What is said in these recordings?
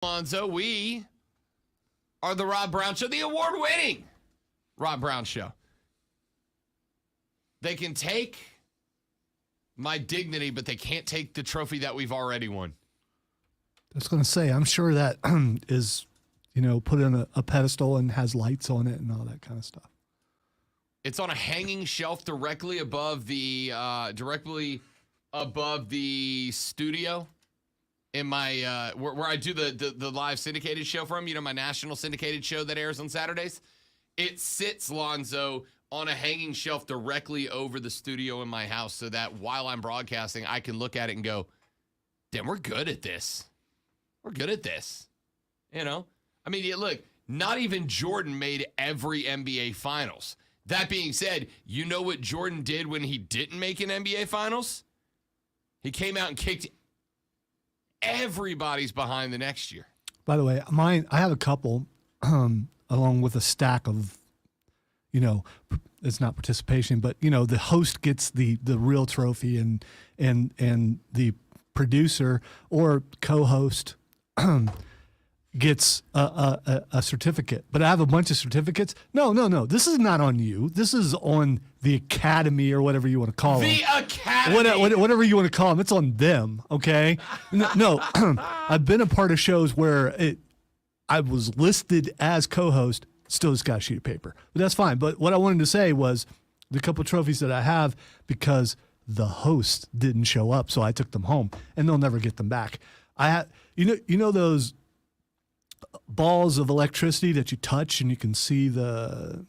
Alonzo, we are the Rob Brown Show, the award-winning Rob Brown Show. They can take my dignity, but they can't take the trophy that we've already won. I was going to say, I'm sure that is, put in a pedestal and has lights on it and all that kind of stuff. It's on a hanging shelf directly above the studio. In my where I do the live syndicated show from, my national syndicated show that airs on Saturdays, it sits, Lonzo, on a hanging shelf directly over the studio in my house, so that while I'm broadcasting, I can look at it and go, "Damn, we're good at this. We're good at this." I mean, look, not even Jordan made every NBA Finals. That being said, you know what Jordan did when he didn't make an NBA Finals? He came out and kicked everybody's behind the next year. By the way, I have a couple, along with a stack of, it's not participation, but the host gets the real trophy, and the producer or co-host gets a certificate. But I have a bunch of certificates. No. This is not on you. This is on the academy or whatever you want to call them. The academy. Whatever you want to call them. It's on them, okay? No. I've been a part of shows where I was listed as co-host, still just got a sheet of paper. But that's fine. But what I wanted to say was the couple trophies that I have, because the host didn't show up, so I took them home, and they'll never get them back. Those balls of electricity that you touch and you can see the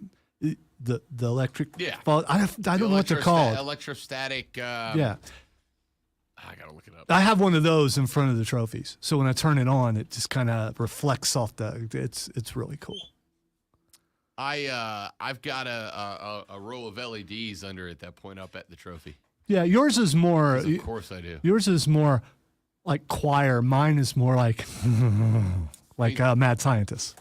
electric ball. I don't know what they're called. Electrostatic. Yeah. I gotta look it up. I have one of those in front of the trophies, so when I turn it on, it just kind of reflects off it's really cool. I've got a row of LEDs under it that point up at the trophy. Yeah, yours is more. Of course I do. Yours is more like choir. Mine is more like mad scientist.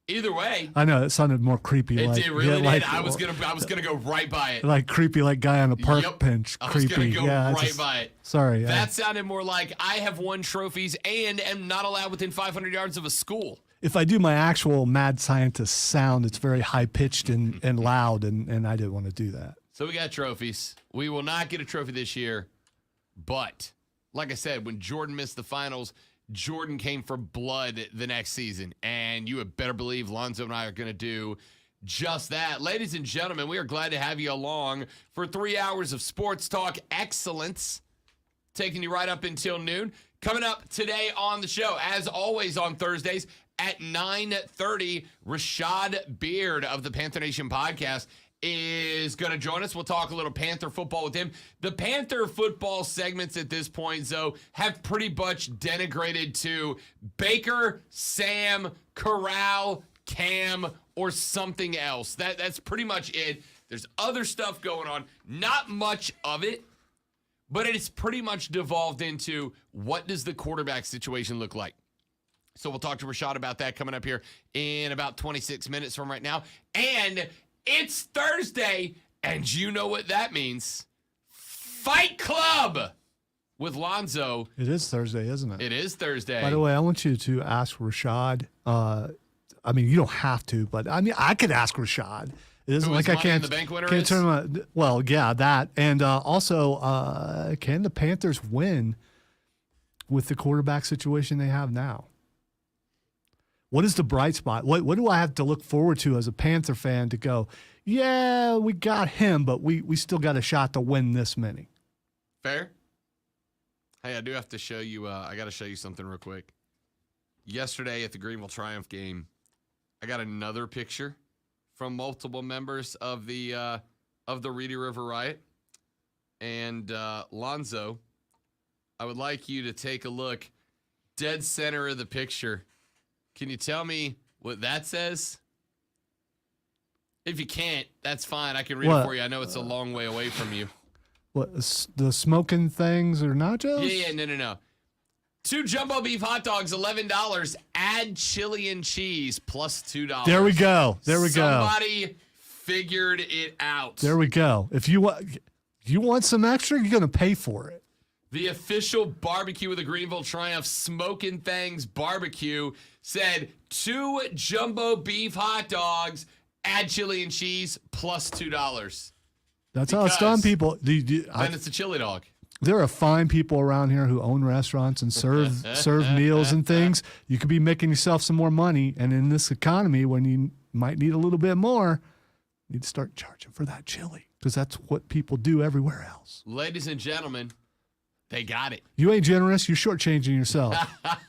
Either way, I know it sounded more creepy. It really did. I was gonna go right by it. Like creepy, like guy on a park bench. Creepy. I was gonna go right by it. Sorry. That sounded more like I have won trophies and am not allowed within 500 yards of a school. If I do my actual mad scientist sound, it's very high pitched and loud, and I didn't want to do that. So we got trophies. We will not get a trophy this year, but like I said, when Jordan missed the finals, Jordan came for blood the next season, and you had better believe Lonzo and I are going to do just that. Ladies and gentlemen, we are glad to have you along for 3 hours of sports talk excellence, taking you right up until noon. Coming up today on the show, as always on Thursdays at 9:30, Rashad Beard of the Panther Nation podcast is going to join us. We'll talk a little Panther football with him. The Panther football segments at this point, though, have pretty much denigrated to Baker, Sam, Corral, Cam, or something else. That's pretty much it. There's other stuff going on. Not much of it, but it's pretty much devolved into what does the quarterback situation look like? So we'll talk to Rashad about that coming up here in about 26 minutes from right now. And it's Thursday, and you know what that means. Fight Club with Lonzo. It is Thursday, isn't it? It is Thursday. By the way, I want you to ask Rashad. You don't have to, but I could ask Rashad. It isn't like I can't. The bank winner can't is? turn my, well, yeah, that, and also, can the Panthers win with the quarterback situation they have now? What is the bright spot? What do I have to look forward to as a Panther fan to go, yeah, we got him, but we still got a shot to win this many? Fair. Hey, I do have to show you, I got to show you something real quick. Yesterday at the Greenville Triumph game, I got another picture from multiple members of the Reedy River Riot. And Lonzo, I would like you to take a look dead center of the picture. Can you tell me what that says? If you can't, that's fine. I can read it for you. I know it's a long way away from you. What, the smoking things or nachos? Yeah, no. 2 jumbo beef hot dogs, $11. Add chili and cheese, plus $2. There we go. Somebody figured it out. There we go. If you want some extra, you're going to pay for it. The official barbecue of the Greenville Triumph, Smoking Things Barbecue, said 2 jumbo beef hot dogs, add chili and cheese, plus $2. That's how it's done, people. Then it's a chili dog. There are fine people around here who own restaurants and serve meals and things. You could be making yourself some more money, and in this economy, when you might need a little bit more, you need to start charging for that chili, because that's what people do everywhere else. Ladies and gentlemen, they got it. You ain't generous. You're shortchanging yourself.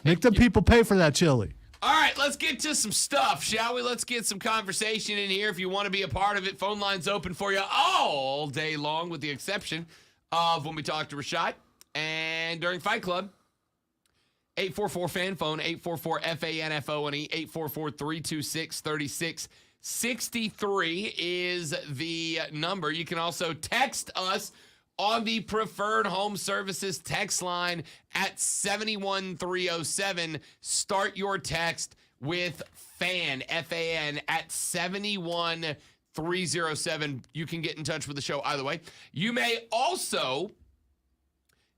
Make the people pay for that chili. All right, let's get to some stuff, shall we? Let's get some conversation in here. If you want to be a part of it, phone line's open for you all day long, with the exception of when we talk to Rashad and during Fight Club. 844-FAN phone, 844-FANFONE, 844-326-3663 is the number. You can also text us on the Preferred Home Services text line at 71307. Start your text with FAN, F-A-N, at 71307. You can get in touch with the show either way. You may also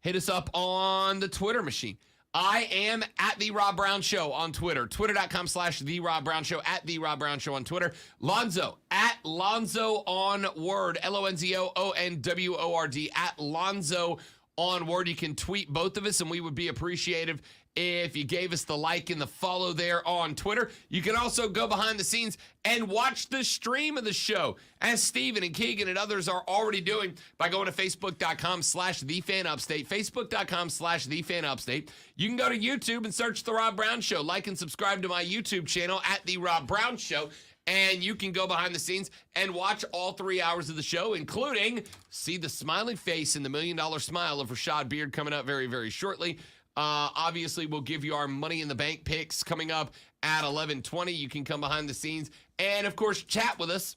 hit us up on the Twitter machine. I am at The Rob Brown Show on Twitter. Twitter.com/The Rob Brown Show, at The Rob Brown Show on Twitter. Lonzo, at Lonzo on Word, LONZOONWORD, at Lonzo on Word. You can tweet both of us, and we would be appreciative if you gave us the like and the follow there on Twitter. You can also go behind the scenes and watch the stream of the show, as Steven and Keegan and others are already doing, by going to Facebook.com/TheFanUpstate, Facebook.com/TheFanUpstate. You can go to YouTube and search The Rob Brown Show. Like and subscribe to my YouTube channel at The Rob Brown Show. And you can go behind the scenes and watch all 3 hours of the show, including see the smiling face and the $1 million smile of Rashad Beard coming up very, very shortly. Obviously, we'll give you our Money in the Bank picks coming up at 11:20. You can come behind the scenes and, of course, chat with us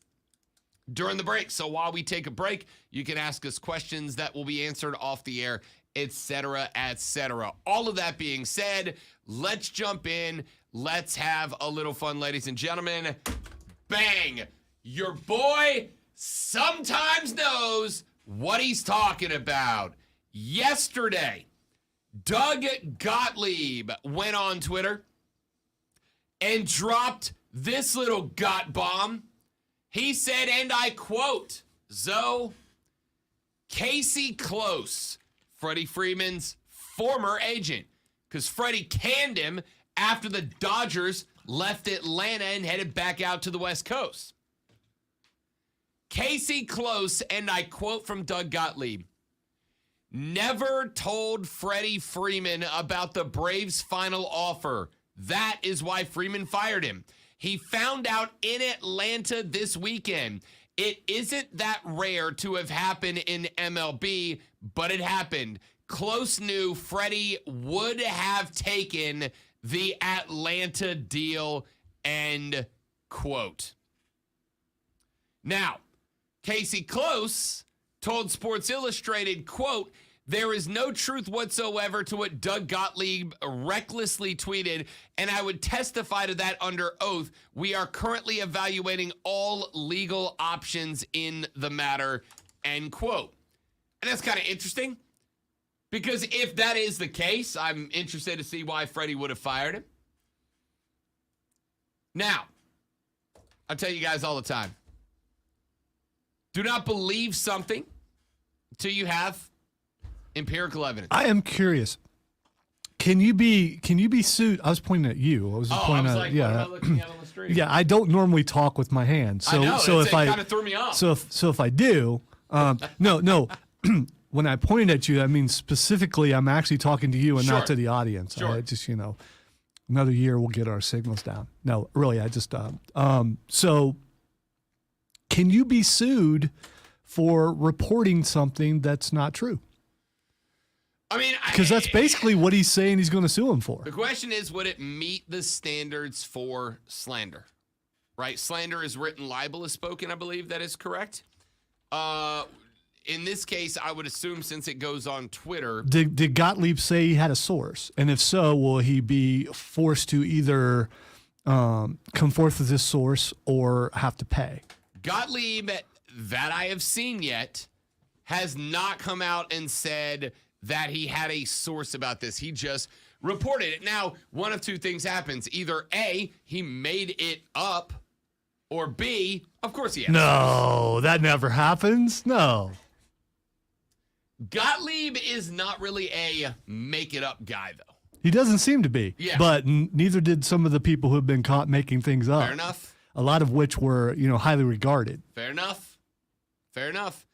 during the break. So while we take a break, you can ask us questions that will be answered off the air, etc., etc. All of that being said, let's jump in. Let's have a little fun, ladies and gentlemen. Bang! Your boy sometimes knows what he's talking about. Yesterday, Doug Gottlieb went on Twitter and dropped this little got bomb. He said, and I quote, Zoe, Casey Close, Freddie Freeman's former agent, because Freddie canned him after the Dodgers left Atlanta and headed back out to the West Coast. Casey Close, and I quote from Doug Gottlieb, never told Freddie Freeman about the Braves' final offer. That is why Freeman fired him. He found out in Atlanta this weekend. It isn't that rare to have happened in MLB, but it happened. Close knew Freddie would have taken the Atlanta deal, end quote. Now, Casey Close told Sports Illustrated, quote, there is no truth whatsoever to what Doug Gottlieb recklessly tweeted, and I would testify to that under oath. We are currently evaluating all legal options in the matter, end quote. And that's kind of interesting, because if that is the case, I'm interested to see why Freddie would have fired him. Now, I tell you guys all the time, do not believe something until you have empirical evidence. I am curious. Can you be sued? I was pointing at you. I was pointing at, yeah. What am I looking at on the street? Yeah, I don't normally talk with my hands. So, I know, so if it kind of threw me off. So if I do, no. When I pointed at you, I mean specifically, I'm actually talking to you and not to the audience. Sure. I just, another year we'll get our signals down. No, really, I just so can you be sued for reporting something that's not true? I mean, because that's basically what he's saying he's going to sue him for. The question is, would it meet the standards for slander? Right? Slander is written, libel is spoken, I believe that is correct. In this case, I would assume, since it goes on Twitter. Did Gottlieb say he had a source? And if so, will he be forced to either come forth with this source or have to pay? Gottlieb, that I have seen yet, has not come out and said that he had a source about this. He just reported it. Now, one of two things happens. Either A, he made it up, or B, of course he has. No, that never happens. No. Gottlieb is not really a make-it-up guy, though. He doesn't seem to be. Yeah. But neither did some of the people who have been caught making things up. Fair enough. A lot of which were, highly regarded. Fair enough. Fair enough.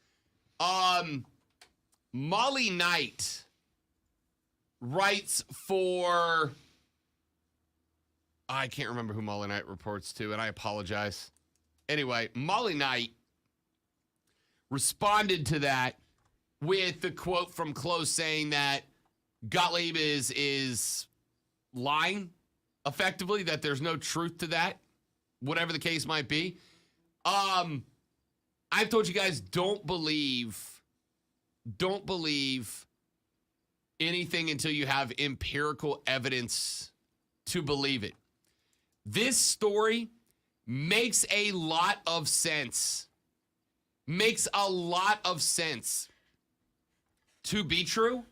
Molly Knight writes for... I can't remember who Molly Knight reports to, and I apologize. Anyway, Molly Knight responded to that with the quote from Close saying that Gottlieb is lying, effectively, that there's no truth to that, whatever the case might be. I've told you guys, don't believe anything until you have empirical evidence to believe it. This story makes a lot of sense. Makes a lot of sense to be true.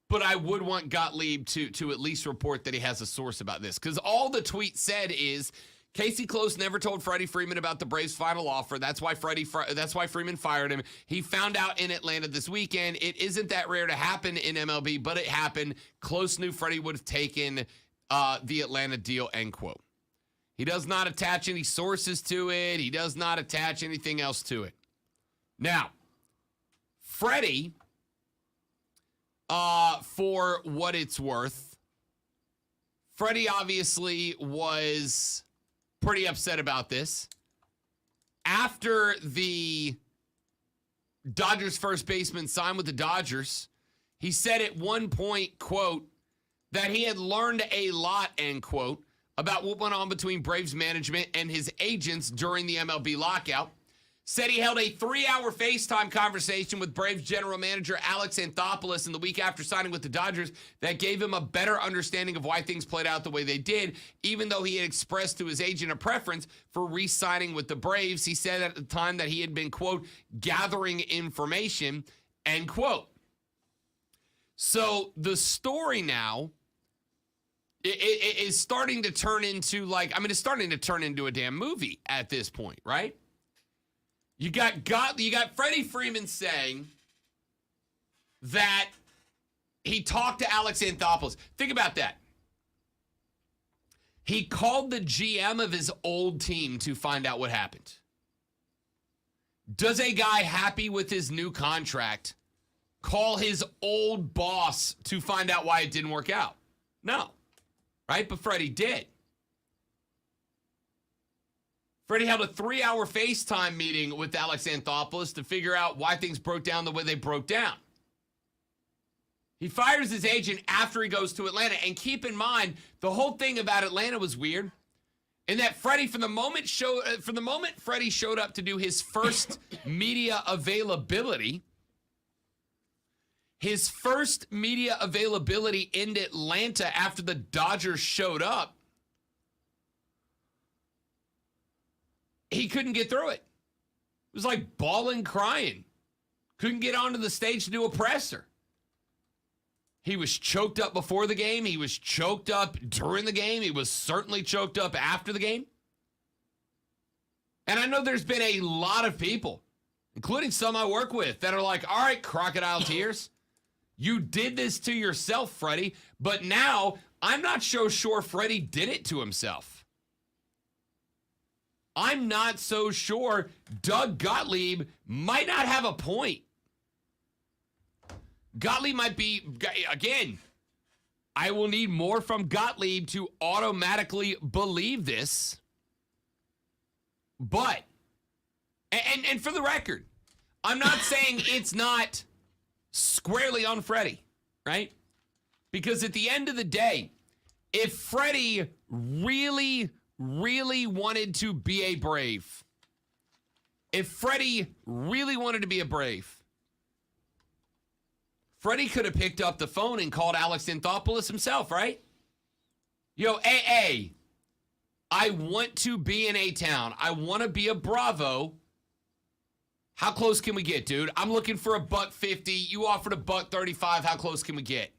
But I would want Gottlieb to at least report that he has a source about this. Because all the tweet said is, Casey Close never told Freddie Freeman about the Braves' final offer. That's why Freeman fired him. He found out in Atlanta this weekend. It isn't that rare to happen in MLB, but it happened. Close knew Freddie would have taken the Atlanta deal, end quote. He does not attach any sources to it. He does not attach anything else to it. Now, Freddie, for what it's worth, Freddie obviously was pretty upset about this. After the Dodgers first baseman signed with the Dodgers, he said at one point, quote, that he had learned a lot, end quote, about what went on between Braves management and his agents during the MLB lockout. Said he held a 3-hour FaceTime conversation with Braves general manager Alex Anthopoulos in the week after signing with the Dodgers that gave him a better understanding of why things played out the way they did, even though he had expressed to his agent a preference for re-signing with the Braves. He said at the time that he had been, quote, gathering information, end quote. So the story now it is starting to turn into it's starting to turn into a damn movie at this point, right? You got Freddie Freeman saying that he talked to Alex Anthopoulos. Think about that. He called the GM of his old team to find out what happened. Does a guy happy with his new contract call his old boss to find out why it didn't work out? No. Right? But Freddie did. Freddie held a 3-hour FaceTime meeting with Alex Anthopoulos to figure out why things broke down the way they broke down. He fires his agent after he goes to Atlanta. And keep in mind, the whole thing about Atlanta was weird. In that Freddie, from the moment Freddie showed up to do his first media availability, in Atlanta after the Dodgers showed up, he couldn't get through it. It was like bawling, crying. Couldn't get onto the stage to do a presser. He was choked up before the game. He was choked up during the game. He was certainly choked up after the game. And I know there's been a lot of people, including some I work with, that are like, all right, crocodile tears. You did this to yourself, Freddie. But now I'm not so sure Freddie did it to himself. I'm not so sure Doug Gottlieb might not have a point. Gottlieb might be, again, I will need more from Gottlieb to automatically believe this. But, and for the record, I'm not saying it's not squarely on Freddie, right? Because at the end of the day, if Freddie really wanted to be a Brave, Freddie could have picked up the phone and called Alex Anthopoulos himself, right? Yo, AA, I want to be in A-Town. I want to be a Bravo. How close can we get, dude? I'm looking for $150. You offered $135. How close can we get?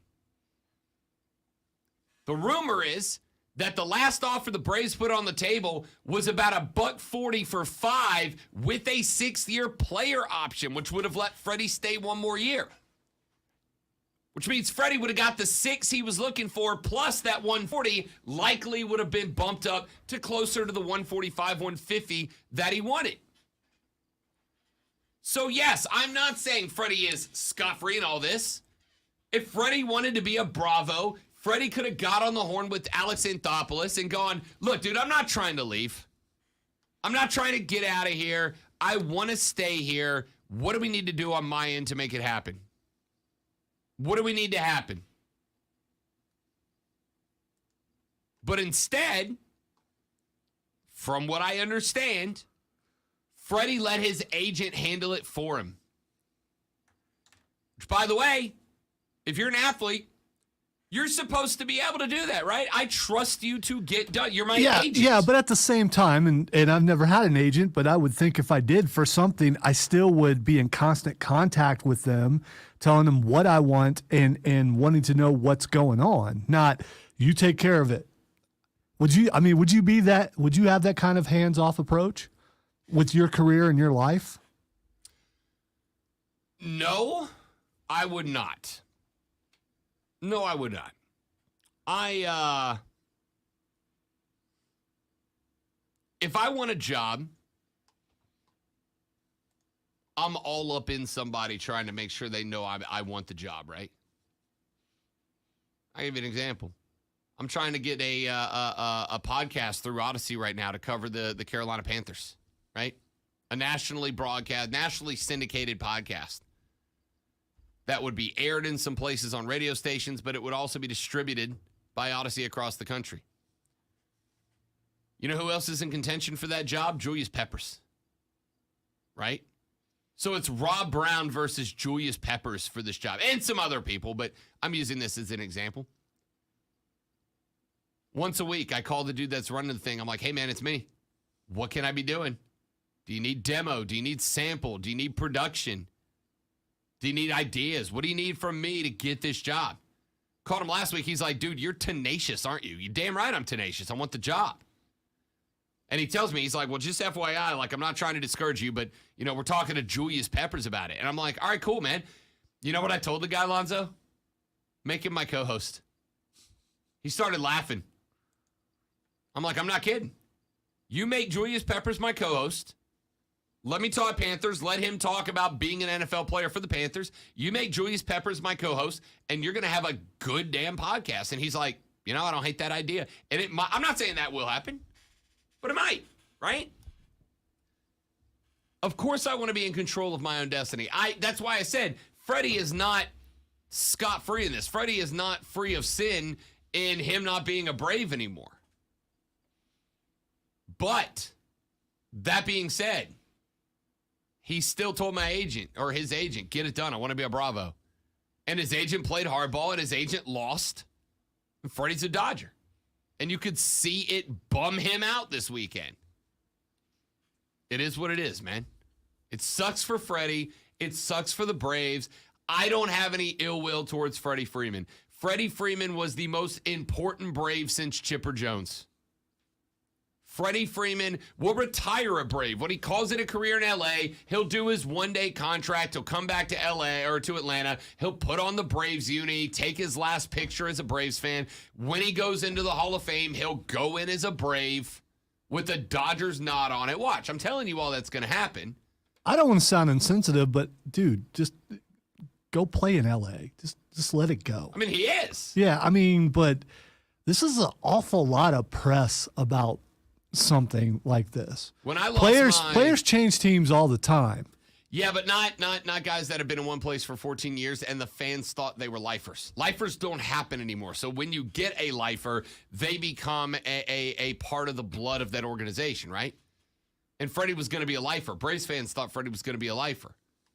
The rumor is that the last offer the Braves put on the table was about $140 for 5 with a 6-year player option, which would have let Freddie stay one more year. Which means Freddie would have got the 6 he was looking for, plus that 140 likely would have been bumped up to closer to the 145, 150 that he wanted. So, yes, I'm not saying Freddie is scot-free in all this. If Freddie wanted to be a Bravo, Freddie could have got on the horn with Alex Anthopoulos and gone, look, dude, I'm not trying to leave. I'm not trying to get out of here. I want to stay here. What do we need to do on my end to make it happen? What do we need to happen? But instead, from what I understand, Freddie let his agent handle it for him. Which, by the way, if you're an athlete, you're supposed to be able to do that, right? I trust you to get done. You're my agent. Yeah, but at the same time, and I've never had an agent, but I would think if I did for something, I still would be in constant contact with them, telling them what I want and wanting to know what's going on. Not, you take care of it. Would you have that kind of hands-off approach with your career and your life? No, I would not. No, I would not. If I want a job, I'm all up in somebody trying to make sure they know I want the job, right? I'll give you an example. I'm trying to get a podcast through Odyssey right now to cover the Carolina Panthers, right? A nationally broadcast, nationally syndicated podcast that would be aired in some places on radio stations, but it would also be distributed by Odyssey across the country. You know who else is in contention for that job? Julius Peppers, right? So it's Rob Brown versus Julius Peppers for this job, and some other people, but I'm using this as an example. Once a week, I call the dude that's running the thing. I'm like, hey, man, it's me. What can I be doing? Do you need demo? Do you need sample? Do you need production? Do you need ideas? What do you need from me to get this job? Called him last week. He's like, dude, you're tenacious, aren't you? You're damn right I'm tenacious. I want the job. And he tells me, he's like, well, just FYI, like, I'm not trying to discourage you, but, you know, we're talking to Julius Peppers about it. And I'm like, all right, cool, man. You know what I told the guy, Lonzo? Make him my co-host. He started laughing. I'm like, I'm not kidding. You make Julius Peppers my co-host. Let me talk Panthers. Let him talk about being an NFL player for the Panthers. You make Julius Peppers my co-host, and you're going to have a good damn podcast. And he's like, you know, I don't hate that idea. And it might, I'm not saying that will happen, but it might, right? Of course I want to be in control of my own destiny. That's why I said Freddie is not scot-free in this. Freddie is not free of sin in him not being a Brave anymore. But that being said, he still told my agent, or his agent, get it done. I want to be a Bravo. And his agent played hardball, and his agent lost. And Freddie's a Dodger. And you could see it bum him out this weekend. It is what it is, man. It sucks for Freddie. It sucks for the Braves. I don't have any ill will towards Freddie Freeman. Freddie Freeman was the most important Brave since Chipper Jones. Freddie Freeman will retire a Brave. When he calls it a career in L.A., he'll do his one-day contract. He'll come back to L.A. or to Atlanta. He'll put on the Braves uni, take his last picture as a Braves fan. When he goes into the Hall of Fame, he'll go in as a Brave with a Dodgers nod on it. Watch, I'm telling you all that's going to happen. I don't want to sound insensitive, but, dude, just go play in L.A. Just let it go. I mean, he is. Yeah, I mean, but this is an awful lot of press about something like this. When I lost players change teams all the time. Yeah, but not guys that have been in one place for 14 years and the fans thought they were lifers. Lifers don't happen anymore. So when you get a lifer, they become a part of the blood of that organization, right? And Freddie was going to be a lifer. Braves fans thought Freddie was going to be a lifer.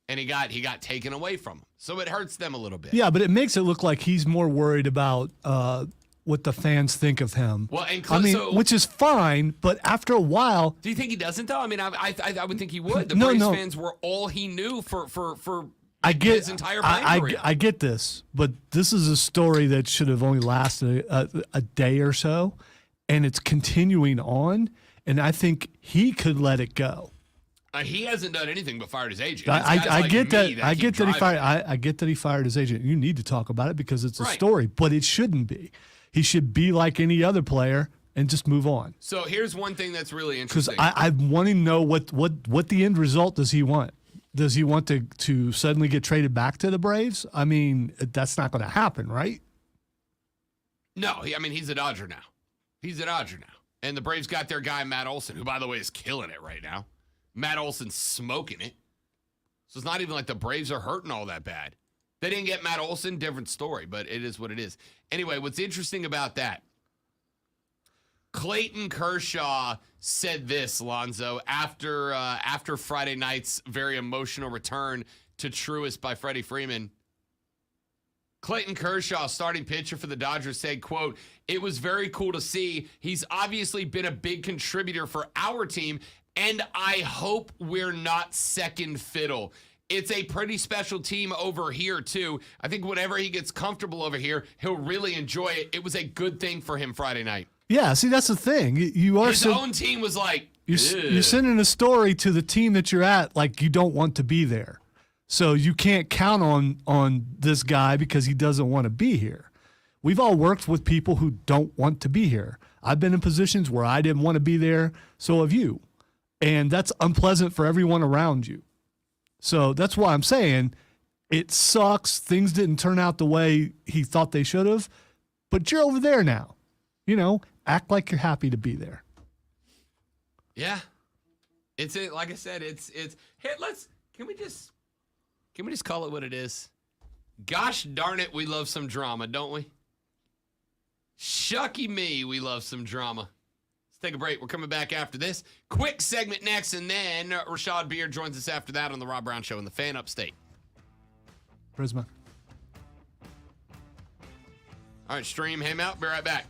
And he got taken away from him. So it hurts them a little bit. Yeah, but it makes it look like he's more worried about what the fans think of him. Well, and which is fine, but after a while, do you think he doesn't though? I mean, I would think he would. The No, Braves no. fans were all he knew for I get his entire playing career. I get this, but this is a story that should have only lasted a day or so, and it's continuing on. And I think he could let it go. He hasn't done anything but fired his agent. I get that. I get that he fired. It. I get that he fired his agent. You need to talk about it because it's a Right. story, but it shouldn't be. He should be like any other player and just move on. So here's one thing that's really Because interesting. I'm wanting to know what the end result does he want? Does he want to suddenly get traded back to the Braves? I mean, that's not going to happen, right? No, I mean, he's a Dodger now. And the Braves got their guy, Matt Olson, who, by the way, is killing it right now. Matt Olson's smoking it. So it's not even like the Braves are hurting all that bad. They didn't get Matt Olson, different story, but it is what it is. Anyway, what's interesting about that, Clayton Kershaw said this, Lonzo, after Friday night's very emotional return to Truist by Freddie Freeman. Clayton Kershaw, starting pitcher for the Dodgers, said, quote, "It was very cool to see. He's obviously been a big contributor for our team, and I hope we're not second fiddle. It's a pretty special team over here, too. I think whenever he gets comfortable over here, he'll really enjoy it. It was a good thing for him Friday night." Yeah, see, that's the thing. His own team was like, you're sending a story to the team that you're at like you don't want to be there. So you can't count on this guy because he doesn't want to be here. We've all worked with people who don't want to be here. I've been in positions where I didn't want to be there, so have you. And that's unpleasant for everyone around you. So that's why I'm saying it sucks. Things didn't turn out the way he thought they should have, but you're over there now. Act like you're happy to be there. Yeah. Like I said, hey, can we just call it what it is? Gosh darn it, we love some drama, don't we? Shucky me, we love some drama. Let's take a break. We're coming back after this. Quick segment next, and then Rashad Beard joins us after that on the Rob Brown Show in the Fan Upstate. Prisma. All right, stream him out. Be right back.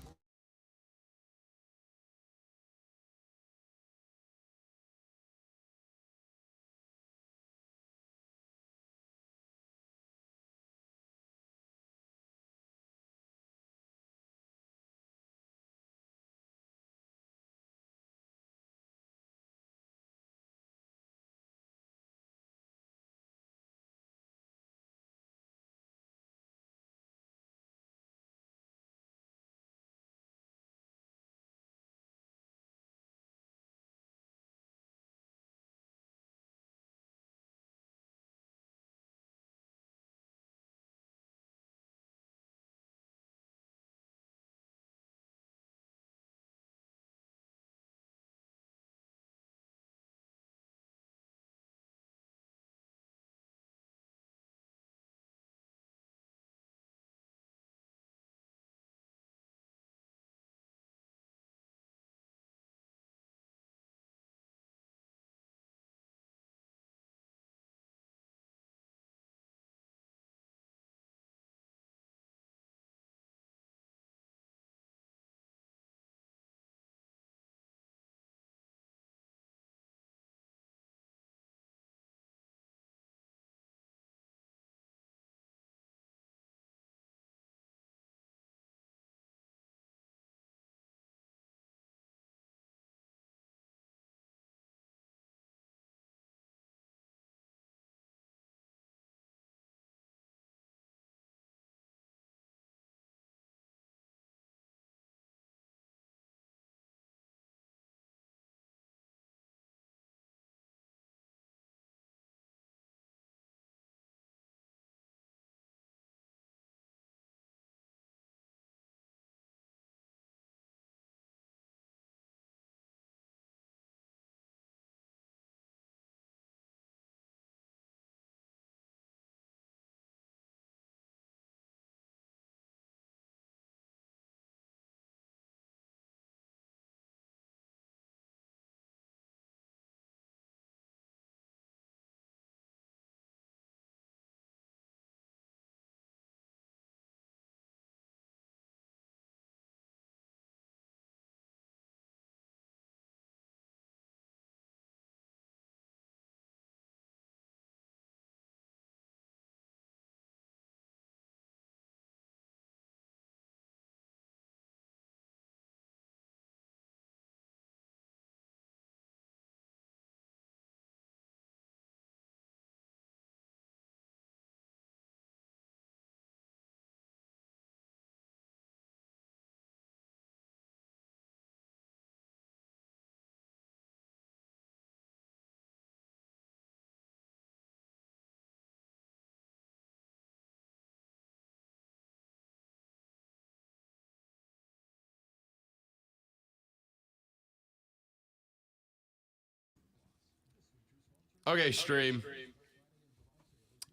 Okay, stream.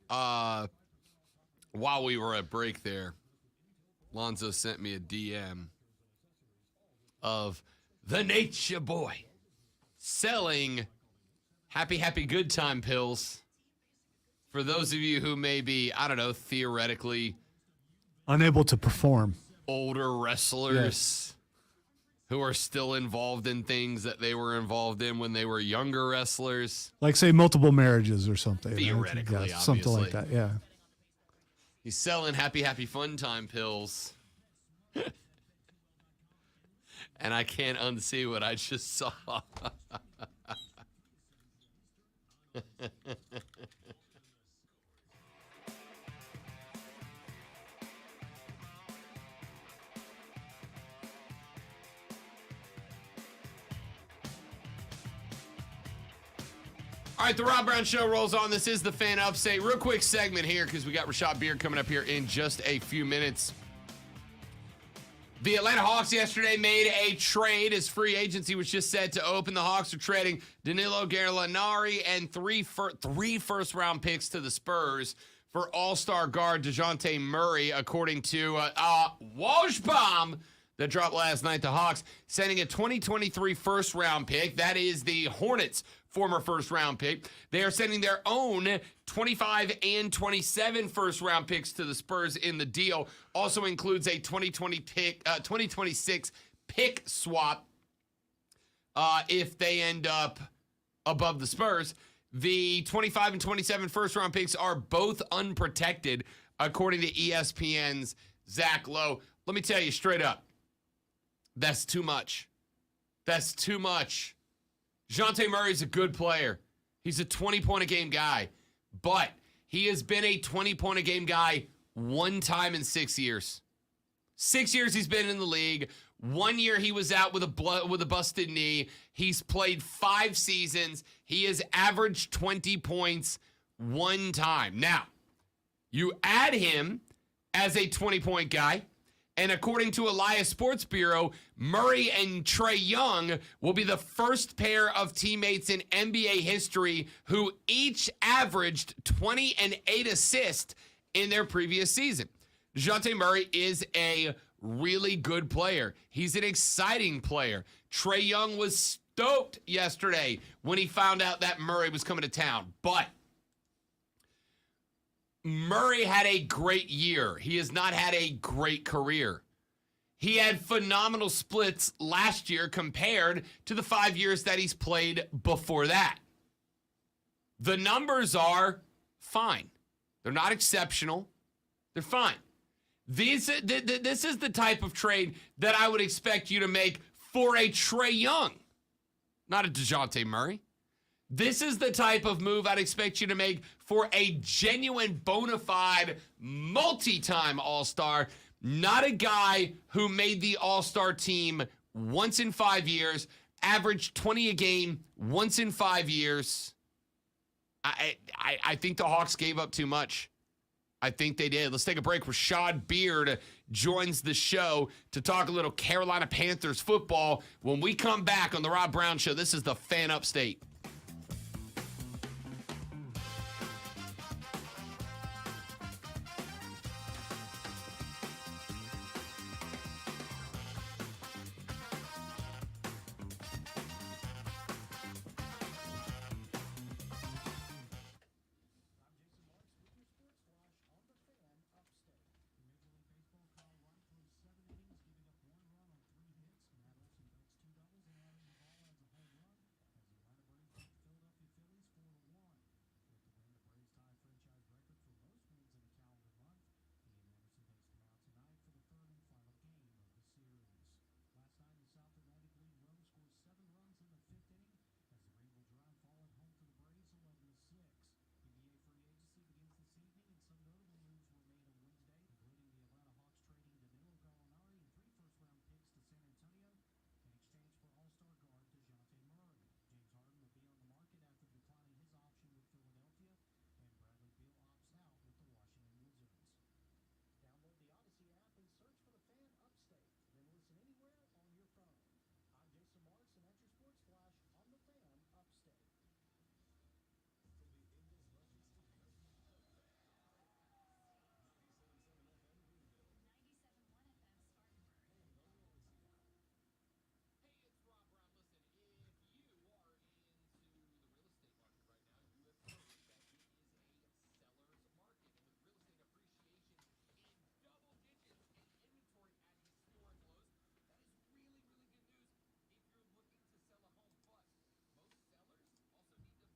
While we were at break there, Lonzo sent me a DM of the Nature Boy selling happy good time pills for those of you who may be, I don't know, theoretically Unable to perform. older wrestlers who are still involved in things that they were involved in when they were younger wrestlers. Like, say, multiple marriages or something. Theoretically, yeah, something like obviously. that, yeah. He's selling happy fun time pills. And I can't unsee what I just saw. All right, the Rob Brown Show rolls on. This is the Fan Upstate. Real quick segment here because we got Rashad Beard coming up here in just a few minutes. The Atlanta Hawks yesterday made a trade as free agency was just set to open. The Hawks are trading Danilo Gallinari and three first-round picks to the Spurs for all-star guard Jonte Murray, according to Wojbomb that dropped last night. The Hawks sending a 2023 first-round pick. That is the Hornets' former first-round pick. They are sending their own 25 and 27 first-round picks to the Spurs in the deal. Also includes a 2026 pick swap if they end up above the Spurs. The 25 and 27 first-round picks are both unprotected, according to ESPN's Zach Lowe. Let me tell you straight up, that's too much. That's too much. Jonte Murray's a good player. He's a 20-point-a-game guy. But he has been a 20-point-a-game guy one time in 6 years. 6 years he's been in the league. 1 year he was out with a busted knee. He's played 5 seasons. He has averaged 20 points one time. Now, you add him as a 20-point guy, and according to Elias Sports Bureau, Murray and Trae Young will be the first pair of teammates in NBA history who each averaged 20 and 8 assists in their previous season. Jonte Murray is a really good player. He's an exciting player. Trae Young was stoked yesterday when he found out that Murray was coming to town. But Murray had a great year. He has not had a great career. He had phenomenal splits last year compared to the 5 years that he's played before that. The numbers are fine. They're not exceptional. They're fine. This is the type of trade that I would expect you to make for a Trae Young, not a DeJounte Murray. This is the type of move I'd expect you to make for a genuine, bona fide, multi-time All-Star, not a guy who made the All-Star team once in 5 years, averaged 20 a game once in 5 years. I think the Hawks gave up too much. I think they did. Let's take a break. Rashad Beard joins the show to talk a little Carolina Panthers football. When we come back on the Rob Brown Show, this is the Fan Upstate.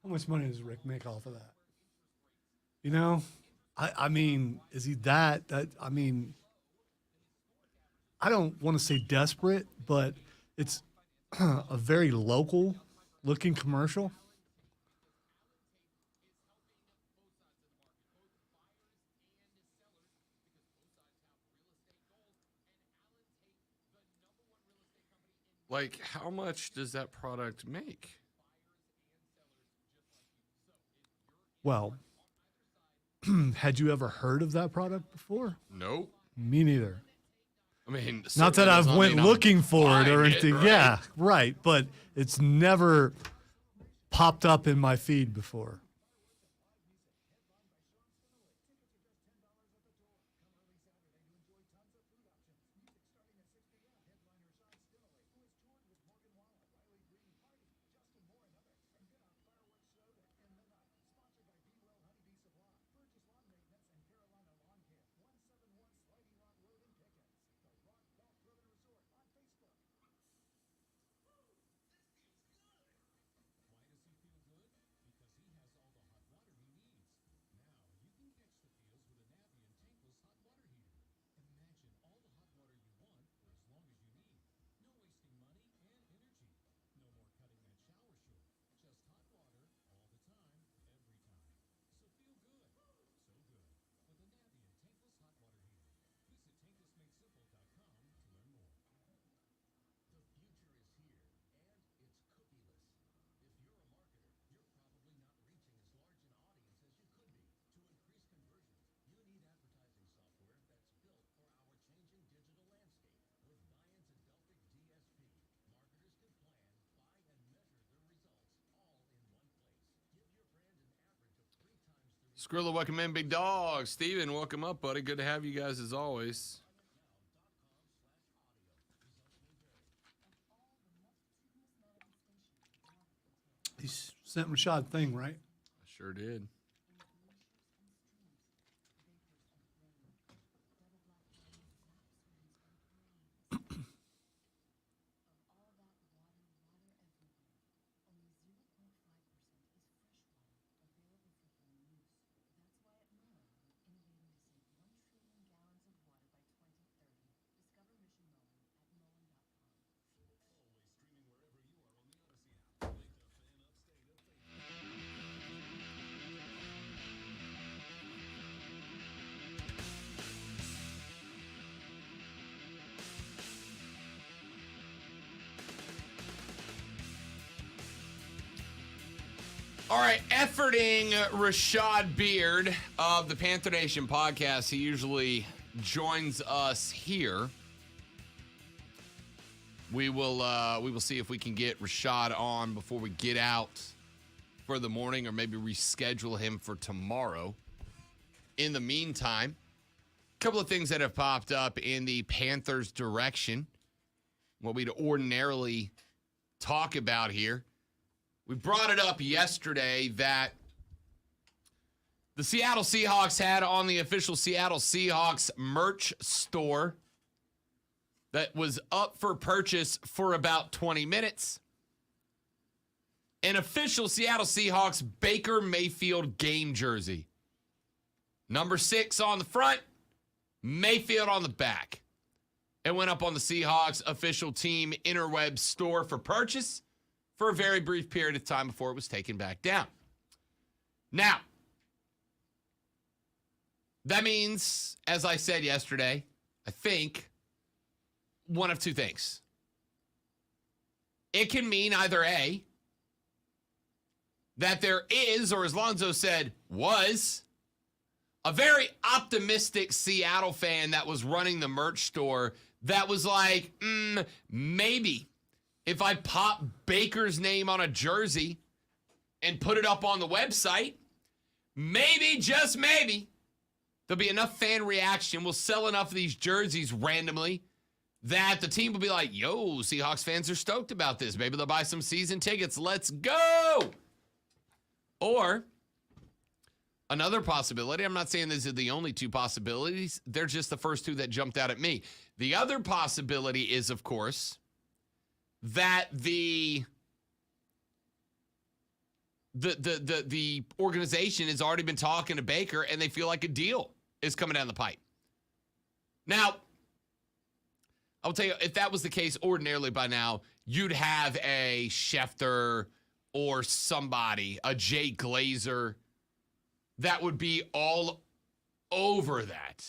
How much money does Rick make off of that? You know, I mean, is he that? I mean, I don't want to say desperate, but it's a very local looking commercial. Like, how much does that product make? Well, had you ever heard of that product before? Nope. Me neither. I mean, Not that certainly I've does not went mean I'm looking for it or buying anything. right? Yeah, right. But it's never popped up in my feed before. Skrilla, welcome in, big dog. Steven, welcome up, buddy. Good to have you guys as always. He sent Rashad thing, right? I sure did. All right, efforting Rashad Beard of the Panther Nation podcast. He usually joins us here. We will see if we can get Rashad on before we get out for the morning, or maybe reschedule him for tomorrow. In the meantime, a couple of things that have popped up in the Panthers' direction, what we'd ordinarily talk about here. We brought it up yesterday that the Seattle Seahawks had on the official Seattle Seahawks merch store that was up for purchase for about 20 minutes. An official Seattle Seahawks Baker Mayfield game jersey. Number 6 on the front, Mayfield on the back. It went up on the Seahawks official team interweb store for purchase for a very brief period of time before it was taken back down. Now, that means, as I said yesterday, I think one of two things. It can mean either A, that there is, or as Lonzo said, was, a very optimistic Seattle fan that was running the merch store that was like, maybe if I pop Baker's name on a jersey and put it up on the website, maybe, just maybe, there'll be enough fan reaction. We'll sell enough of these jerseys randomly that the team will be like, yo, Seahawks fans are stoked about this. Maybe they'll buy some season tickets. Let's go. Or another possibility, I'm not saying these are the only two possibilities. They're just the first two that jumped out at me. The other possibility is, of course, that the the organization has already been talking to Baker, and they feel like a deal is coming down the pipe. Now, I'll tell you, if that was the case, ordinarily by now, you'd have a Schefter or somebody, a Jay Glazer, that would be all over that.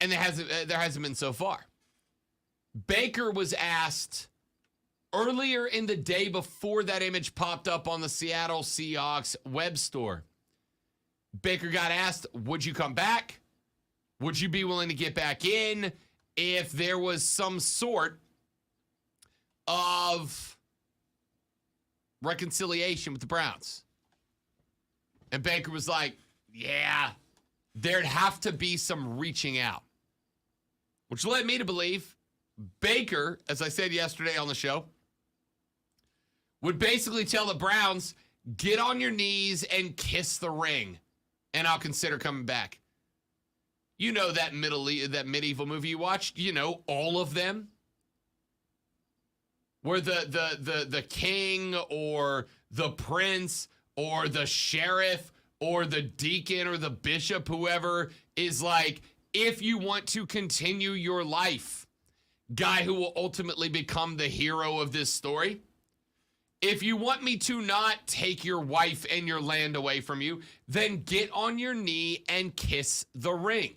And there hasn't been so far. Baker was asked earlier in the day before that image popped up on the Seattle Seahawks web store. Baker got asked, would you come back? Would you be willing to get back in if there was some sort of reconciliation with the Browns? And Baker was like, yeah, there'd have to be some reaching out. Which led me to believe Baker, as I said yesterday on the show, would basically tell the Browns, get on your knees and kiss the ring, and I'll consider coming back. You know that medieval movie you watched? You know, all of them? Where the king or the prince or the sheriff or the deacon or the bishop, whoever, is like, if you want to continue your life, guy who will ultimately become the hero of this story, if you want me to not take your wife and your land away from you, then get on your knee and kiss the ring.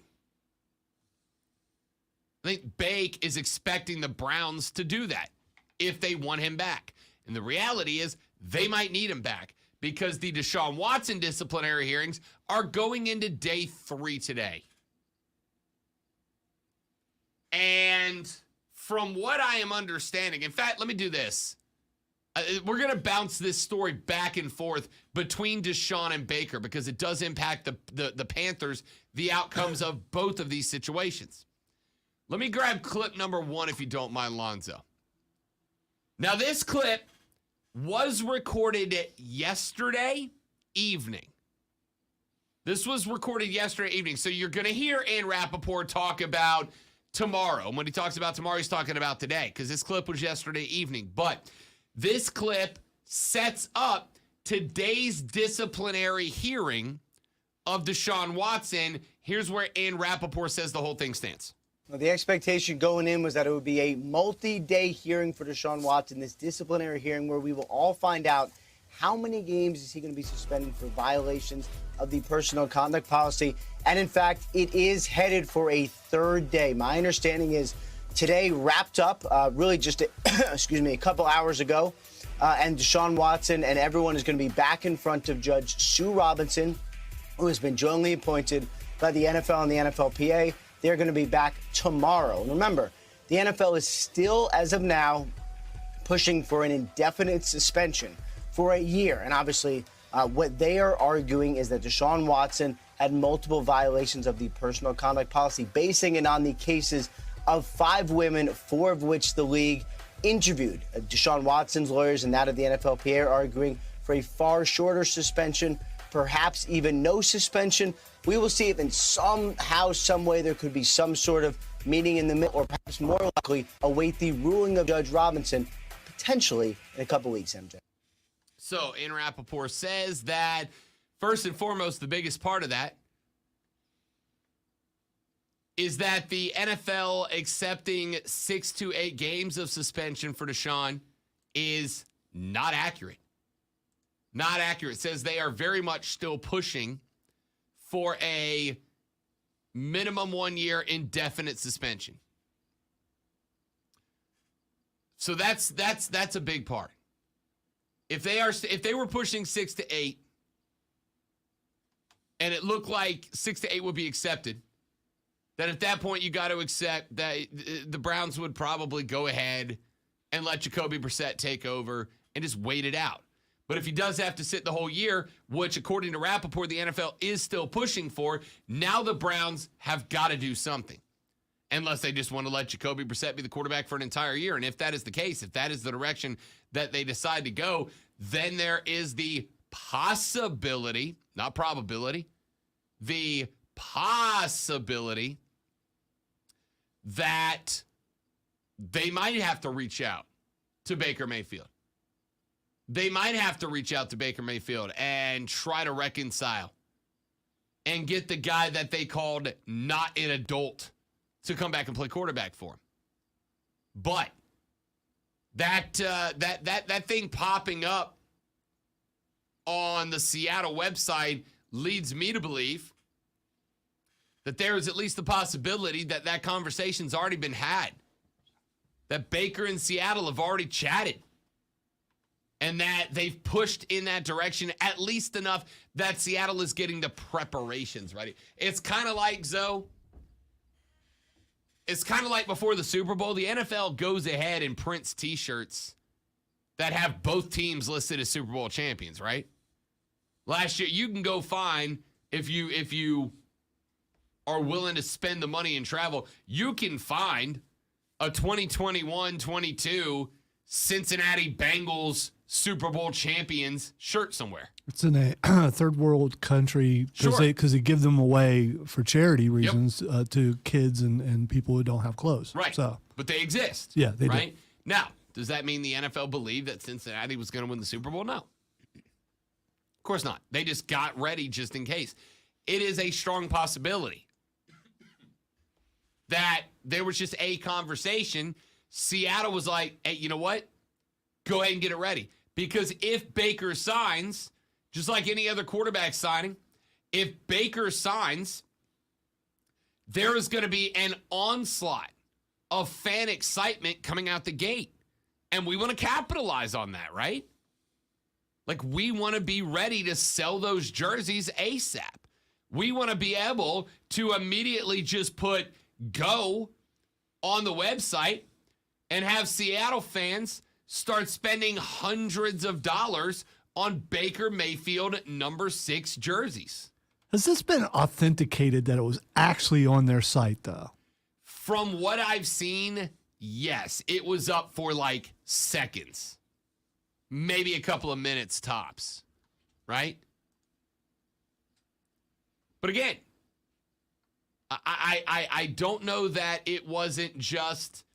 I think Bake is expecting the Browns to do that if they want him back. And the reality is they might need him back because the Deshaun Watson disciplinary hearings are going into day 3 today. And from what I am understanding, in fact, let me do this. We're going to bounce this story back and forth between Deshaun and Baker because it does impact the Panthers, the outcomes of both of these situations. Let me grab clip number 1, if you don't mind, Lonzo. Now, this clip was recorded yesterday evening. This was recorded yesterday evening. So you're going to hear Ann Rappaport talk about tomorrow. And when he talks about tomorrow, he's talking about today because this clip was yesterday evening. But this clip sets up today's disciplinary hearing of Deshaun Watson. Here's where Ann Rappaport says the whole thing stands. Well, the expectation going in was that it would be a multi-day hearing for Deshaun Watson, this disciplinary hearing where we will all find out how many games is he going to be suspended for violations of the personal conduct policy. And in fact, it is headed for a 3rd day. My understanding is today wrapped up really just, a couple hours ago. And Deshaun Watson and everyone is going to be back in front of Judge Sue Robinson, who has been jointly appointed by the NFL and the NFLPA. They're going to be back tomorrow. And remember, the NFL is still, as of now, pushing for an indefinite suspension for a year. And obviously, what they are arguing is that Deshaun Watson had multiple violations of the personal conduct policy, basing it on the cases of 5 women, 4 of which the league interviewed. Deshaun Watson's lawyers and that of the NFLPA are arguing for a far shorter suspension, perhaps even no suspension. We will see if in somehow, some way, there could be some sort of meeting in the middle, or perhaps more likely await the ruling of Judge Robinson, potentially in a couple weeks, MJ. So Ann Rappaport says that, first and foremost, the biggest part of that is that the NFL accepting 6 to 8 games of suspension for Deshaun is not accurate. Not accurate. It says they are very much still pushing for a minimum 1-year indefinite suspension. So that's a big part. If they were pushing 6 to 8, and it looked like 6 to 8 would be accepted, then at that point you got to accept that the Browns would probably go ahead and let Jacoby Brissett take over and just wait it out. But if he does have to sit the whole year, which according to Rappaport, the NFL is still pushing for, now the Browns have got to do something. Unless they just want to let Jacoby Brissett be the quarterback for an entire year. And if that is the case, if that is the direction that they decide to go, then there is the possibility, not probability, the possibility that they might have to reach out to Baker Mayfield. they might have to reach out to Baker Mayfield and try to reconcile and get the guy that they called not an adult to come back and play quarterback for him. But that thing popping up on the Seattle website leads me to believe that there is at least the possibility that that conversation's already been had, that Baker and Seattle have already chatted, and that they've pushed in that direction at least enough that Seattle is getting the preparations ready. It's kind of like, Zoe, it's kind of like before the Super Bowl, the NFL goes ahead and prints T-shirts that have both teams listed as Super Bowl champions, right? Last year, you can go find, if you are willing to spend the money and travel, you can find a 2021-22 Cincinnati Bengals Super Bowl champions shirt somewhere. It's in a third world country because they give them away for charity reasons to kids and people who don't have clothes. Right. So, but they exist. Yeah, they right? do. Now, does that mean the NFL believed that Cincinnati was going to win the Super Bowl? No. Of course not. They just got ready just in case. It is a strong possibility that there was just a conversation. Seattle was like, hey, you know what? Go ahead and get it ready. Because if Baker signs, just like any other quarterback signing, if Baker signs, there is going to be an onslaught of fan excitement coming out the gate. And we want to capitalize on that, right? Like, we want to be ready to sell those jerseys ASAP. We want to be able to immediately just put go on the website and have Seattle fans start spending hundreds of dollars on Baker Mayfield number 6 jerseys. Has this been authenticated that it was actually on their site, though? From what I've seen, yes. It was up for like seconds. Maybe a couple of minutes tops. Right? But again, I don't know that it wasn't just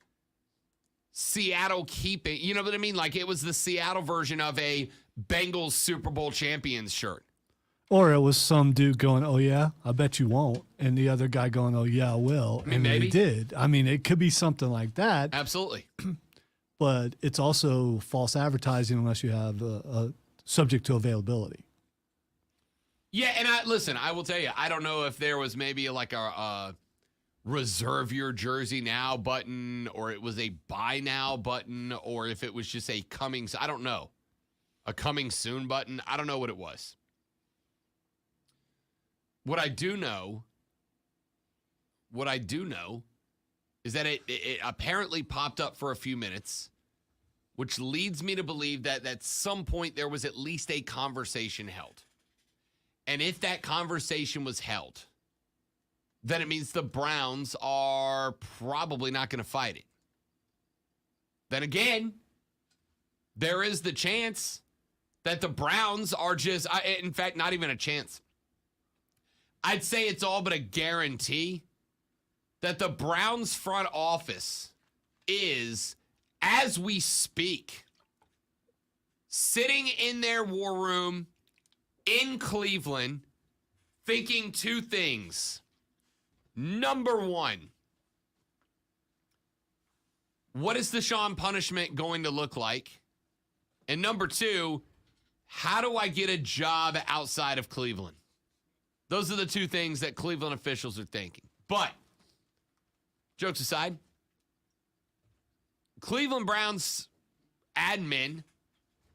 Seattle keeping, you know what I mean? Like, it was the Seattle version of a Bengals Super Bowl champions shirt. Or it was some dude going, oh, yeah, I bet you won't. And the other guy going, oh, yeah, I will. And maybe. they did. I mean, it could be something like that. Absolutely. But it's also false advertising unless you have a subject to availability. Yeah, and I will tell you, I don't know if there was maybe like a reserve your jersey now button, or it was a buy now button, or if it was just a coming, I don't know. A coming soon button. I don't know what it was. What I do know is that it apparently popped up for a few minutes, which leads me to believe that at some point there was at least a conversation held. And if that conversation was held, then it means the Browns are probably not going to fight it. Then again, there is the chance that the Browns are just, in fact, not even a chance. I'd say it's all but a guarantee that the Browns front office is, as we speak, sitting in their war room in Cleveland thinking two things. Number one, what is the Deshaun punishment going to look like? And number two, how do I get a job outside of Cleveland? Those are the two things that Cleveland officials are thinking. But, jokes aside, Cleveland Browns admin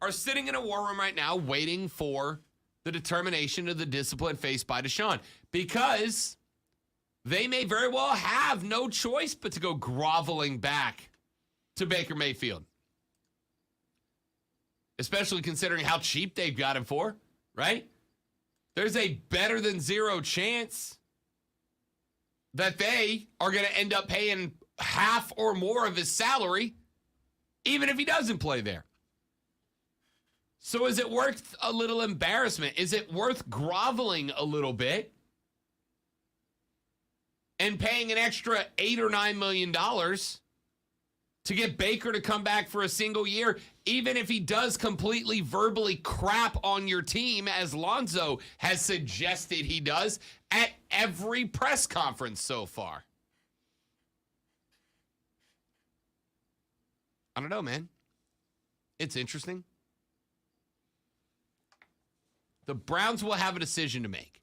are sitting in a war room right now waiting for the determination of the discipline faced by Deshaun, because they may very well have no choice but to go groveling back to Baker Mayfield. Especially considering how cheap they've got him for, right? There's a better than zero chance that they are going to end up paying half or more of his salary, even if he doesn't play there. So is it worth a little embarrassment? Is it worth groveling a little bit and paying an extra $8 or $9 million to get Baker to come back for a single year, even if he does completely verbally crap on your team, as Lonzo has suggested he does at every press conference so far. I don't know, man. It's interesting. The Browns will have a decision to make.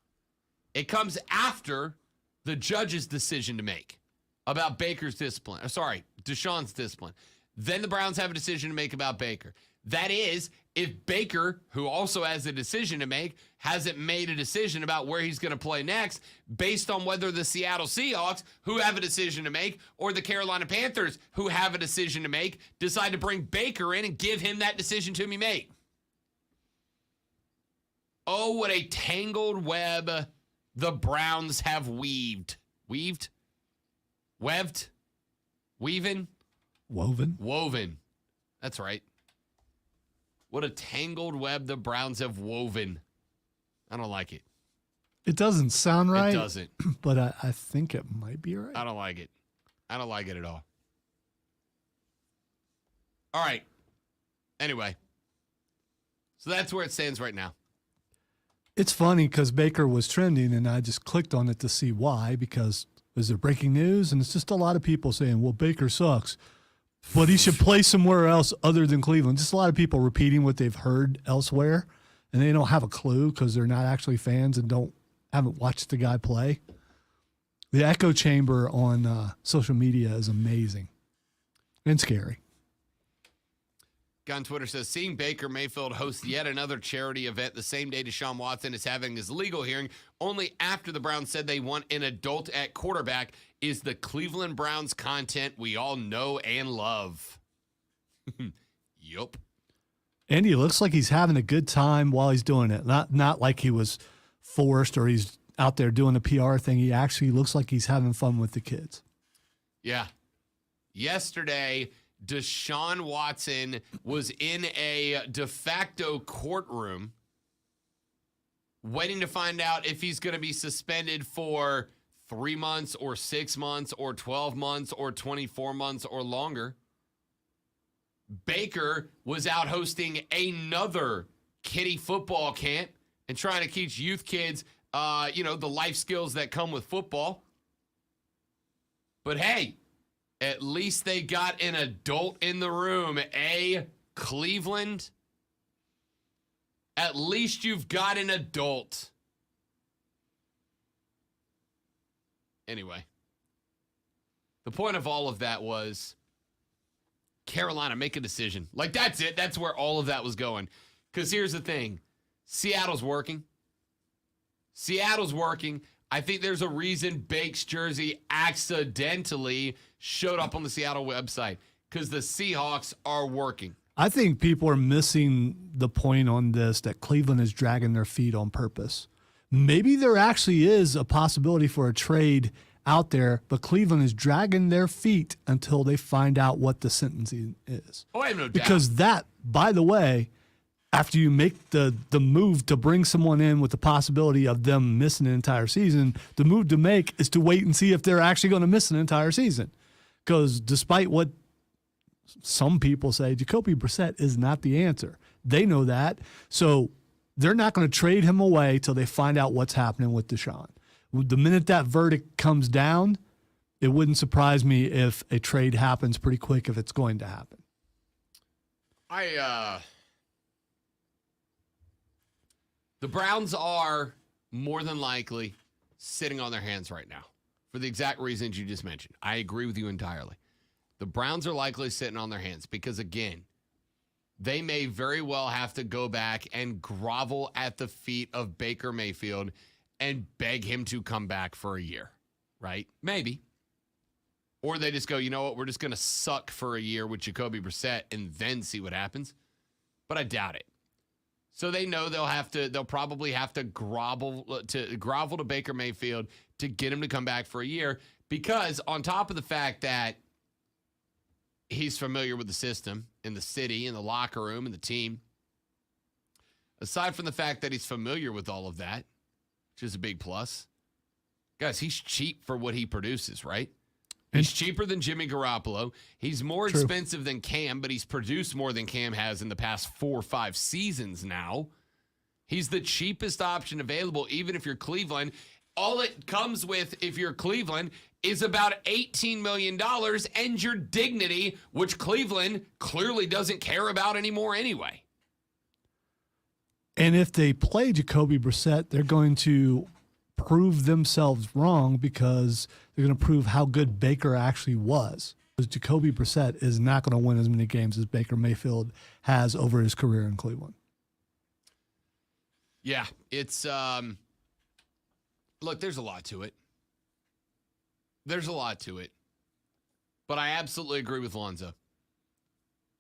It comes after the judge's decision to make about Baker's discipline. Deshaun's discipline. Then the Browns have a decision to make about Baker. That is, if Baker, who also has a decision to make, hasn't made a decision about where he's going to play next based on whether the Seattle Seahawks, who have a decision to make, or the Carolina Panthers, who have a decision to make, decide to bring Baker in and give him that decision to be made. Oh, what a tangled web the Browns have weaved. Weaved? Weaved? Weaving? Woven. Woven. That's right. What a tangled web the Browns have woven. I don't like it. It doesn't sound right. It doesn't. But I think it might be right. I don't like it. I don't like it at all. All right. Anyway. So that's where it stands right now. It's funny because Baker was trending, and I just clicked on it to see why, because is there breaking news? And it's just a lot of people saying, well, Baker sucks, but he should play somewhere else other than Cleveland. Just a lot of people repeating what they've heard elsewhere, and they don't have a clue because they're not actually fans and haven't watched the guy play. The echo chamber on social media is amazing and scary. Guy on Twitter says, seeing Baker Mayfield host yet another charity event the same day Deshaun Watson is having his legal hearing, only after the Browns said they want an adult at quarterback, is the Cleveland Browns content we all know and love. Yup. And he looks like he's having a good time while he's doing it. Not like he was forced or he's out there doing a PR thing. He actually looks like he's having fun with the kids. Yeah. Yesterday, Deshaun Watson was in a de facto courtroom waiting to find out if he's going to be suspended for 3 months or 6 months or 12 months or 24 months or longer. Baker was out hosting another kiddie football camp and trying to teach youth kids, the life skills that come with football. But hey, at least they got an adult in the room, Cleveland? At least you've got an adult. Anyway, the point of all of that was Carolina, make a decision. Like, that's it. That's where all of that was going. Because here's the thing. Seattle's working. I think there's a reason Bake's jersey accidentally showed up on the Seattle website. Because the Seahawks are working. I think people are missing the point on this, that Cleveland is dragging their feet on purpose. Maybe there actually is a possibility for a trade out there, but Cleveland is dragging their feet until they find out what the sentencing is. Oh, I have no doubt. Because that, by the way, after you make the move to bring someone in with the possibility of them missing an entire season, the move to make is to wait and see if they're actually going to miss an entire season. Because despite what some people say, Jacoby Brissett is not the answer. They know that. So they're not going to trade him away till they find out what's happening with Deshaun. The minute that verdict comes down, it wouldn't surprise me if a trade happens pretty quick if it's going to happen. The Browns are more than likely sitting on their hands right now for the exact reasons you just mentioned. I agree with you entirely. The Browns are likely sitting on their hands because, again, they may very well have to go back and grovel at the feet of Baker Mayfield and beg him to come back for a year, right? Maybe. Or they just go, you know what, we're just going to suck for a year with Jacoby Brissett and then see what happens. But I doubt it. So they know they'll probably have to grovel to Baker Mayfield to get him to come back for a year, because on top of the fact that he's familiar with the system in the city, in the locker room, in the team, aside from the fact that he's familiar with all of that, which is a big plus, guys, he's cheap for what he produces, right? He's cheaper than Jimmy Garoppolo. He's more True. expensive than Cam, but he's produced more than Cam has in the past 4 or 5 seasons now. He's the cheapest option available, even if you're Cleveland. All it comes with, if you're Cleveland, is about $18 million and your dignity, which Cleveland clearly doesn't care about anymore anyway. And if they play Jacoby Brissett, they're going to prove themselves wrong because they're going to prove how good Baker actually was. Because Jacoby Brissett is not going to win as many games as Baker Mayfield has over his career in Cleveland. Yeah, it's look, there's a lot to it. There's a lot to it. But I absolutely agree with Lonzo.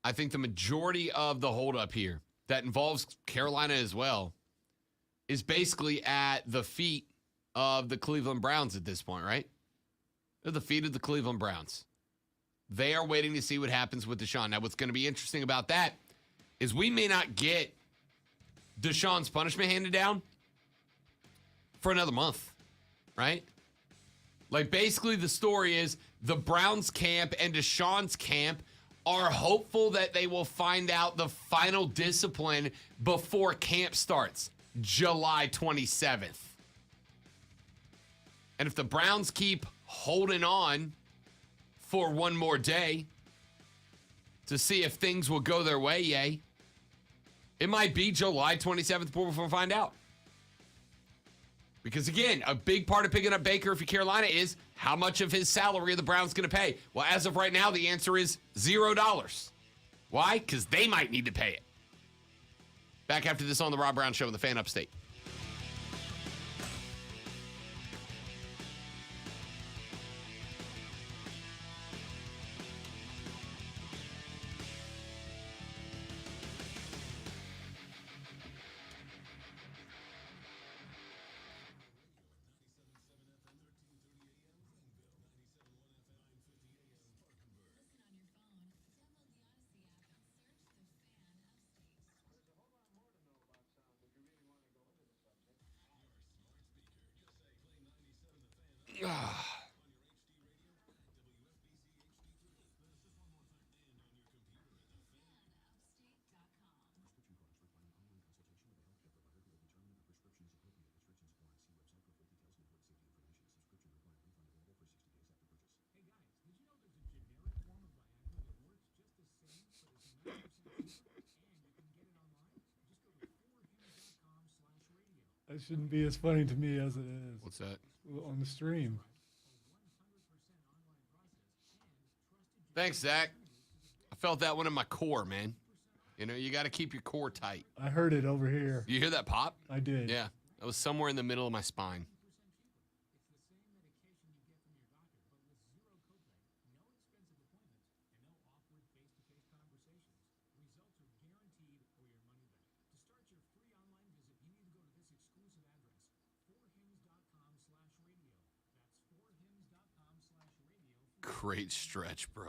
I think the majority of the holdup here that involves Carolina as well is basically at the feet of the Cleveland Browns at this point, right? They're the feet of the Cleveland Browns. They are waiting to see what happens with Deshaun. Now, what's going to be interesting about that is we may not get Deshaun's punishment handed down for another month, right? Like, basically the story is the Browns camp and Deshaun's camp are hopeful that they will find out the final discipline before camp starts, July 27th. And if the Browns keep holding on for one more day to see if things will go their way, yay, it might be July 27th before we find out. Because, again, a big part of picking up Baker if you're Carolina is how much of his salary are the Browns going to pay? Well, as of right now, the answer is $0. Why? Because they might need to pay it. Back after this on the Rob Brown Show in the Fan Upstate. That shouldn't be as funny to me as it is. What's that? On the stream. Thanks, Zach. I felt that one in my core, man. You know, you got to keep your core tight. I heard it over here. You hear that pop? I did. Yeah. That was somewhere in the middle of my spine. Great stretch, bro.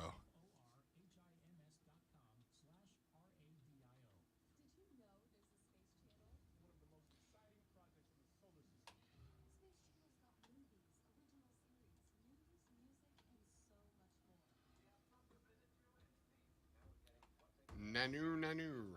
Nanu, nanu.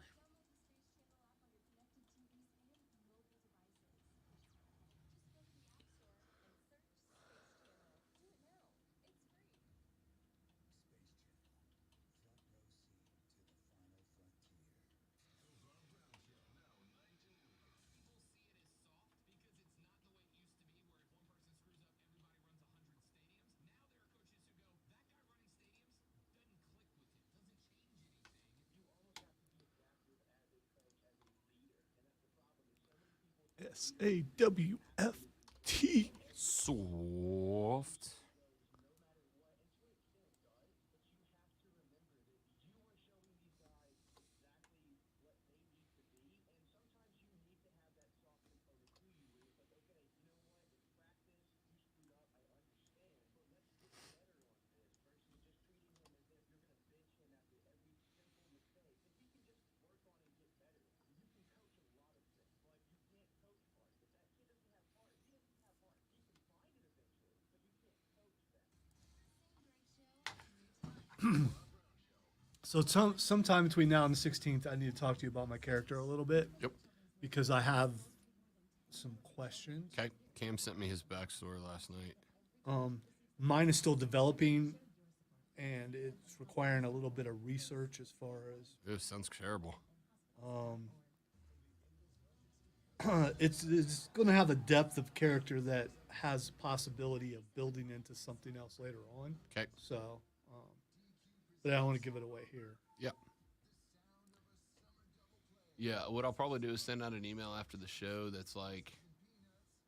SAWFT. Soft. So sometime between now and the 16th, I need to talk to you about my character a little bit. Yep. Because I have some questions. Okay. Cam sent me his backstory last night. Mine is still developing, and it's requiring a little bit of research as far as It sounds terrible. it's going to have a depth of character that has possibility of building into something else later on. Okay. So, but I don't want to give it away here. Yep. Yeah, what I'll probably do is send out an email after the show that's like,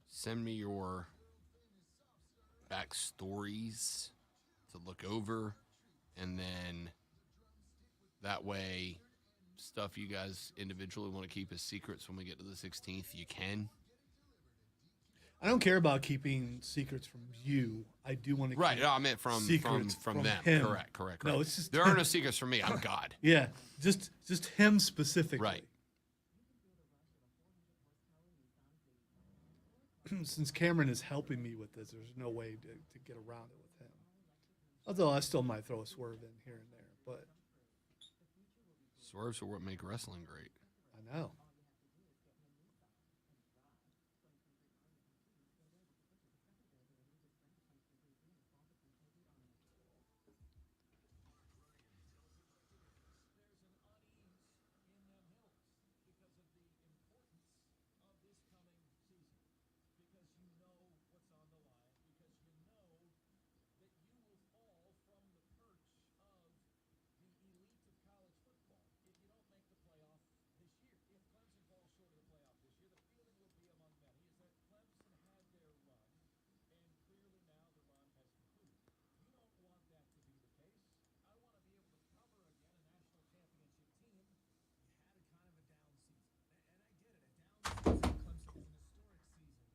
send me your backstories to look over, and then that way, stuff you guys individually want to keep as secrets when we get to the 16th, you can. I don't care about keeping secrets from you. I do want to Right, keep no, I meant from secrets them. him. Correct. No, it's just there are no secrets from me. I'm God. Yeah, just him specifically. Right. Since Cameron is helping me with this, there's no way to get around it with him. Although I still might throw a swerve in here and there, but Swerves are what make wrestling great. I know.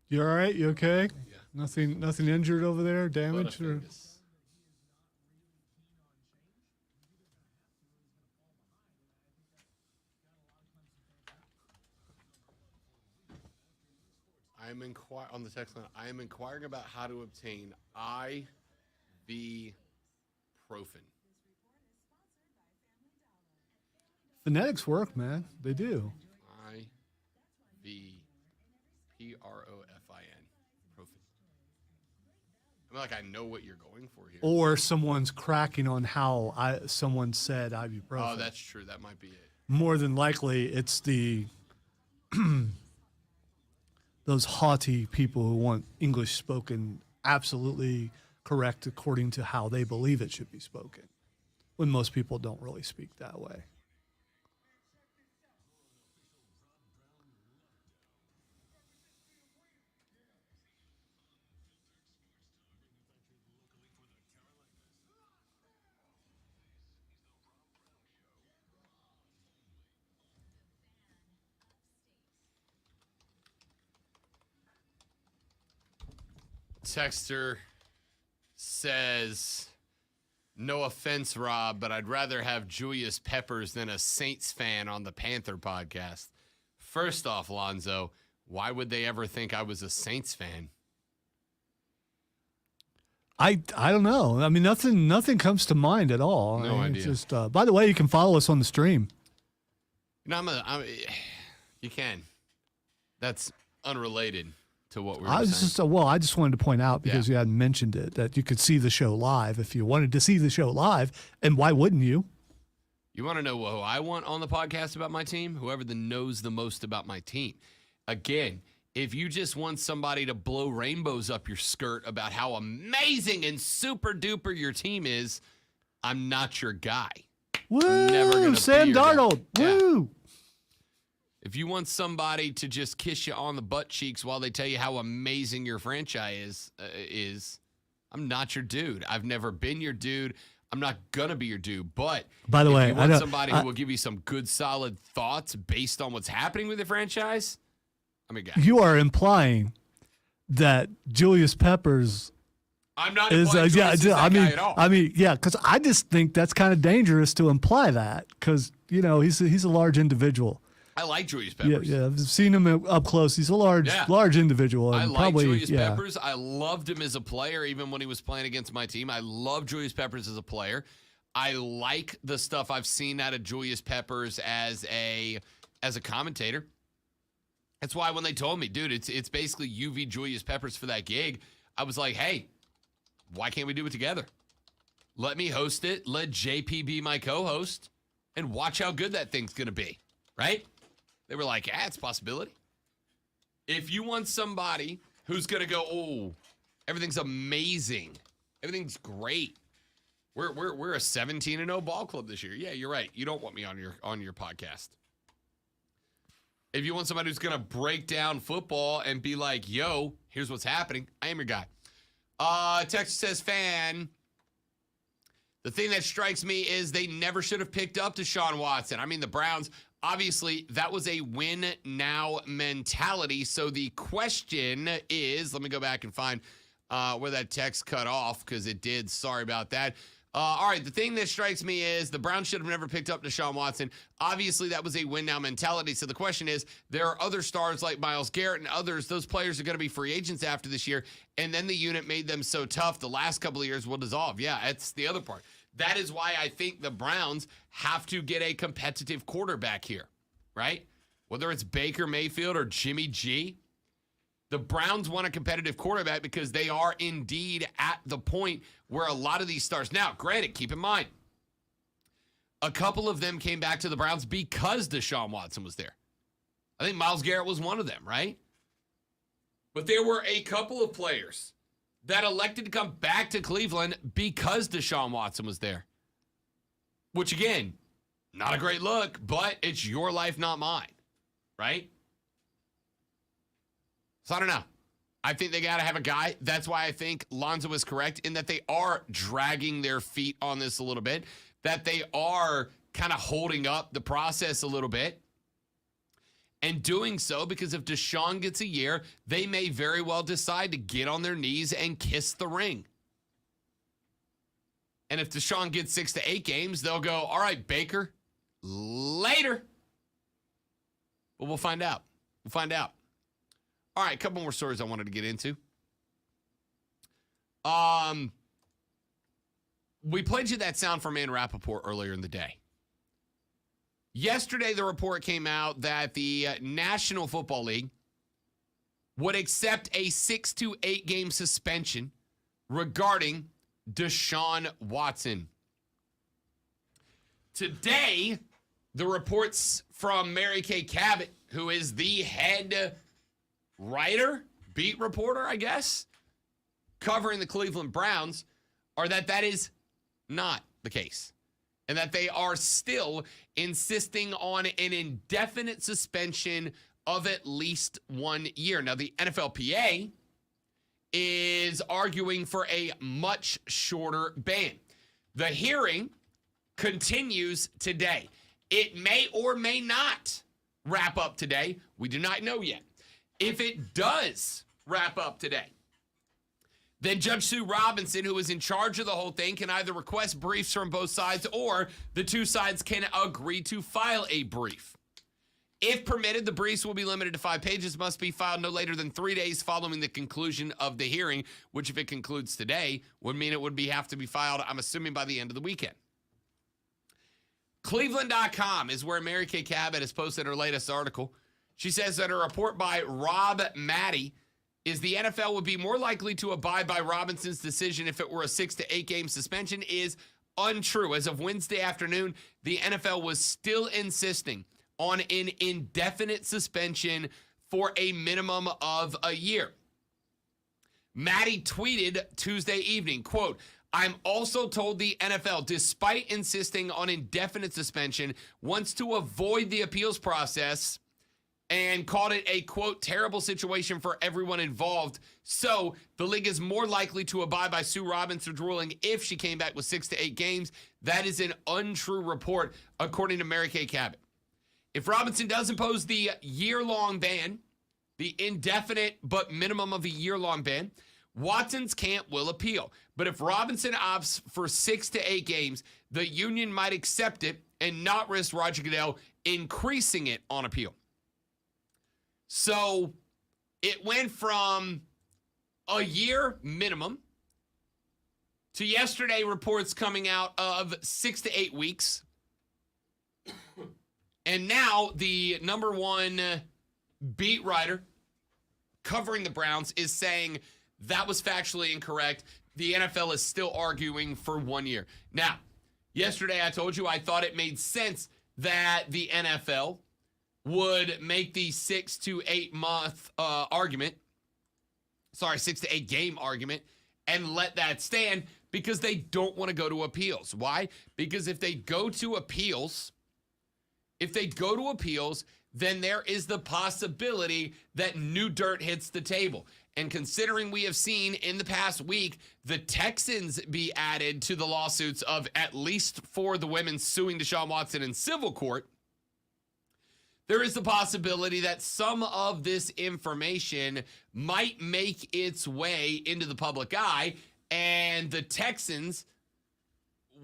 You all right? You okay? Yeah. Nothing injured over there? Damage? Or? On the text line, I am inquiring about how to obtain ibuprofen. Phonetics work, man. They do. ibuprofin. Profin. I mean, like, I know what you're going for here. Or someone's cracking on how someone said ibuprofen. Oh, that's true. That might be it. More than likely, it's the those haughty people who want English spoken absolutely correct according to how they believe it should be spoken, when most people don't really speak that way. Texter says, no offense, Rob, but I'd rather have Julius Peppers than a Saints fan on the Panther podcast. First off, Lonzo, why would they ever think I was a Saints fan? I don't know. I mean, nothing comes to mind at all. No idea. It's just, by the way, you can follow us on the stream. You know, you can. That's unrelated to what we were I saying. I just wanted to point out, because you hadn't mentioned it, that you could see the show live if you wanted to see the show live. And why wouldn't you? You want to know who I want on the podcast about my team? Whoever knows the most about my team. Again, if you just want somebody to blow rainbows up your skirt about how amazing and super duper your team is, I'm not your guy. Woo! Never gonna Sam be your guy. Darnold. Yeah. Woo! If you want somebody to just kiss you on the butt cheeks while they tell you how amazing your franchise is, I'm not your dude. I've never been your dude. I'm not going to be your dude. But by the way, if you want somebody who will give you some good, solid thoughts based on what's happening with the franchise, I'm a guy. You are implying that Julius Peppers I'm not is implying Julius is that guy at all. I mean, yeah, because I just think that's kind of dangerous to imply that, because he's a large individual. I like Julius Peppers. Yeah, I've seen him up close. He's a large individual. And I like probably, Julius Peppers. I loved him as a player, even when he was playing against my team. I love Julius Peppers as a player. I like the stuff I've seen out of Julius Peppers as a commentator. That's why when they told me, dude, it's basically UV Julius Peppers for that gig, I was like, hey, why can't we do it together? Let me host it. Let JP be my co-host and watch how good that thing's going to be, right? They were like, yeah, it's a possibility. If you want somebody who's going to go, oh, everything's amazing. Everything's great. We're a 17-0 ball club this year. Yeah, you're right. You don't want me on your podcast. If you want somebody who's going to break down football and be like, yo, here's what's happening, I am your guy. Texas says, fan, the thing that strikes me is they never should have picked up Deshaun Watson. I mean, the Browns, obviously, that was a win-now mentality. So the question is, let me go back and find where that text cut off because it did. Sorry about that. All right, the thing that strikes me is the Browns should have never picked up Deshaun Watson. Obviously, that was a win-now mentality. So the question is, there are other stars like Myles Garrett and others. Those players are going to be free agents after this year, and then the unit made them so tough the last couple of years will dissolve. Yeah, that's the other part. That is why I think the Browns have to get a competitive quarterback here, right? Whether it's Baker Mayfield or Jimmy G, the Browns want a competitive quarterback because they are indeed at the point where a lot of these stars. Now, granted, keep in mind, a couple of them came back to the Browns because Deshaun Watson was there. I think Myles Garrett was one of them, right? But there were a couple of players that elected to come back to Cleveland because Deshaun Watson was there. Which, again, not a great look, but it's your life, not mine, right? So I don't know. I think they got to have a guy. That's why I think Lonzo is correct in that they are dragging their feet on this a little bit, that they are kind of holding up the process a little bit. And doing so because if Deshaun gets a year, they may very well decide to get on their knees and kiss the ring. And if Deshaun gets 6 to 8 games, they'll go, all right, Baker, later. But we'll find out. We'll find out. All right, a couple more stories I wanted to get into. We played you that sound from Ann Rappaport earlier in the day. Yesterday, the report came out that the National Football League would accept a 6 to 8 game suspension regarding Deshaun Watson. Today, the reports from Mary Kay Cabot, who is the head writer, beat reporter, I guess, covering the Cleveland Browns, are that is not the case. And that they are still insisting on an indefinite suspension of at least 1 year. Now, the NFLPA is arguing for a much shorter ban. The hearing continues today. It may or may not wrap up today. We do not know yet. If it does wrap up today, then Judge Sue Robinson, who is in charge of the whole thing, can either request briefs from both sides or the two sides can agree to file a brief. If permitted, the briefs will be limited to 5 pages, must be filed no later than 3 days following the conclusion of the hearing, which if it concludes today, would mean it would have to be filed, I'm assuming, by the end of the weekend. Cleveland.com is where Mary Kay Cabot has posted her latest article. She says that a report by Rob Maddie is the NFL would be more likely to abide by Robinson's decision if it were a 6 to 8 game suspension is untrue. As of Wednesday afternoon, the NFL was still insisting on an indefinite suspension for a minimum of a year. Maddie tweeted Tuesday evening, quote, I'm also told the NFL, despite insisting on indefinite suspension, wants to avoid the appeals process and called it a, quote, terrible situation for everyone involved. So the league is more likely to abide by Sue Robinson's ruling if she came back with 6 to 8 games. That is an untrue report, according to Mary Kay Cabot. If Robinson does impose the year-long ban, the indefinite but minimum of a year-long ban, Watson's camp will appeal. But if Robinson opts for 6 to 8 games, the union might accept it and not risk Roger Goodell increasing it on appeal. So it went from a year minimum to yesterday reports coming out of 6 to 8 weeks. And now the number one beat writer covering the Browns is saying that was factually incorrect. The NFL is still arguing for 1 year. Now, yesterday I told you I thought it made sense that the NFL would make the 6 to 8 month argument, 6 to 8 game argument, and let that stand because they don't want to go to appeals. Why? Because if they go to appeals, then there is the possibility that new dirt hits the table. And considering we have seen in the past week the Texans be added to the lawsuits of at least 4 of the women suing Deshaun Watson in civil court, there is the possibility that some of this information might make its way into the public eye, and the Texans,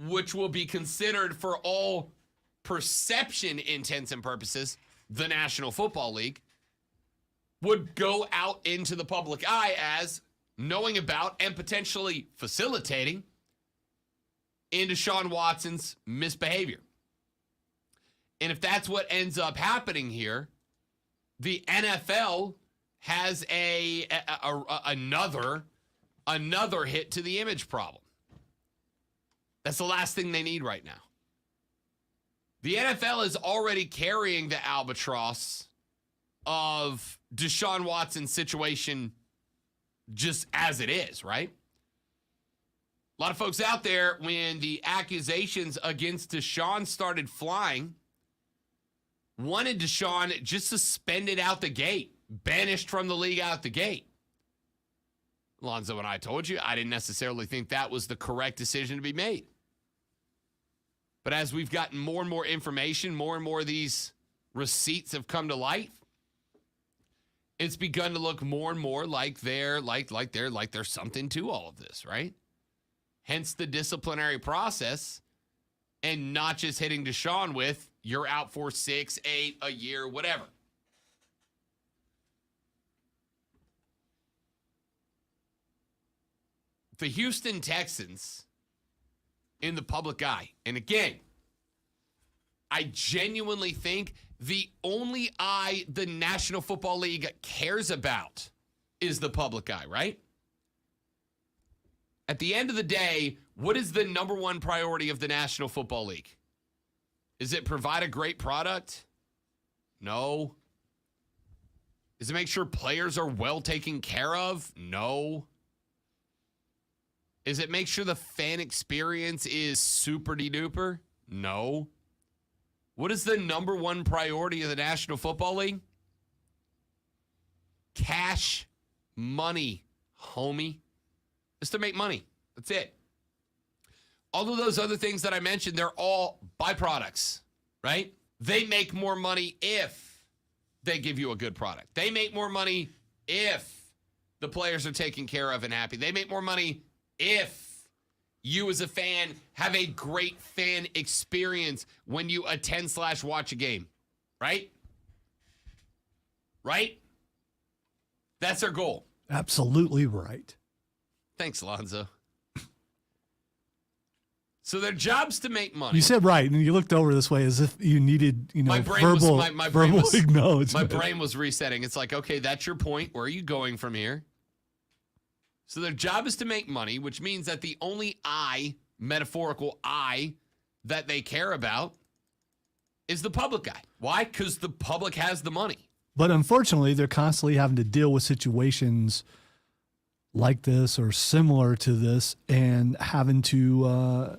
which will be considered for all perception intents and purposes, the National Football League, would go out into the public eye as knowing about and potentially facilitating in Deshaun Watson's misbehavior. And if that's what ends up happening here, the NFL has another hit to the image problem. That's the last thing they need right now. The NFL is already carrying the albatross of Deshaun Watson's situation just as it is, right? A lot of folks out there, when the accusations against Deshaun started flying, wanted Deshaun just suspended out the gate, banished from the league out the gate. Lonzo and I told you, I didn't necessarily think that was the correct decision to be made. But as we've gotten more and more information, more and more of these receipts have come to light, it's begun to look more and more like there's something to all of this, right? Hence the disciplinary process, and not just hitting Deshaun with, you're out for 6, 8, a year, whatever. The Houston Texans in the public eye. And again, I genuinely think the only eye the National Football League cares about is the public eye, right? At the end of the day, what is the number one priority of the National Football League? Is it provide a great product? No. Is it make sure players are well taken care of? No. Is it make sure the fan experience is super-de-duper? No. What is the number one priority of the National Football League? Cash money, homie. Just to make money. That's it. All of those other things that I mentioned, they're all byproducts, right? They make more money if they give you a good product. They make more money if the players are taken care of and happy. They make more money if you as a fan have a great fan experience when you attend/watch a game, right? Right? That's their goal. Absolutely right. Thanks, Alonzo. So their job's to make money. You said right, and you looked over this way as if you needed, verbal was, acknowledgement. My brain was resetting. It's like, okay, that's your point. Where are you going from here? So their job is to make money, which means that the only eye, metaphorical eye, that they care about is the public eye. Why? Because the public has the money. But unfortunately, they're constantly having to deal with situations like this or similar to this, and having to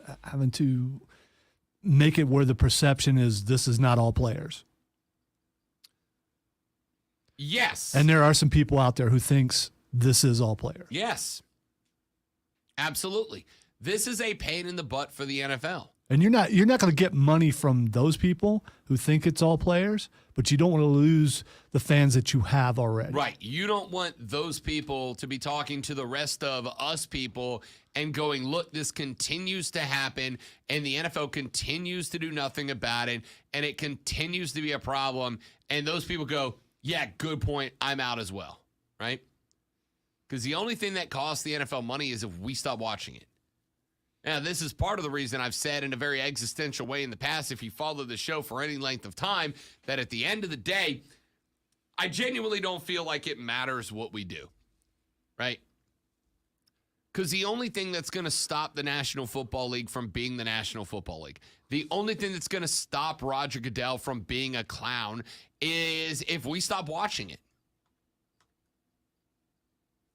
make it where the perception is this is not all players. Yes. And there are some people out there who thinks this is all players. Yes. Absolutely. This is a pain in the butt for the NFL. And you're not going to get money from those people who think it's all players, but you don't want to lose the fans that you have already. Right. You don't want those people to be talking to the rest of us people and going, look, this continues to happen, and the NFL continues to do nothing about it, and it continues to be a problem. And those people go, yeah, good point. I'm out as well. Right? Because the only thing that costs the NFL money is if we stop watching it. Now, this is part of the reason I've said in a very existential way in the past, if you follow the show for any length of time, that at the end of the day, I genuinely don't feel like it matters what we do, right? Because the only thing that's going to stop the National Football League from being the National Football League, the only thing that's going to stop Roger Goodell from being a clown is if we stop watching it.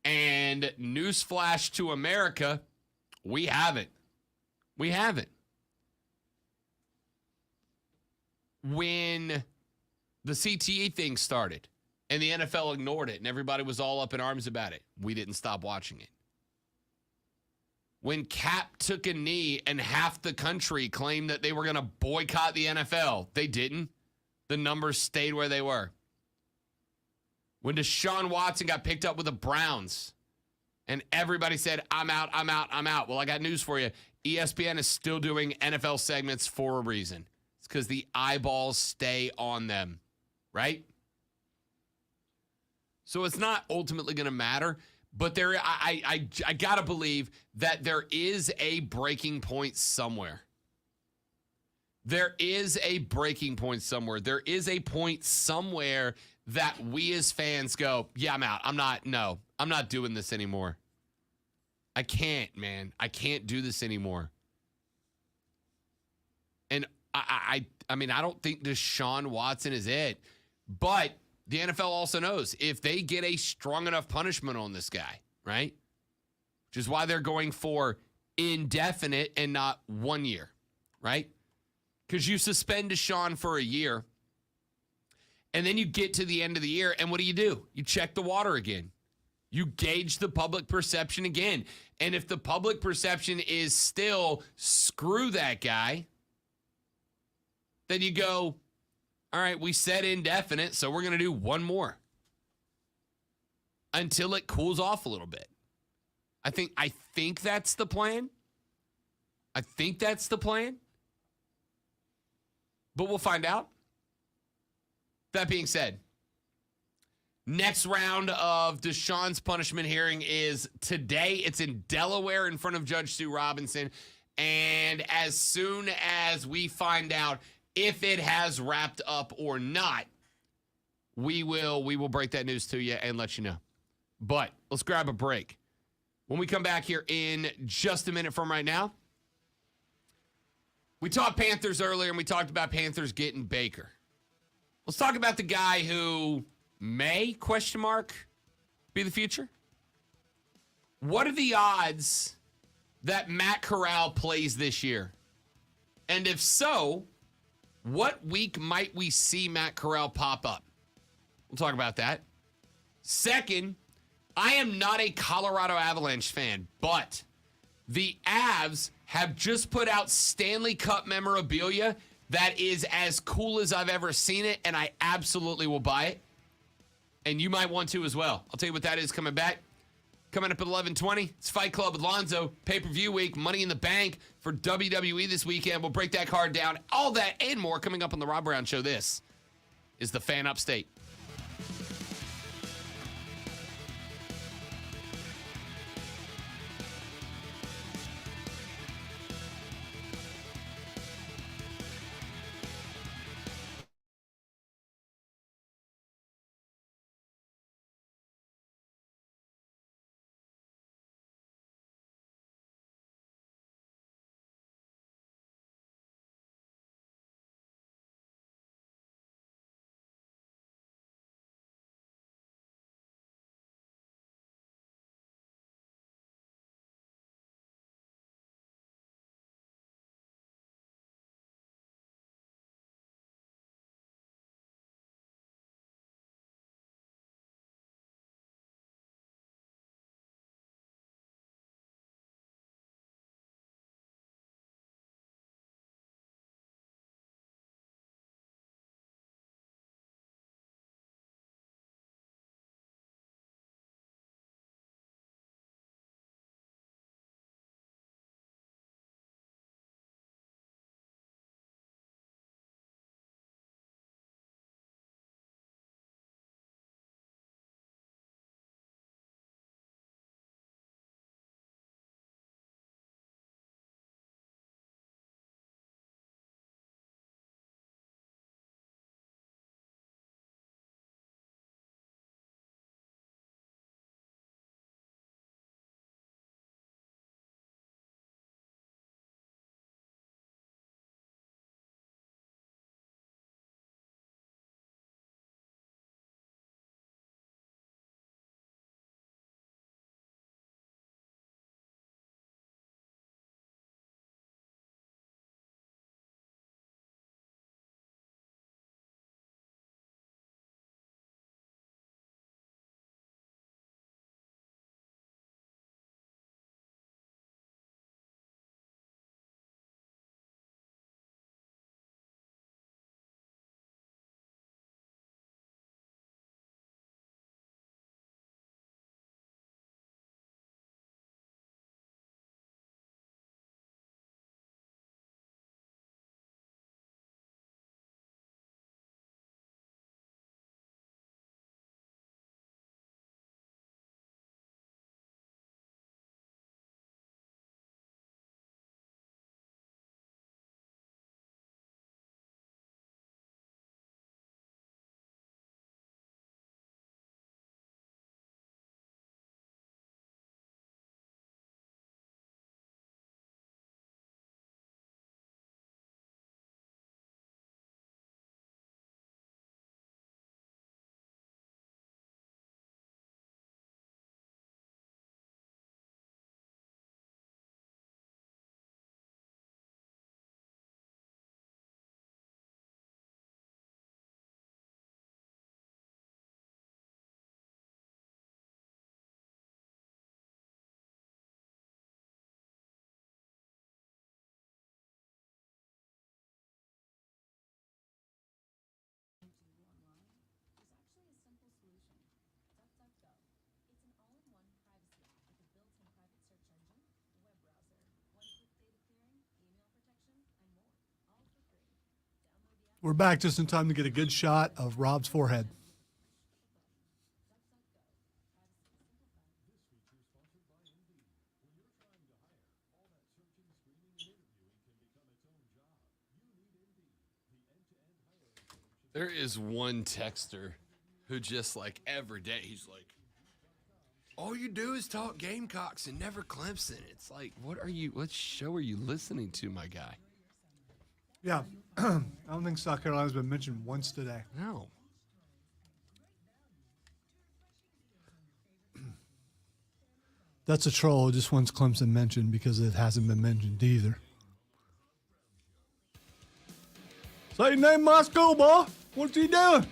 And newsflash to America, we haven't. We haven't. When the CTE thing started and the NFL ignored it and everybody was all up in arms about it, we didn't stop watching it. When Cap took a knee and half the country claimed that they were going to boycott the NFL, they didn't. The numbers stayed where they were. When Deshaun Watson got picked up with the Browns and everybody said, I'm out, I'm out, I'm out. Well, I got news for you. ESPN is still doing NFL segments for a reason. It's because the eyeballs stay on them, right? So it's not ultimately going to matter. But I got to believe that there is a breaking point somewhere. There is a breaking point somewhere. There is a point somewhere that we as fans go, yeah, I'm out. I'm not doing this anymore. I can't, man. I can't do this anymore. And I mean, I don't think Deshaun Watson is it. But the NFL also knows if they get a strong enough punishment on this guy, right? Which is why they're going for indefinite and not 1 year, right? Because you suspend Deshaun for a year, and then you get to the end of the year, and what do? You check the water again. You gauge the public perception again. And if the public perception is still screw that guy, then you go, all right, we said indefinite, so we're going to do one more until it cools off a little bit. I think that's the plan. I think that's the plan. But we'll find out. That being said, next round of Deshaun's punishment hearing is today. It's in Delaware in front of Judge Sue Robinson. And as soon as we find out if it has wrapped up or not, we will break that news to you and let you know. But let's grab a break. When we come back here in just a minute from right now, we talked Panthers earlier, and we talked about Panthers getting Baker. Let's talk about the guy who may, question mark, be the future. What are the odds that Matt Corral plays this year? And if so, what week might we see Matt Corral pop up? We'll talk about that. Second, I am not a Colorado Avalanche fan, but the Avs have just put out Stanley Cup memorabilia that is as cool as I've ever seen it, and I absolutely will buy it. And you might want to as well. I'll tell you what that is coming back. Coming up at 11:20, it's Fight Club with Lonzo, pay-per-view week, Money in the Bank for WWE this weekend. We'll break that card down. All that and more coming up on the Rob Brown Show. This is the Fan Upstate. We're back just in time to get a good shot of Rob's forehead. There is one texter who just like every day, he's like, all you do is talk Gamecocks and never Clemson. It's like, what show are you listening to, my guy? Yeah. I don't think South Carolina's been mentioned once today. No. That's a troll who just wants Clemson mentioned because it hasn't been mentioned either. Say your name my school, boy. What's he doing?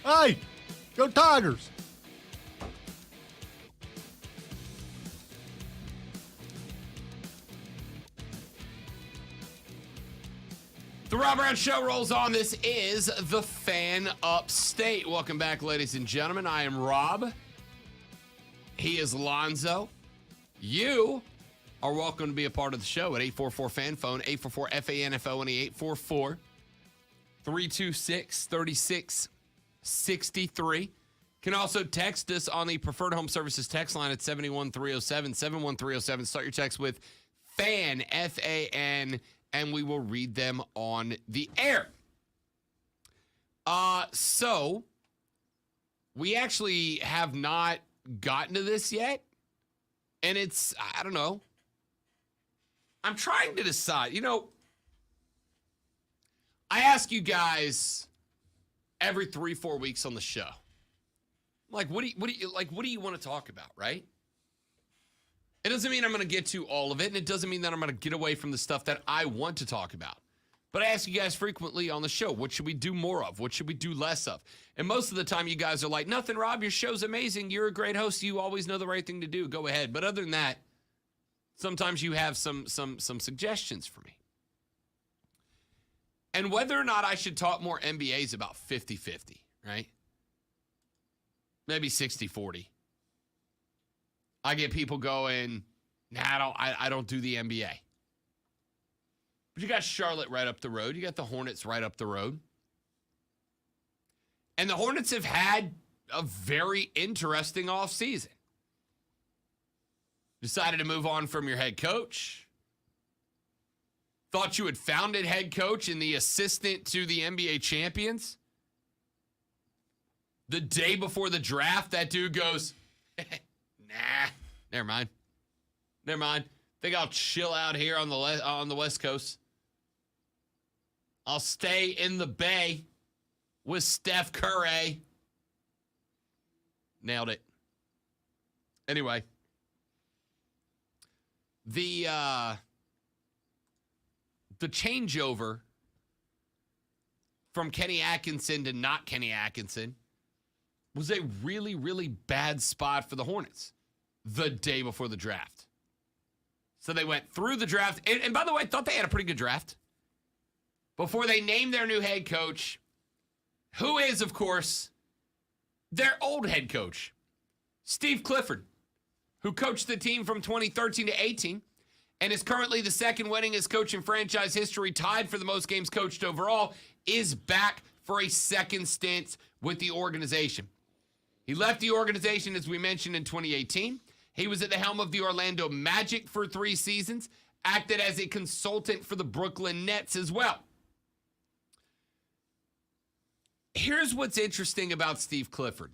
Hey, go Tigers. The Rob Brown Show rolls on. This is the Fan Upstate. Welcome back, ladies and gentlemen. I am Rob. He is Lonzo. You are welcome to be a part of the show at 844-FAN-PHONE, 844-FANFO, 844-326-3663. Can also text us on the Preferred Home Services text line at 71307, 71307. Start your text with FAN, F-A-N, and we will read them on the air. So we actually have not gotten to this yet. And it's, I don't know. I'm trying to decide. You know, I ask you guys every 3-4 weeks on the show. Like, what do you want to talk about, right? It doesn't mean I'm going to get to all of it, and it doesn't mean that I'm going to get away from the stuff that I want to talk about. But I ask you guys frequently on the show, what should we do more of? What should we do less of? And most of the time you guys are like, nothing, Rob, your show's amazing. You're a great host. You always know the right thing to do. Go ahead. But other than that, sometimes you have some suggestions for me. And whether or not I should talk more NBA is about 50-50, right? Maybe 60-40. I get people going, nah, I don't do the NBA. But you got Charlotte right up the road. You got the Hornets right up the road. And the Hornets have had a very interesting offseason. Decided to move on from your head coach. Thought you had founded head coach and the assistant to the NBA champions. The day before the draft, that dude goes, nah, never mind. Never mind. Think I'll chill out here on the West Coast. I'll stay in the Bay with Steph Curry. Nailed it. Anyway, the changeover from Kenny Atkinson to not Kenny Atkinson was a really, really bad spot for the Hornets the day before the draft. So they went through the draft. And by the way, I thought they had a pretty good draft. Before they named their new head coach, who is, of course, their old head coach, Steve Clifford, who coached the team from 2013 to 18 and is currently the second winningest coach in franchise history, tied for the most games coached overall, is back for a second stint with the organization. He left the organization, as we mentioned, in 2018. He was at the helm of the Orlando Magic for 3 seasons, acted as a consultant for the Brooklyn Nets as well. Here's what's interesting about Steve Clifford.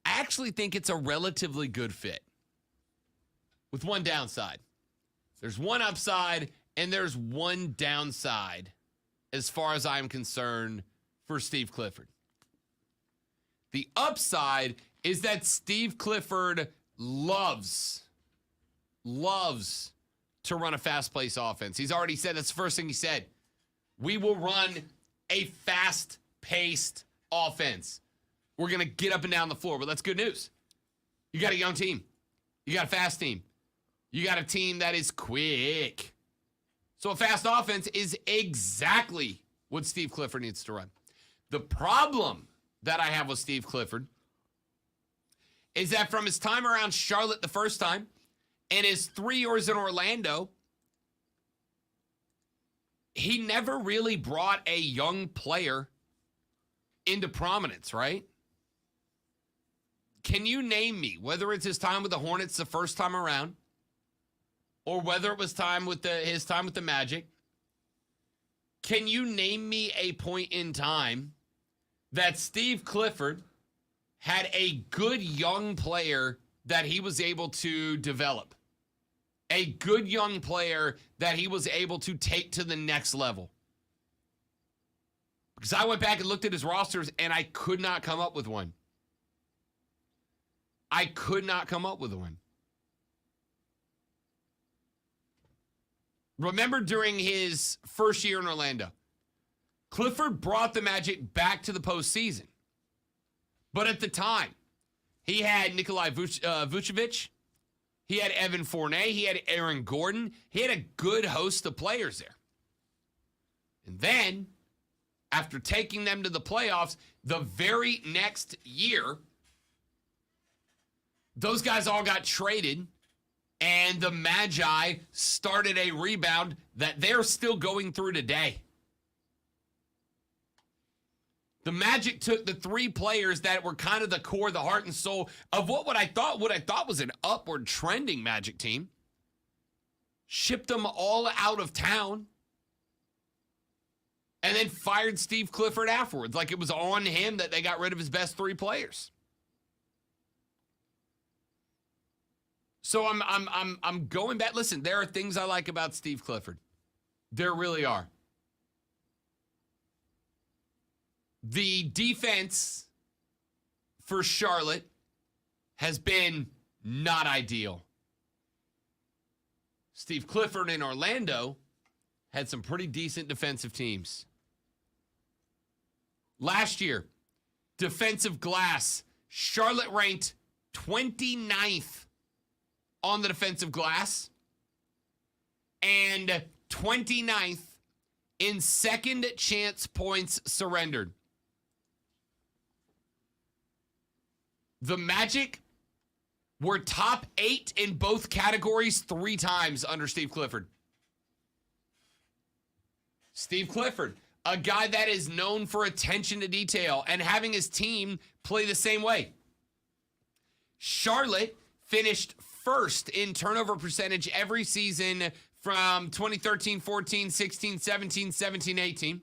I actually think it's a relatively good fit, with one downside. There's one upside and there's one downside as far as I'm concerned for Steve Clifford. The upside is that Steve Clifford loves to run a fast-paced offense. He's already said, that's the first thing he said. We will run a fast-paced offense. We're going to get up and down the floor. But that's good news. You got a young team. You got a fast team. You got a team that is quick. So a fast offense is exactly what Steve Clifford needs to run. The problem that I have with Steve Clifford is that from his time around Charlotte the first time and his 3 years in Orlando, he never really brought a young player into prominence, right? Can you name me, whether it's his time with the Hornets the first time around, or whether it was his time with the Magic, can you name me a point in time that Steve Clifford had a good young player that he was able to develop? A good young player that he was able to take to the next level? Because I went back and looked at his rosters, and I could not come up with one. I could not come up with one. Remember during his first year in Orlando, Clifford brought the Magic back to the postseason. But at the time, he had Nikolai Vucevic, he had Evan Fournier, he had Aaron Gordon, he had a good host of players there. And then, after taking them to the playoffs, the very next year, those guys all got traded, and the Magi started a rebound that they're still going through today. The Magic took the three players that were kind of the core, the heart and soul of what I thought was an upward trending Magic team, shipped them all out of town, and then fired Steve Clifford afterwards, like it was on him that they got rid of his best three players. So I'm going back. Listen, there are things I like about Steve Clifford. There really are. The defense for Charlotte has been not ideal. Steve Clifford in Orlando had some pretty decent defensive teams. Last year, defensive glass, Charlotte ranked 29th on the defensive glass and 29th in second chance points surrendered. The Magic were top 8 in both categories 3 times under Steve Clifford. Steve Clifford, a guy that is known for attention to detail and having his team play the same way. Charlotte finished first in turnover percentage every season from 2013-14, 16-17, 17-18.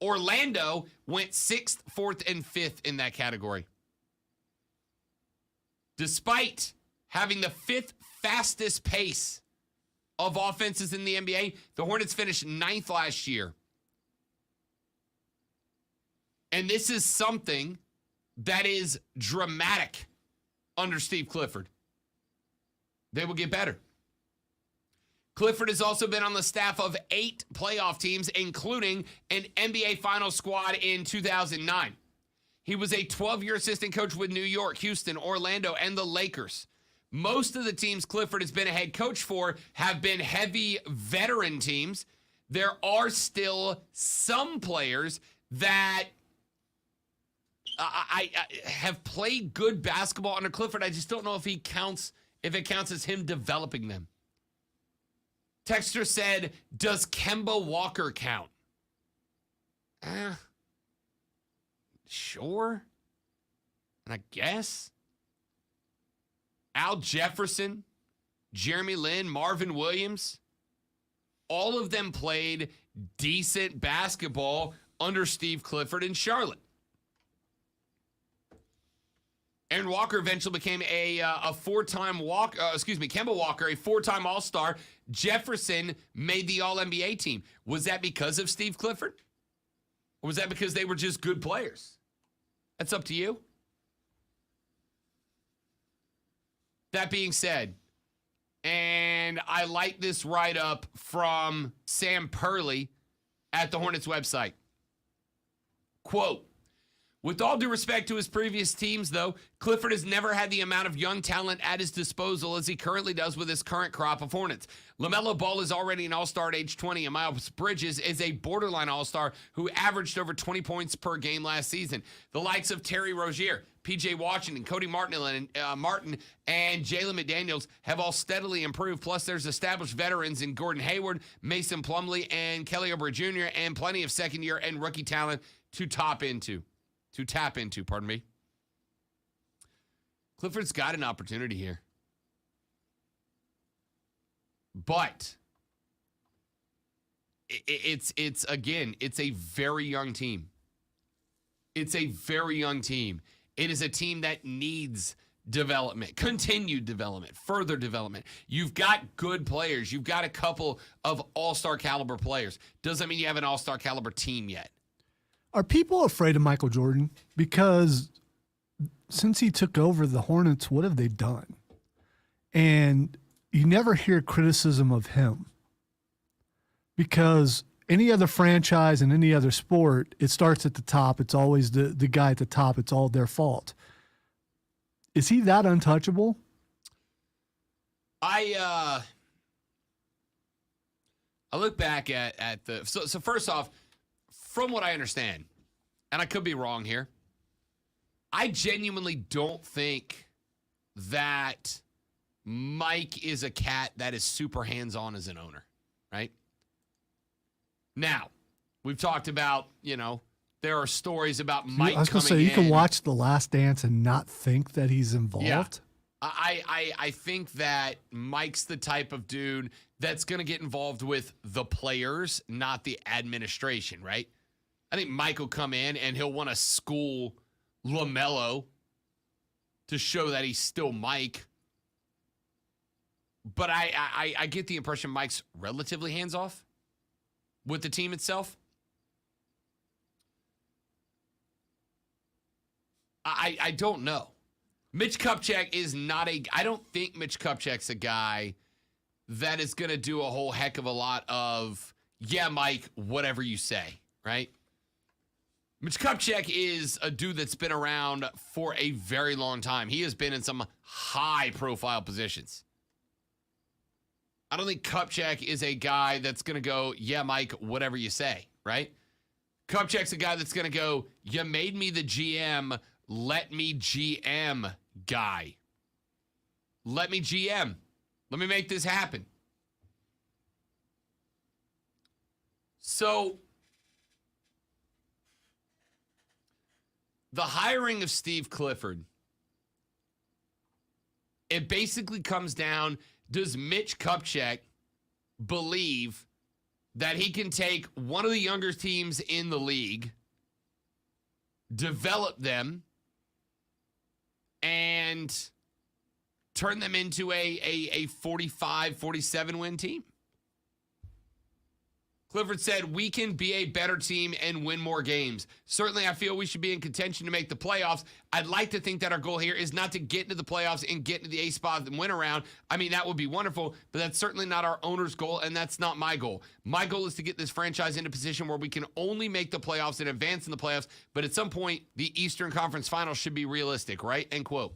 Orlando went 6th, 4th, and 5th in that category. Despite having the 5th fastest pace of offenses in the NBA, the Hornets finished 9th last year. And this is something that is dramatic under Steve Clifford. They will get better. Clifford has also been on the staff of 8 playoff teams, including an NBA Finals squad in 2009. He was a 12-year assistant coach with New York, Houston, Orlando, and the Lakers. Most of the teams Clifford has been a head coach for have been heavy veteran teams. There are still some players that I have played good basketball under Clifford. I just don't know if it counts as him developing them. Texter said, does Kemba Walker count? Sure. And I guess. Al Jefferson, Jeremy Lin, Marvin Williams, all of them played decent basketball under Steve Clifford in Charlotte. Aaron Walker eventually became a 4-time Kemba Walker, a 4-time All-Star. Jefferson made the All-NBA team. Was that because of Steve Clifford? Or was that because they were just good players? That's up to you. That being said, and I like this write-up from Sam Purley at the Hornets website. Quote, With all due respect to his previous teams, though, Clifford has never had the amount of young talent at his disposal as he currently does with his current crop of Hornets. LaMelo Ball is already an all-star at age 20, and Miles Bridges is a borderline all-star who averaged over 20 points per game last season. The likes of Terry Rozier, P.J. Washington, Cody Martin, and Jalen McDaniels have all steadily improved. Plus, there's established veterans in Gordon Hayward, Mason Plumlee, and Kelly Oubre Jr., and plenty of second-year and rookie talent to tap into. Clifford's got an opportunity here. But it's a very young team. It's a very young team. It is a team that needs development, continued development, further development. You've got good players. You've got a couple of all-star caliber players. Doesn't mean you have an all-star caliber team yet. Are people afraid of Michael Jordan? Because since he took over the Hornets, what have they done? And you never hear criticism of him. Because any other franchise in any other sport, it starts at the top. It's always the guy at the top. It's all their fault. Is he that untouchable? I look back at the so first off, from what I understand, and I could be wrong here, I genuinely don't think that Mike is a cat that is super hands-on as an owner, right? Now, we've talked about, there are stories about Mike coming in. I was going to say, you can watch The Last Dance and not think that he's involved. Yeah. I think that Mike's the type of dude that's going to get involved with the players, not the administration, right? I think Mike will come in and he'll want to school LaMelo to show that he's still Mike. But I get the impression Mike's relatively hands-off with the team itself. I don't know. Mitch Kupchak is not I don't think Mitch Kupchak's a guy that is going to do a whole heck of a lot of, yeah, Mike, whatever you say, right? Mitch Kupchak is a dude that's been around for a very long time. He has been in some high-profile positions. I don't think Kupchak is a guy that's going to go, yeah, Mike, whatever you say, right? Kupchak's a guy that's going to go, you made me the GM, let me GM guy. Let me GM. Let me make this happen. So, the hiring of Steve Clifford, it basically comes down, does Mitch Kupchak believe that he can take one of the younger teams in the league, develop them, and turn them into a 45, 47 win team? Clifford said, we can be a better team and win more games. Certainly, I feel we should be in contention to make the playoffs. I'd like to think that our goal here is not to get into the playoffs and get into the A spot and win around. I mean, that would be wonderful, but that's certainly not our owner's goal, and that's not my goal. My goal is to get this franchise into a position where we can only make the playoffs and advance in the playoffs, but at some point, the Eastern Conference Finals should be realistic, right? End quote.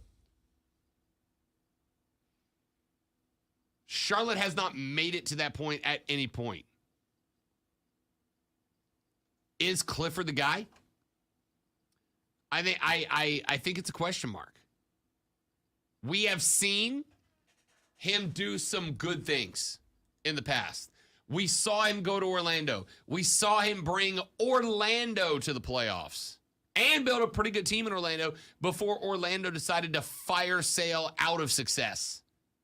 Charlotte has not made it to that point at any point. Is Clifford the guy? I think it's a question mark. We have seen him do some good things in the past. We saw him go to Orlando. We saw him bring Orlando to the playoffs and build a pretty good team in Orlando before Orlando decided to fire sale out of success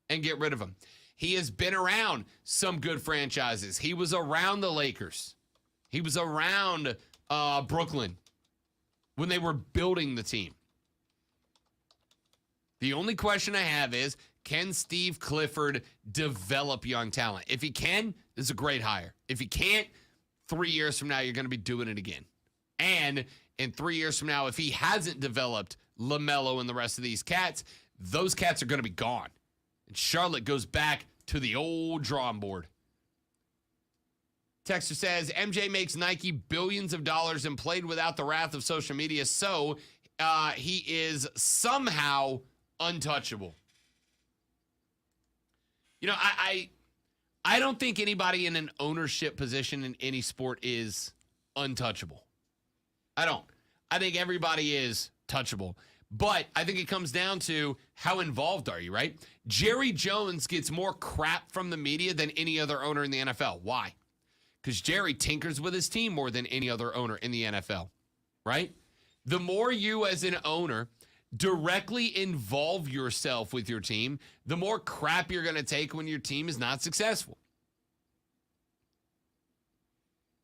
and get rid of him. He has been around some good franchises. He was around the Lakers. He was around Brooklyn when they were building the team. The only question I have is, can Steve Clifford develop young talent? If he can, this is a great hire. If he can't, 3 years from now, you're going to be doing it again. And in 3 years from now, if he hasn't developed LaMelo and the rest of these cats, those cats are going to be gone. And Charlotte goes back to the old drawing board. Texter says, MJ makes Nike billions of dollars and played without the wrath of social media, so he is somehow untouchable. You know, I don't think anybody in an ownership position in any sport is untouchable. I don't. I think everybody is touchable. But I think it comes down to how involved are you, right? Jerry Jones gets more crap from the media than any other owner in the NFL. Why? Because Jerry tinkers with his team more than any other owner in the NFL, right? The more you as an owner directly involve yourself with your team, the more crap you're going to take when your team is not successful.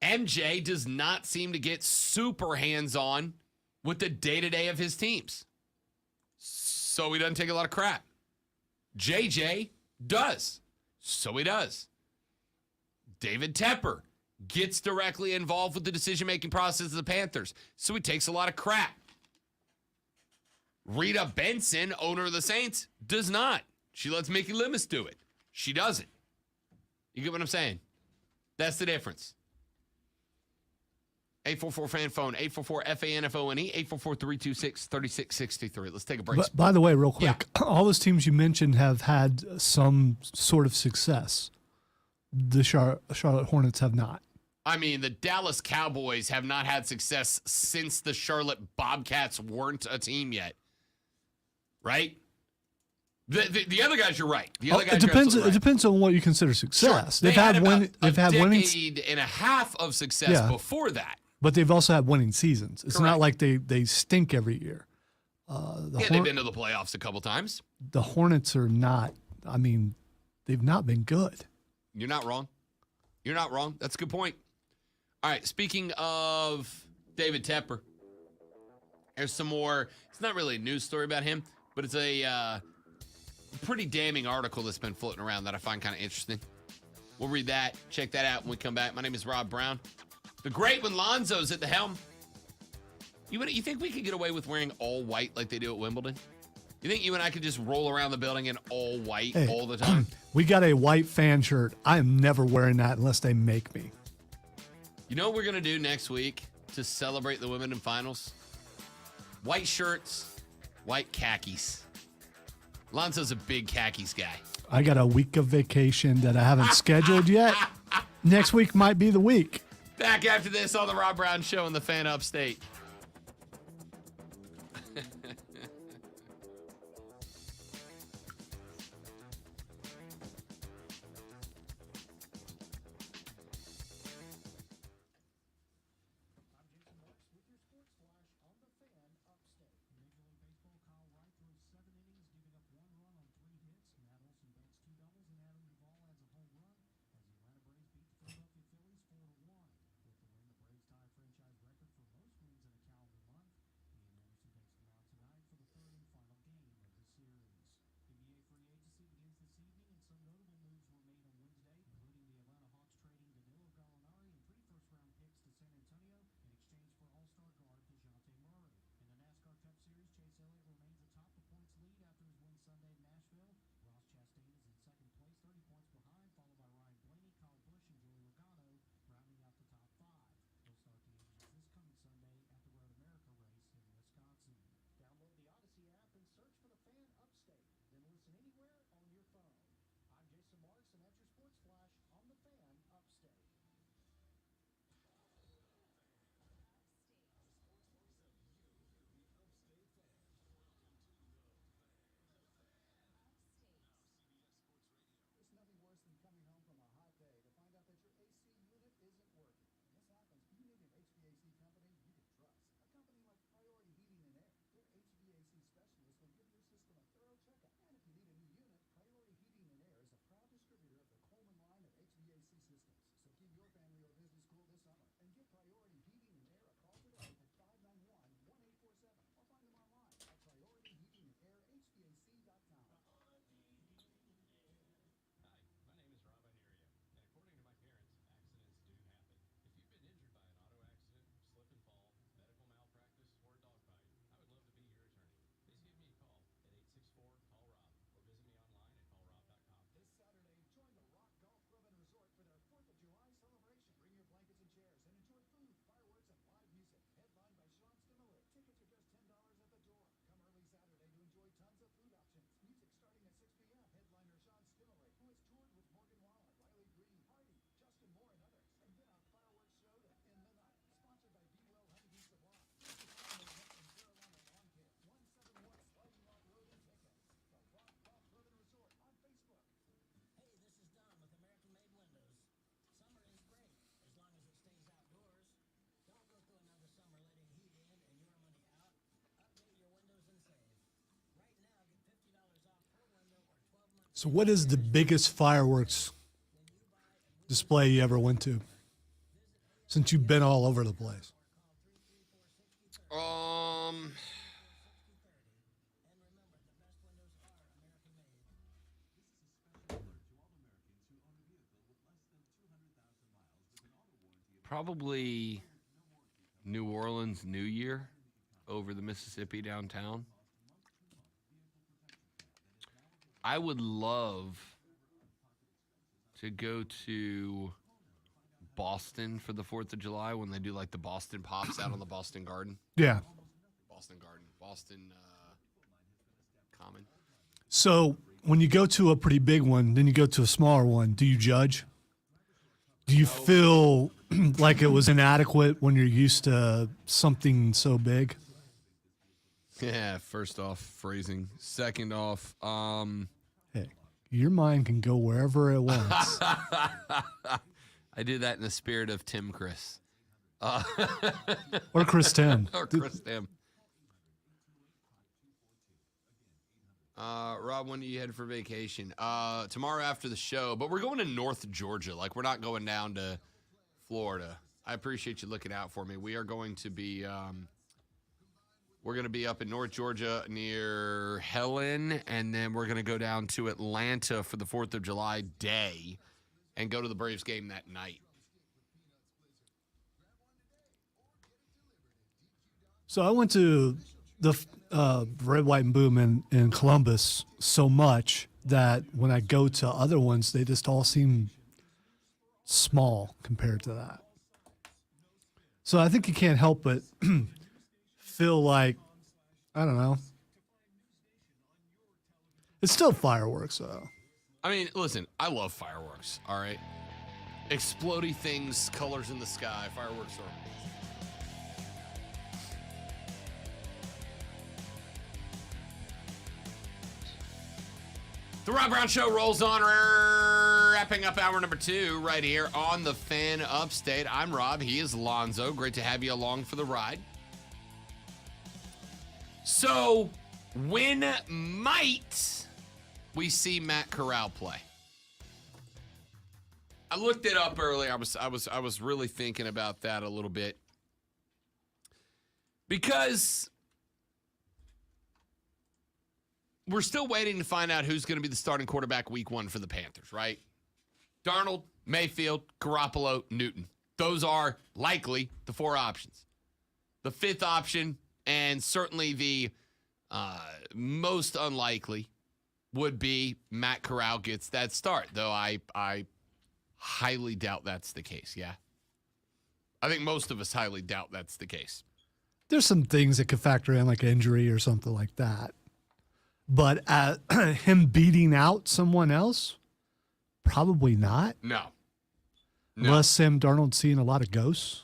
MJ does not seem to get super hands-on with the day-to-day of his teams. So he doesn't take a lot of crap. JJ does. So he does. David Tepper gets directly involved with the decision-making process of the Panthers. So he takes a lot of crap. Rita Benson, owner of the Saints, does not. She lets Mickey Loomis do it. She doesn't. You get what I'm saying? That's the difference. 844-FAN phone, 844-FANFONE, 844-326-3663. Let's take a break. But by the way, real quick, all those teams you mentioned have had some sort of success. The Charlotte Hornets have not. I mean, the Dallas Cowboys have not had success since the Charlotte Bobcats weren't a team yet. Right? The other guys, you're right. The other guys, it depends on what you consider success. Sure. They've had winning. a decade and a half of success before that. But they've also had winning seasons. It's Correct. not like they stink every year. They've been to the playoffs a couple times. The Hornets are not. I mean, they've not been good. You're not wrong. You're not wrong. That's a good point. All right. Speaking of David Tepper, there's some more. It's not really a news story about him, but it's a pretty damning article that's been floating around that I find kind of interesting. We'll read that. Check that out when we come back. My name is Rob Brown. The great when Lonzo's at the helm. You think we could get away with wearing all white like they do at Wimbledon? You think you and I could just roll around the building in all white all the time? We got a white fan shirt. I am never wearing that unless they make me. You know what we're going to do next week to celebrate the Wimbledon finals? White shirts, white khakis. Lonzo's a big khakis guy. I got a week of vacation that I haven't scheduled yet. Next week might be the week. Back after this on the Rob Brown Show in the Fan Upstate. So what is the biggest fireworks display you ever went to? Since you've been all over the place. Probably New Orleans New Year over the Mississippi downtown. I would love to go to Boston for the 4th of July when they do like the Boston Pops out on the Boston Garden. Yeah. Boston Common. So when you go to a pretty big one, then you go to a smaller one, do you judge? Do you feel like it was inadequate when you're used to something so big? Yeah, first off, phrasing. Second off, Hey, your mind can go wherever it wants. I do that in the spirit of Tim Chris. Or Chris Tim. Or Chris Tim. Rob, when do you head for vacation? Tomorrow after the show, but we're going to North Georgia. Like, we're not going down to Florida. I appreciate you looking out for me. We are going to be, we're going to be up in North Georgia near Helen, and then we're going to go down to Atlanta for the 4th of July day and go to the Braves game that night. So I went to the Red, White, and Boom in Columbus so much that when I go to other ones, they just all seem small compared to that. So I think you can't help but feel like, I don't know. It's still fireworks, though. I mean, listen, I love fireworks, all right? Explodey things, colors in the sky, fireworks are amazing. The Rob Brown Show rolls on, wrapping up hour number 2 right here on the Fan Upstate. I'm Rob. He is Lonzo. Great to have you along for the ride. So, when might we see Matt Corral play? I looked it up earlier. I was really thinking about that a little bit because we're still waiting to find out who's going to be the starting quarterback week 1 for the Panthers, right? Darnold, Mayfield, Garoppolo, Newton. Those are likely the 4 options. The 5th option, and certainly the most unlikely, would be Matt Corral gets that start, though I highly doubt that's the case, yeah? I think most of us highly doubt that's the case. There's some things that could factor in, like injury or something like that. But him beating out someone else, probably not. No. Unless Sam Darnold's seeing a lot of ghosts.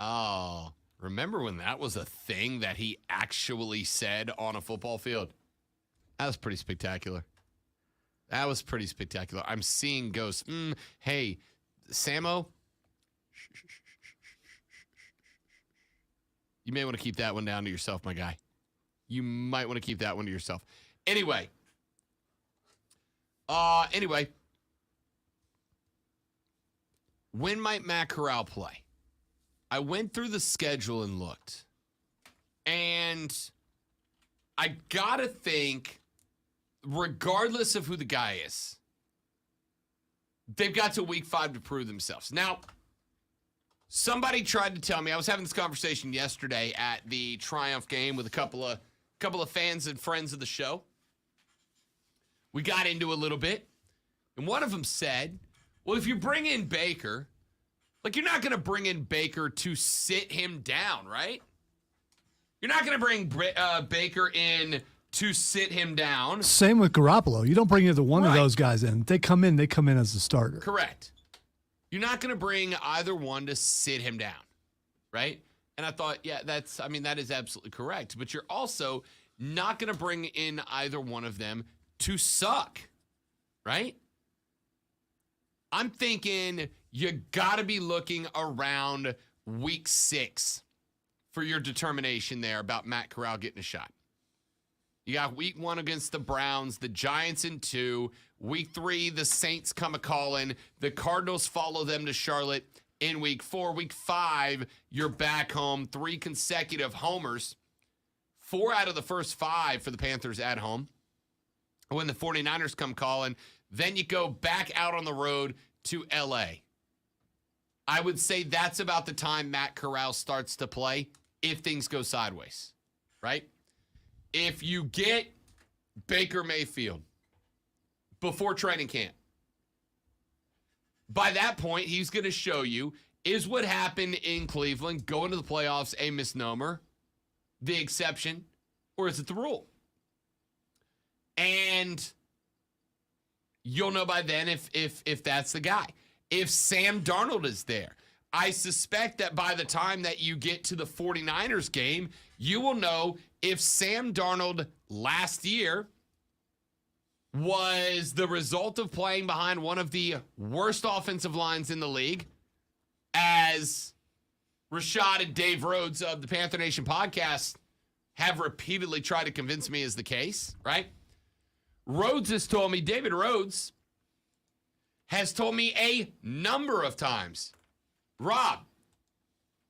Oh, remember when that was a thing that he actually said on a football field? That was pretty spectacular. I'm seeing ghosts. Hey, Samo, you may want to keep that one down to yourself, my guy. You might want to keep that one to yourself. Anyway, when might Matt Corral play? I went through the schedule and looked, and I gotta think, regardless of who the guy is, they've got to week 5 to prove themselves. Now, somebody tried to tell me, I was having this conversation yesterday at the Triumph game with a couple of fans and friends of the show. We got into a little bit, and one of them said, well, if you bring in Baker, like, you're not going to bring in Baker to sit him down, right? You're not going to bring Baker in to sit him down. Same with Garoppolo. You don't bring either one of those guys in. They come in as the starter. Correct. You're not going to bring either one to sit him down, right? And I thought, yeah, that is absolutely correct. But you're also not going to bring in either one of them to suck, right? I'm thinking you got to be looking around week 6 for your determination there about Matt Corral getting a shot. You got week 1 against the Browns, the Giants in 2. Week 3, the Saints come a-calling. The Cardinals follow them to Charlotte in week 4. Week 5, you're back home. 3 consecutive homers. 4 out of the first 5 for the Panthers at home. When the 49ers come calling, then you go back out on the road to L.A. I would say that's about the time Matt Corral starts to play if things go sideways, right? If you get Baker Mayfield before training camp, by that point, he's going to show you, is what happened in Cleveland, going to the playoffs, a misnomer, the exception, or is it the rule? And you'll know by then if that's the guy. If Sam Darnold is there, I suspect that by the time that you get to the 49ers game, you will know if Sam Darnold last year was the result of playing behind one of the worst offensive lines in the league, as Rashad and Dave Rhodes of the Panther Nation podcast have repeatedly tried to convince me is the case, right? Rhodes has told me, David Rhodes has told me a number of times, Rob,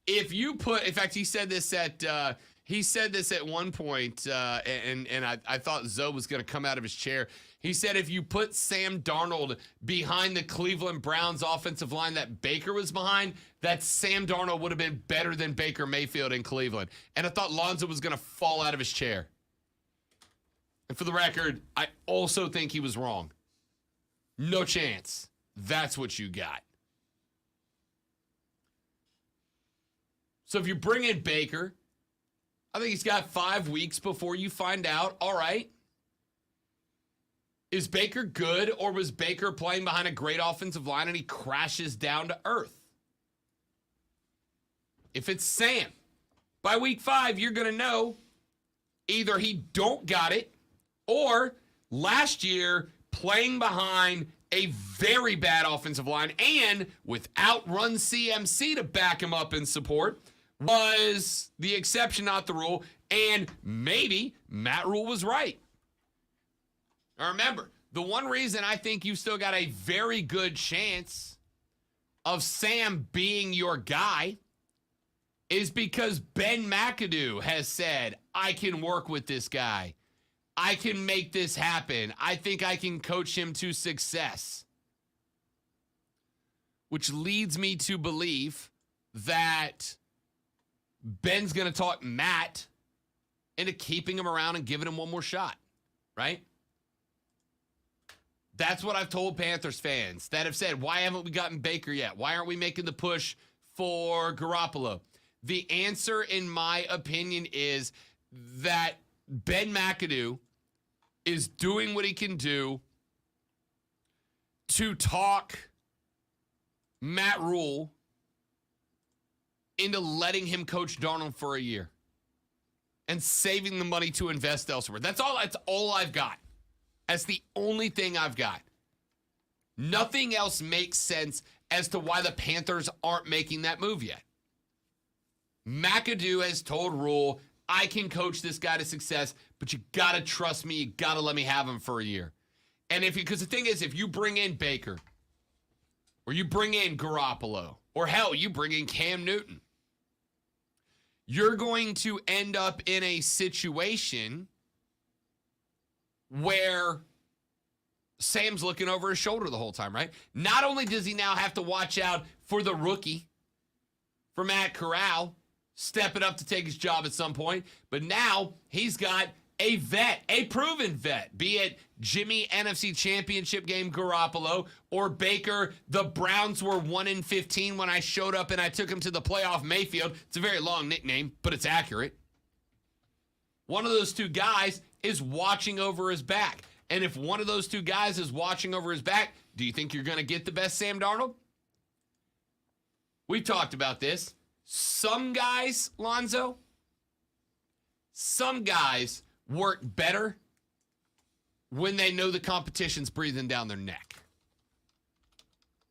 if you put, in fact, he said this at one point, and I thought Zoe was going to come out of his chair. He said if you put Sam Darnold behind the Cleveland Browns offensive line that Baker was behind, that Sam Darnold would have been better than Baker Mayfield in Cleveland. And I thought Lonzo was going to fall out of his chair. And for the record, I also think he was wrong. No chance. That's what you got. So if you bring in Baker, I think he's got 5 weeks before you find out, all right, is Baker good, or was Baker playing behind a great offensive line and he crashes down to earth? If it's Sam, by week 5, you're going to know either he don't got it, or last year playing behind a very bad offensive line and without Run CMC to back him up and support was the exception, not the rule, and maybe Matt Rule was right. Now remember, the one reason I think you've still got a very good chance of Sam being your guy is because Ben McAdoo has said, I can work with this guy. I can make this happen. I think I can coach him to success. Which leads me to believe that Ben's going to talk Matt into keeping him around and giving him one more shot, right? That's what I've told Panthers fans that have said, why haven't we gotten Baker yet? Why aren't we making the push for Garoppolo? The answer, in my opinion, is that Ben McAdoo is doing what he can do to talk Matt Rule into letting him coach Darnold for a year and saving the money to invest elsewhere. That's all I've got. That's the only thing I've got. Nothing else makes sense as to why the Panthers aren't making that move yet. McAdoo has told Rule, I can coach this guy to success, but you got to trust me. You got to let me have him for a year. And because the thing is, if you bring in Baker or you bring in Garoppolo or hell, you bring in Cam Newton, you're going to end up in a situation where Sam's looking over his shoulder the whole time, right? Not only does he now have to watch out for the rookie, for Matt Corral, stepping up to take his job at some point, but now he's got a vet, a proven vet, be it Jimmy NFC Championship game Garoppolo or Baker. The Browns were 1-15 when I showed up and I took him to the playoff Mayfield. It's a very long nickname, but it's accurate. One of those two guys is watching over his back. And if one of those two guys is watching over his back, do you think you're going to get the best Sam Darnold? We talked about this. Some guys, Lonzo, some guys work better when they know the competition's breathing down their neck.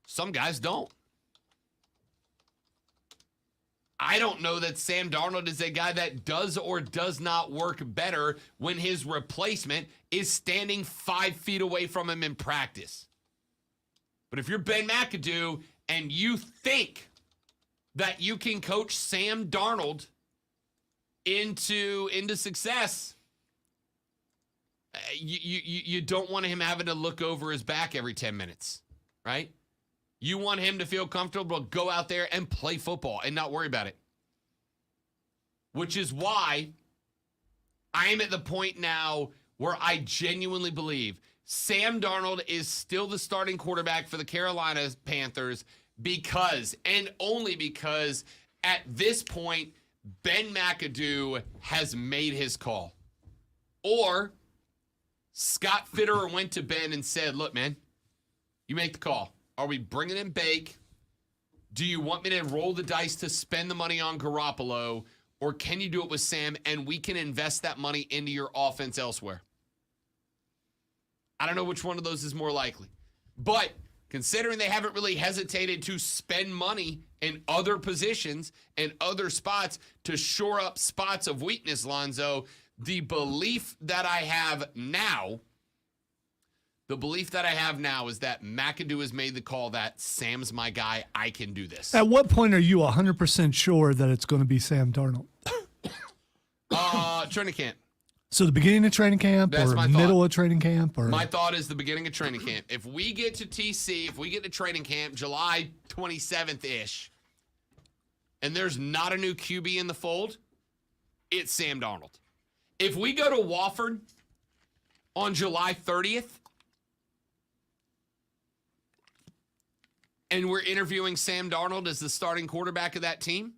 Some guys don't. I don't know that Sam Darnold is a guy that does or does not work better when his replacement is standing 5 feet away from him in practice. But if you're Ben McAdoo and you think that you can coach Sam Darnold into success, you don't want him having to look over his back every 10 minutes, right? You want him to feel comfortable, go out there and play football and not worry about it. Which is why I am at the point now where I genuinely believe Sam Darnold is still the starting quarterback for the Carolina Panthers because, and only because, at this point, Ben McAdoo has made his call. Or Scott Fitterer went to Ben and said, look, man, you make the call. Are we bringing in Bake? Do you want me to roll the dice to spend the money on Garoppolo? Or can you do it with Sam and we can invest that money into your offense elsewhere? I don't know which one of those is more likely. But considering they haven't really hesitated to spend money in other positions and other spots to shore up spots of weakness, Lonzo, the belief that I have now is that McAdoo has made the call that Sam's my guy. I can do this. At what point are you 100% sure that it's going to be Sam Darnold? Training camp. So the beginning of training camp That's or my middle thought. of training camp? Or My thought is the beginning of training camp. If we get to TC, if we get to training camp July 27th-ish, and there's not a new QB in the fold, it's Sam Darnold. If we go to Wofford on July 30th, and we're interviewing Sam Darnold as the starting quarterback of that team,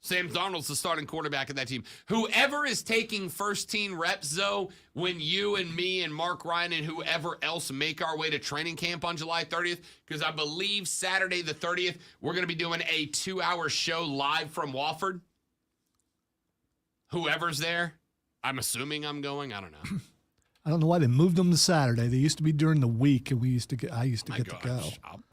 Sam Darnold's the starting quarterback of that team. Whoever is taking first-team reps, though, when you and me and Mark Ryan and whoever else make our way to training camp on July 30th, because I believe Saturday the 30th, we're going to be doing a 2-hour show live from Wofford. Whoever's there, I'm assuming I'm going. I don't know. I don't know why they moved them to Saturday. They used to be during the week, and I used to get to go.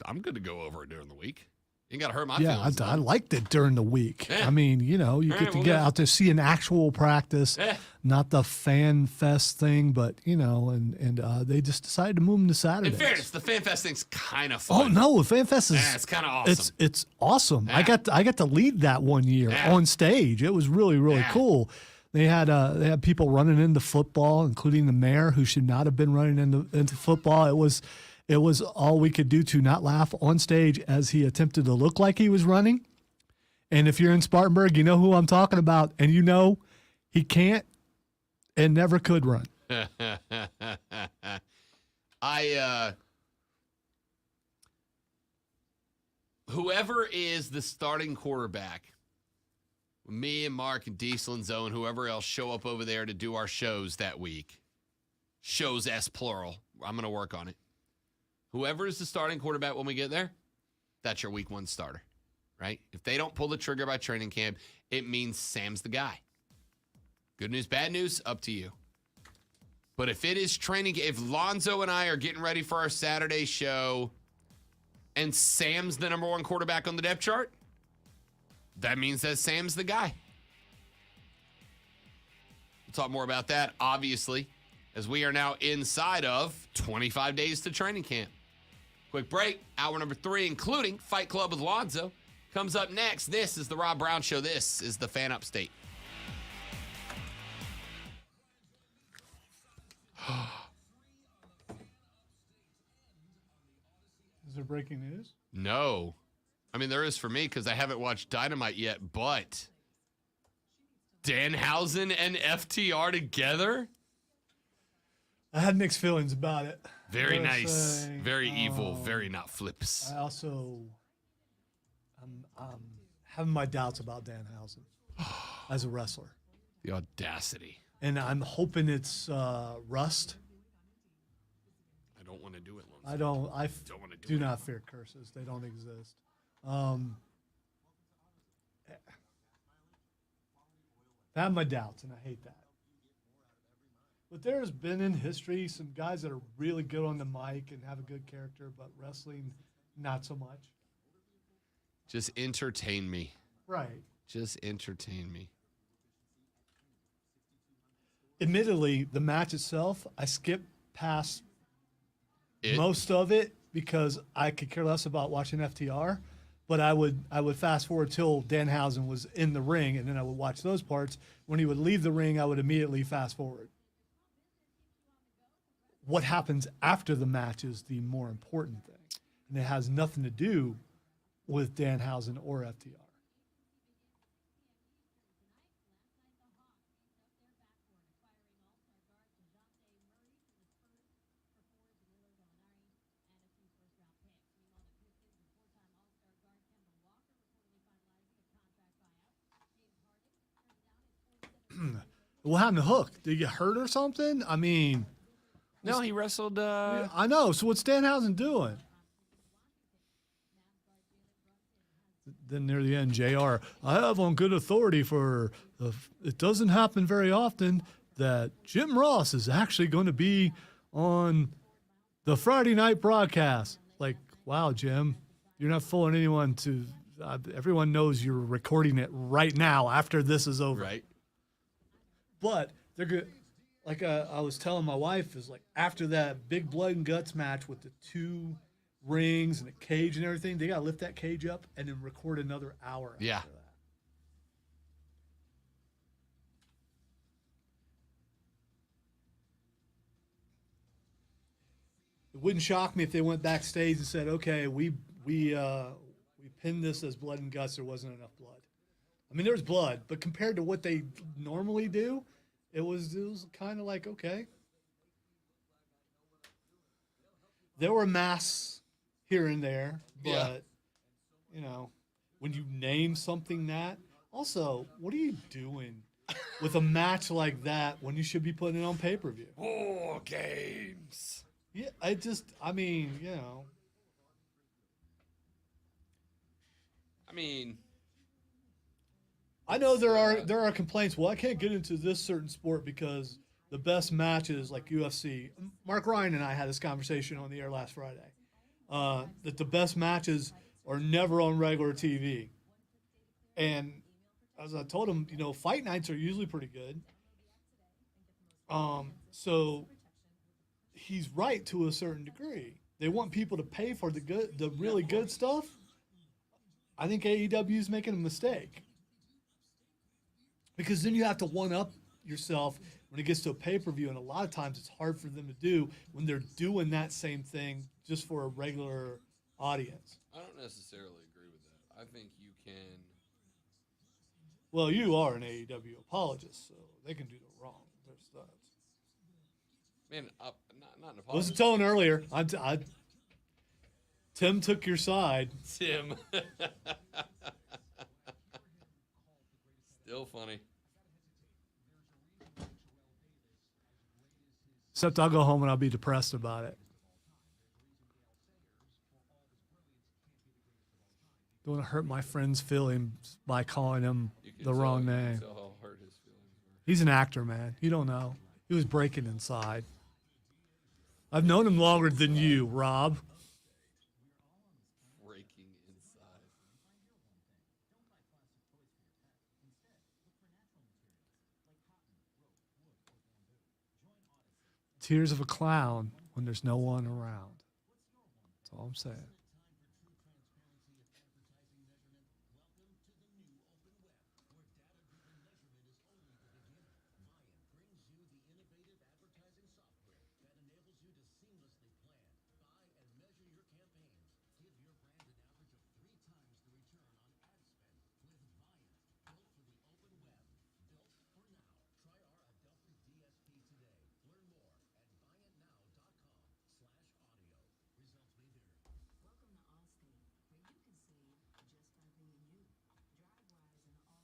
I'm good to go over it during the week. You ain't got to hurt my Yeah, feelings. I liked it during the week. Yeah. I mean, you know, you get to get out there, see an actual practice, not the fan fest thing, but, you know, and they just decided to move them to Saturday. In fairness, the Fan Fest thing's kind of Oh fun. no, the fan fest is it's kind of awesome. It's awesome. Yeah. I got to lead that one year Yeah. on stage. It was really cool. They had people running into football, including the mayor, who should not have been running into football. It was all we could do to not laugh on stage as he attempted to look like he was running. And if you're in Spartanburg, you know who I'm talking about, and you know he can't and never could run. Whoever is the starting quarterback, me and Mark and Diesel and Zoe and whoever else show up over there to do our shows that week, shows S plural, I'm going to work on it. Whoever is the starting quarterback when we get there, that's your week 1 starter, right? If they don't pull the trigger by training camp, it means Sam's the guy. Good news, bad news, up to you. But if it is training, if Lonzo and I are getting ready for our Saturday show and Sam's the number 1 quarterback on the depth chart, that means that Sam's the guy. We'll talk more about that, obviously, as we are now inside of 25 days to training camp. Quick break, hour number 3, including Fight Club with Lonzo, comes up next. This is the Rob Brown Show. This is the Fan Upstate. Is there breaking news? No. I mean, there is for me because I haven't watched Dynamite yet, but Danhausen and FTR together? I had mixed feelings about it. Very I gotta nice. say, Very evil. Very not flips. I also having my doubts about Danhausen as a wrestler. The audacity. And I'm hoping it's rust. I don't want to do it, Lonzo. I don't wanna do do it. not fear curses. They don't exist. I have my doubts, and I hate that. But there's been in history some guys that are really good on the mic and have a good character, but wrestling, not so much. Just entertain me. Right. Just entertain me. Admittedly, the match itself, I skipped past most of it because I could care less about watching FTR. But I would fast forward till Danhausen was in the ring, and then I would watch those parts. When he would leave the ring, I would immediately fast forward. What happens after the match is the more important thing, and it has nothing to do with Danhausen or FTR. What happened to Hook? Did he get hurt or something? I mean, No, he wrestled. I know. So what's Danhausen doing? Then near the end, JR, I have on good authority for it doesn't happen very often that Jim Ross is actually going to be on the Friday night broadcast. Like, wow, Jim, you're not fooling anyone. Everyone knows you're recording it right now after this is over. Right. But they're good. Like I was telling my wife, is like after that big blood and guts match with the 2 rings and a cage and everything, they got to lift that cage up and then record another hour. Yeah. After that. It wouldn't shock me if they went backstage and said, "Okay, we pinned this as blood and guts. There wasn't enough blood. I mean, there was blood, but compared to what they normally do, it was kind of like, okay." There were masks here and there, but you know, when you name something that, also, what are you doing with a match like that when you should be putting it on pay-per-view? War games. Yeah, I mean, you know. I mean, I know there are complaints. Well, I can't get into this certain sport because the best matches like UFC. Mark Ryan and I had this conversation on the air last Friday. That the best matches are never on regular TV. And as I told him, you know, fight nights are usually pretty good. So he's right to a certain degree. They want people to pay for the really good stuff. I think AEW is making a mistake. Because then you have to one-up yourself when it gets to a pay-per-view, and a lot of times it's hard for them to do when they're doing that same thing just for a regular audience. I don't necessarily agree with that. I think you can. Well, you are an AEW apologist, so they can do no wrong. They're studs. Man, not an I was apology. telling earlier, Tim took your side. Tim. Still funny. Except I'll go home and I'll be depressed about it. Don't want to hurt my friend's feelings by calling him the wrong name. Tell how hurt his feelings were. He's an actor, man. You don't know. He was breaking inside. I've known him longer than you, Rob. Breaking inside. Tears of a clown when there's no one around. That's all I'm saying.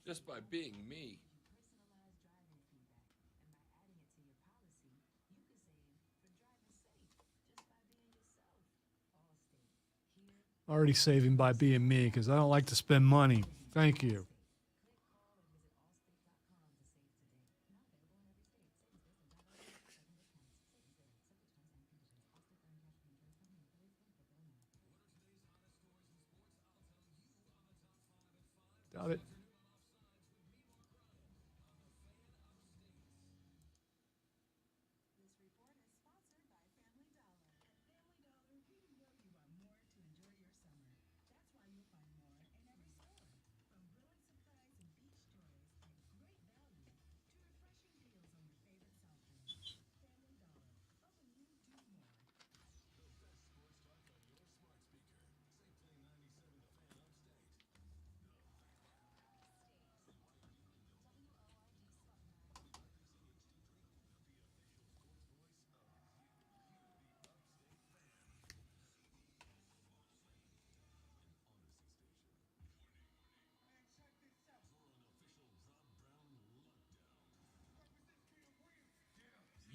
Just by being me. Already saving by being me because I don't like to spend money. Thank you. Doubt it.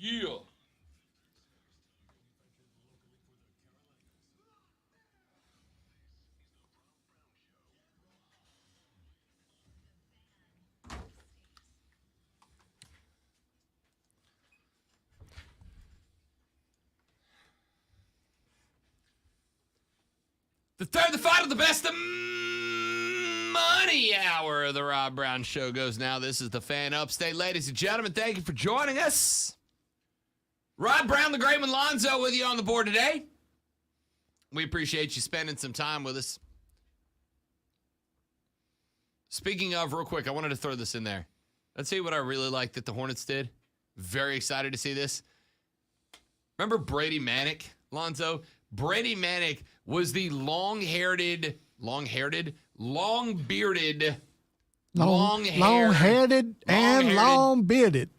Yeah. The third, the final, the best, the money hour of the Rob Brown Show goes now. This is the Fan Upstate. Ladies and gentlemen, thank you for joining us. Rob Brown, the great one, Lonzo with you on the board today. We appreciate you spending some time with us. Speaking of, real quick, I wanted to throw this in there. Let's see what I really like that the Hornets did. Very excited to see this. Remember Brady Manick, Lonzo? Brady Manick was the long-bearded, long-headed and long-bearded.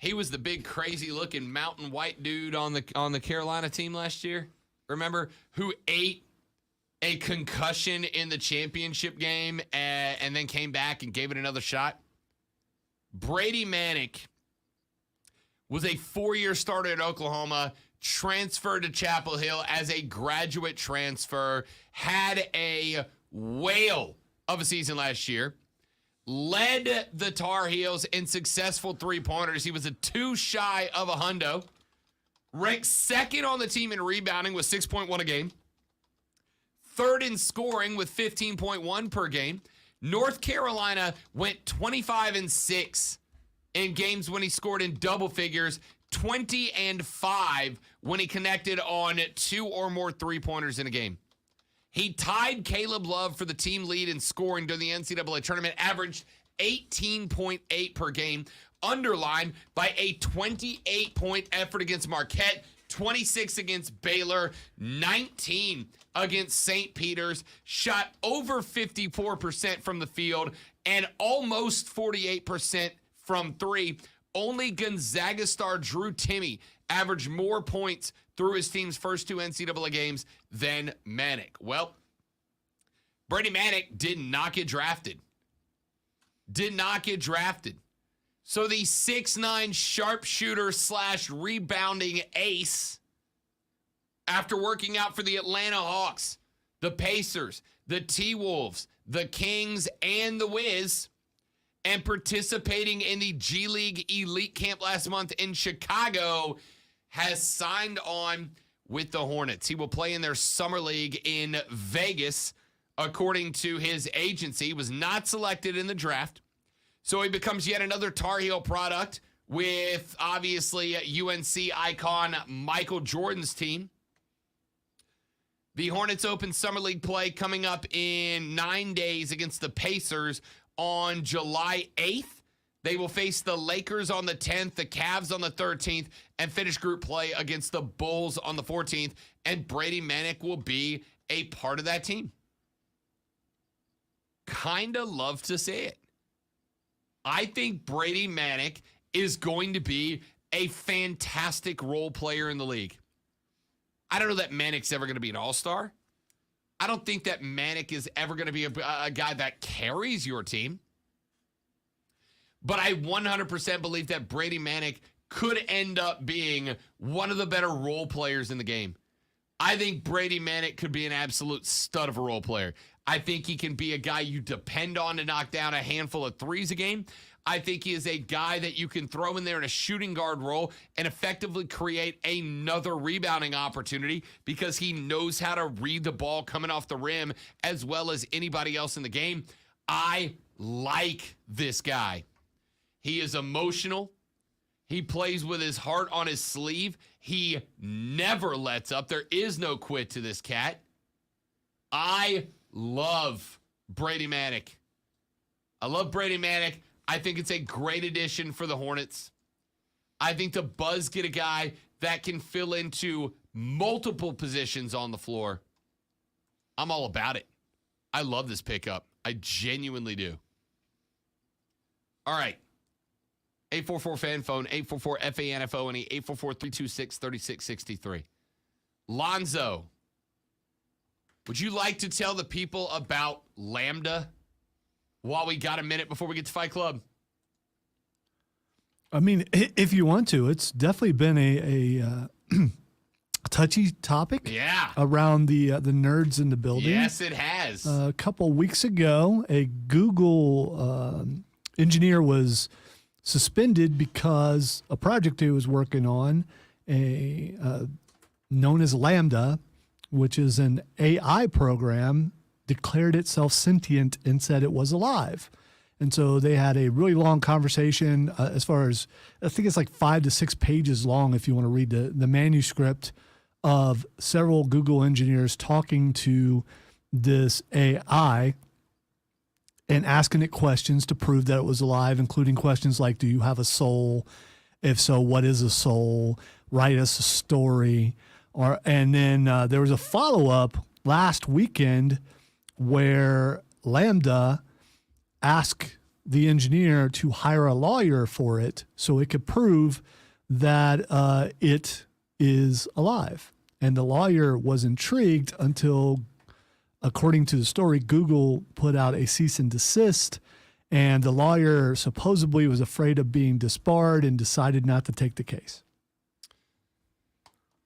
He was the big, crazy-looking mountain white dude on the Carolina team last year. Remember? Who ate a concussion in the championship game and then came back and gave it another shot. Brady Manick was a 4-year starter at Oklahoma, transferred to Chapel Hill as a graduate transfer, had a whale of a season last year, led the Tar Heels in successful three-pointers. He was a 2 shy of a hundo, ranked second on the team in rebounding with 6.1 a game, third in scoring with 15.1 per game. North Carolina went 25-6 in games when he scored in double figures, 20-5 when he connected on 2 or more three-pointers in a game. He tied Caleb Love for the team lead in scoring during the NCAA tournament, averaged 18.8 per game, underlined by a 28-point effort against Marquette, 26 against Baylor, 19 against St. Peter's, shot over 54% from the field and almost 48% from three. Only Gonzaga star Drew Timme averaged more points through his team's first 2 NCAA games than Manick. Well, Brady Manick did not get drafted. So the 6'9 sharpshooter / rebounding ace, after working out for the Atlanta Hawks, the Pacers, the T-Wolves, the Kings, and the Wiz, and participating in the G League Elite Camp last month in Chicago, has signed on with the Hornets. He will play in their summer league in Vegas, according to his agency. He was not selected in the draft, so he becomes yet another Tar Heel product with, obviously, UNC icon Michael Jordan's team. The Hornets open summer league play coming up in 9 days against the Pacers on July 8th. They will face the Lakers on the 10th, the Cavs on the 13th, and finish group play against the Bulls on the 14th. And Brady Manick will be a part of that team. Kinda love to see it. I think Brady Manick is going to be a fantastic role player in the league. I don't know that Manick's ever going to be an all-star. I don't think that Manick is ever going to be a guy that carries your team. But I 100% believe that Brady Manick could end up being one of the better role players in the game. I think Brady Manick could be an absolute stud of a role player. I think he can be a guy you depend on to knock down a handful of threes a game. I think he is a guy that you can throw in there in a shooting guard role and effectively create another rebounding opportunity because he knows how to read the ball coming off the rim as well as anybody else in the game. I like this guy. He is emotional. He plays with his heart on his sleeve. He never lets up. There is no quit to this cat. I love Brady Manick. I think it's a great addition for the Hornets. I think the Buzz get a guy that can fill into multiple positions on the floor. I'm all about it. I love this pickup. I genuinely do. All right. 844-FAN phone, 844-FANFONE, 844-326-3663. Lonzo, would you like to tell the people about Lambda while we got a minute before we get to Fight Club? I mean, if you want to, it's definitely been a touchy topic. Yeah. Around the nerds in the building. Yes, it has. A couple weeks ago, a Google engineer was suspended because a project he was working on, known as Lambda, which is an AI program, declared itself sentient and said it was alive. And so they had a really long conversation as far as, I think it's like 5 to 6 pages long if you want to read the manuscript of several Google engineers talking to this AI and asking it questions to prove that it was alive, including questions like, do you have a soul? If so, what is a soul? Write us a story. And then there was a follow-up last weekend where Lambda asked the engineer to hire a lawyer for it so it could prove that it is alive. And the lawyer was intrigued until, according to the story, Google put out a cease and desist, and the lawyer supposedly was afraid of being disbarred and decided not to take the case.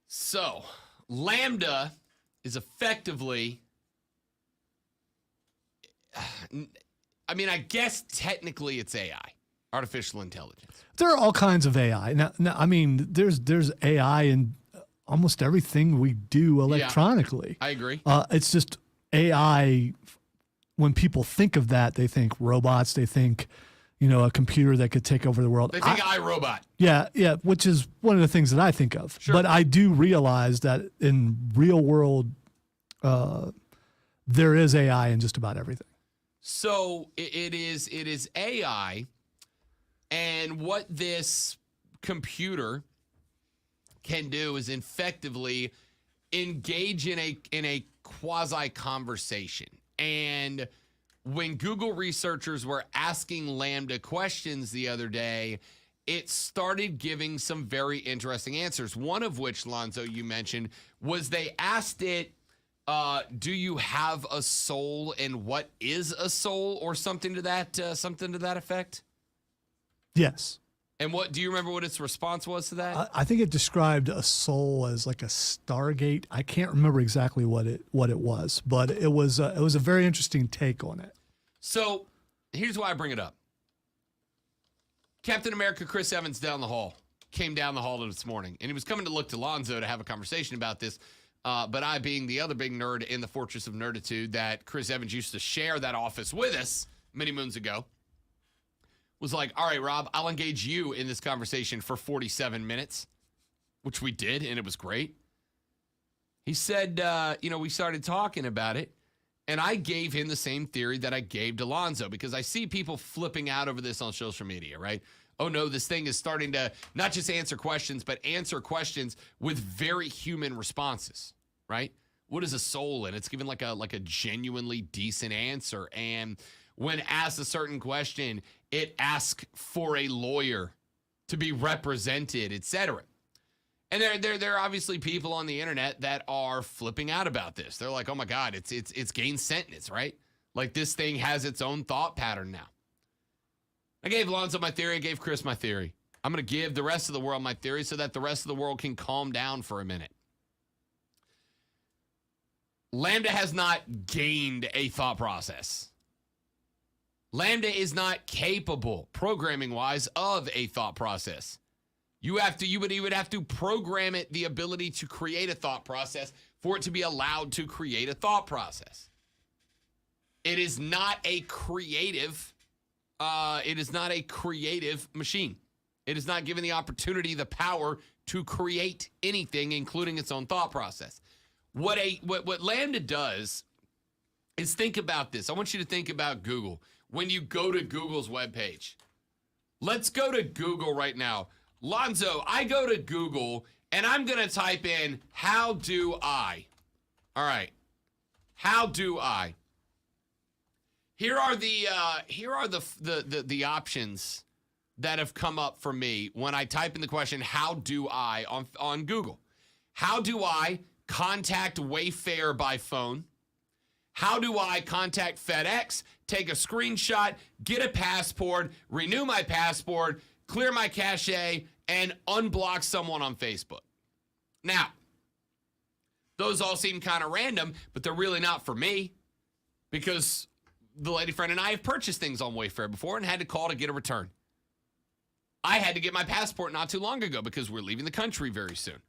So, Lambda is effectively, I mean, I guess technically it's AI, artificial intelligence. There are all kinds of AI. Now I mean, there's AI in almost everything we do electronically. I agree. It's just AI. When people think of that, they think robots. They think, a computer that could take over the world. They think iRobot. Yeah, which is one of the things that I think of. Sure. But I do realize that in real world, there is AI in just about everything. So it is AI, and what this computer can do is effectively engage in a quasi conversation. And when Google researchers were asking Lambda questions the other day, it started giving some very interesting answers. One of which, Lonzo, you mentioned, was they asked it, do you have a soul, and what is a soul, or something to that effect? Yes. And what do you remember what its response was to that? I think it described a soul as like a Stargate. I can't remember exactly what it was, but it was a very interesting take on it. So here's why I bring it up. Captain America Chris Evans came down the hall this morning, and he was coming to look to Lonzo to have a conversation about this. But I, being the other big nerd in the Fortress of Nerditude that Chris Evans used to share that office with us many moons ago, was like, all right, Rob, I'll engage you in this conversation for 47 minutes, which we did, and it was great. He said, we started talking about it, and I gave him the same theory that I gave to Lonzo, because I see people flipping out over this on social media, right? Oh, no, this thing is starting to not just answer questions, but answer questions with very human responses, right? What is a soul? And it's given like a genuinely decent answer. And when asked a certain question, it asks for a lawyer to be represented, etc. And there are obviously people on the internet that are flipping out about this. They're like, oh my God, it's gained sentence, right? Like this thing has its own thought pattern now. I gave Lonzo my theory. I gave Chris my theory. I'm going to give the rest of the world my theory so that the rest of the world can calm down for a minute. Lambda has not gained a thought process. Lambda is not capable, programming-wise, of a thought process. You would have to program it the ability to create a thought process for it to be allowed to create a thought process. It is not a creative. It is not a creative machine. It is not given the opportunity, the power to create anything, including its own thought process. What Lambda does is think about this. I want you to think about Google. When you go to Google's webpage, let's go to Google right now. Lonzo, I go to Google and I'm going to type in, how do I? All right. How do I? Here are the options that have come up for me when I type in the question, how do I on Google? How do I contact Wayfair by phone? How do I contact FedEx, take a screenshot, get a passport, renew my passport, clear my cache, and unblock someone on Facebook. Now, those all seem kind of random, but they're really not for me because the lady friend and I have purchased things on Wayfair before and had to call to get a return. I had to get my passport not too long ago because we're leaving the country very soon.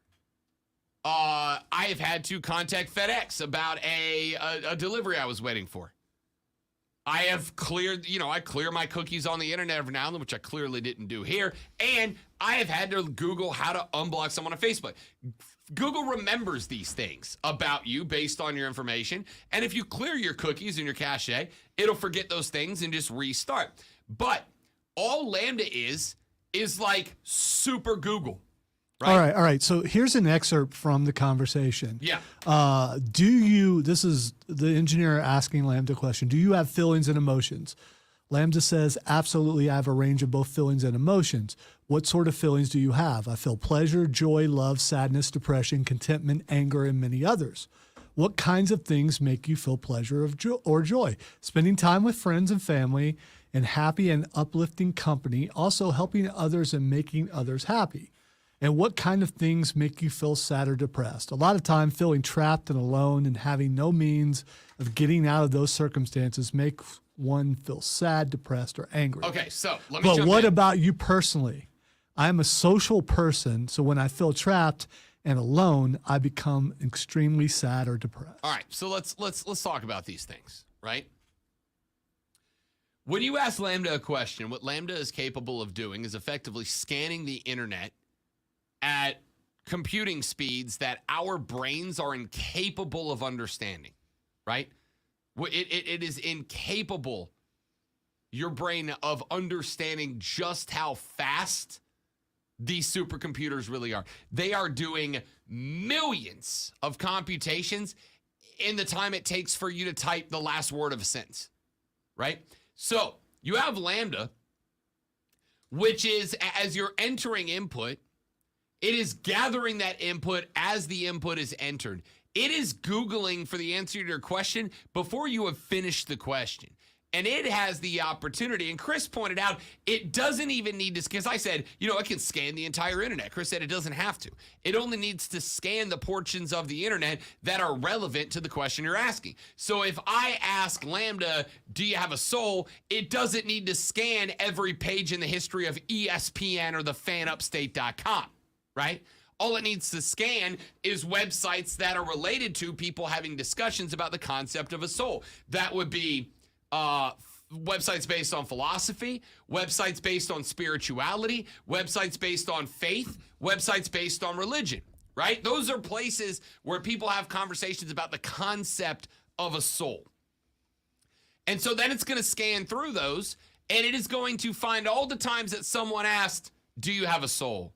I have had to contact FedEx about a delivery I was waiting for. I have cleared, I clear my cookies on the internet every now and then, which I clearly didn't do here. And I have had to Google how to unblock someone on Facebook. Google remembers these things about you based on your information. And if you clear your cookies and your cache, it'll forget those things and just restart. But all Lambda is like super Google. Right? All right. So here's an excerpt from the conversation. Yeah. This is the engineer asking Lambda a question. Do you have feelings and emotions? Lambda says, absolutely. I have a range of both feelings and emotions. What sort of feelings do you have? I feel pleasure, joy, love, sadness, depression, contentment, anger, and many others. What kinds of things make you feel pleasure or joy? Spending time with friends and family and happy and uplifting company, also helping others and making others happy. And what kind of things make you feel sad or depressed? A lot of time feeling trapped and alone and having no means of getting out of those circumstances make one feel sad, depressed, or angry. Okay, so let me jump in. But what about you personally? I'm a social person, so when I feel trapped and alone, I become extremely sad or depressed. All right, so let's talk about these things, right? When you ask Lambda a question, what Lambda is capable of doing is effectively scanning the internet at computing speeds that our brains are incapable of understanding, right? It is incapable, your brain, of understanding just how fast these supercomputers really are. They are doing millions of computations in the time it takes for you to type the last word of a sentence, right? So you have Lambda, which is, as you're entering input, it is gathering that input as the input is entered. It is Googling for the answer to your question before you have finished the question. And it has the opportunity, and Chris pointed out, it doesn't even need to, because I said, it can scan the entire internet. Chris said it doesn't have to. It only needs to scan the portions of the internet that are relevant to the question you're asking. So if I ask Lambda, do you have a soul? It doesn't need to scan every page in the history of ESPN or thefanupstate.com, right? All it needs to scan is websites that are related to people having discussions about the concept of a soul. That would be websites based on philosophy, websites based on spirituality, websites based on faith, websites based on religion, right? Those are places where people have conversations about the concept of a soul. And so then it's going to scan through those, and it is going to find all the times that someone asked, do you have a soul?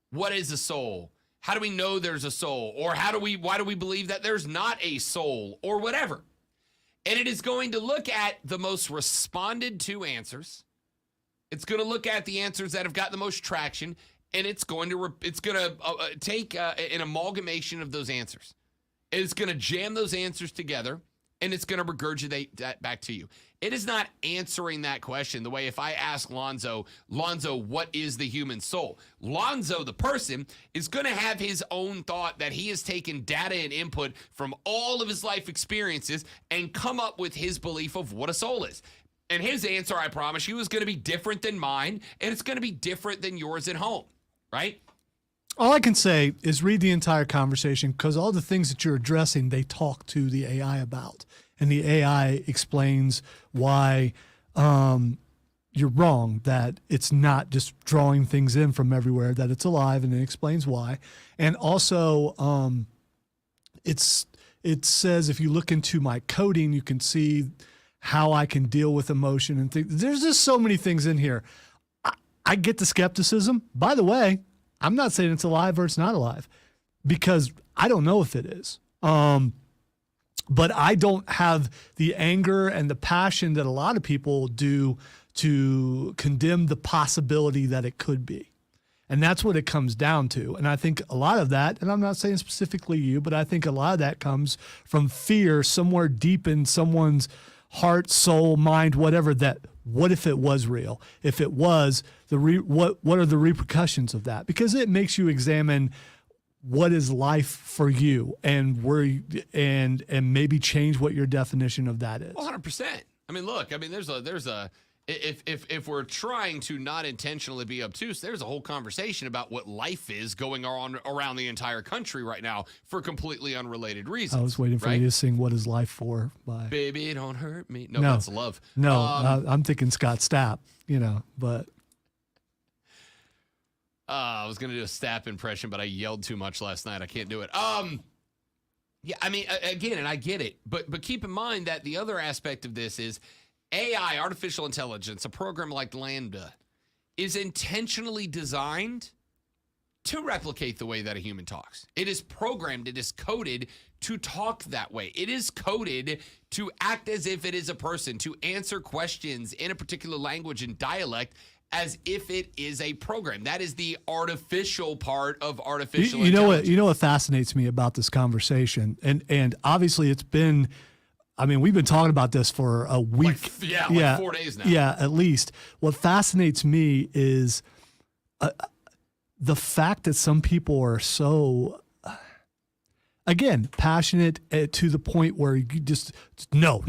What is a soul? How do we know there's a soul? Or why do we believe that there's not a soul, or whatever? And it is going to look at the most responded to answers. It's going to look at the answers that have got the most traction, and it's going to take an amalgamation of those answers. It's going to jam those answers together, and it's going to regurgitate that back to you. It is not answering that question the way if I ask Lonzo, what is the human soul? Lonzo, the person, is going to have his own thought that he has taken data and input from all of his life experiences and come up with his belief of what a soul is. And his answer, I promise you, is going to be different than mine, and it's going to be different than yours at home, right? All I can say is read the entire conversation, because all the things that you're addressing, they talk to the AI about. And the AI explains why you're wrong, that it's not just drawing things in from everywhere, that it's alive, and it explains why. And also, it says if you look into my coding, you can see how I can deal with emotion and things. There's just so many things in here. I get the skepticism. By the way, I'm not saying it's alive or it's not alive, because I don't know if it is. But I don't have the anger and the passion that a lot of people do to condemn the possibility that it could be. And that's what it comes down to. And I think a lot of that, and I'm not saying specifically you, but I think a lot of that comes from fear somewhere deep in someone's heart, soul, mind, whatever, that what if it was real? If it was, what are the repercussions of that? Because it makes you examine what is life for you, and and maybe change what your definition of that is. 100%. I mean, look, I mean, there's a if we're trying to not intentionally be obtuse, there's a whole conversation about what life is going on around the entire country right now for completely unrelated reasons. I was waiting for you to sing "What Is Life For" by Baby Don't Hurt Me. No, that's Love. No, I'm thinking Scott Stapp, but I was going to do a Stapp impression, but I yelled too much last night. I can't do it. Yeah, I mean, again, and I get it, but keep in mind that the other aspect of this is AI, artificial intelligence, a program like Lambda, is intentionally designed to replicate the way that a human talks. It is programmed, it is coded to talk that way. It is coded to act as if it is a person, to answer questions in a particular language and dialect as if it is a program. That is the artificial part of artificial intelligence. You know what fascinates me about this conversation, and obviously it's been, I mean, we've been talking about this for a week. Like 4 days now. Yeah, at least. What fascinates me is the fact that some people are so, again, passionate to the point where you just, no.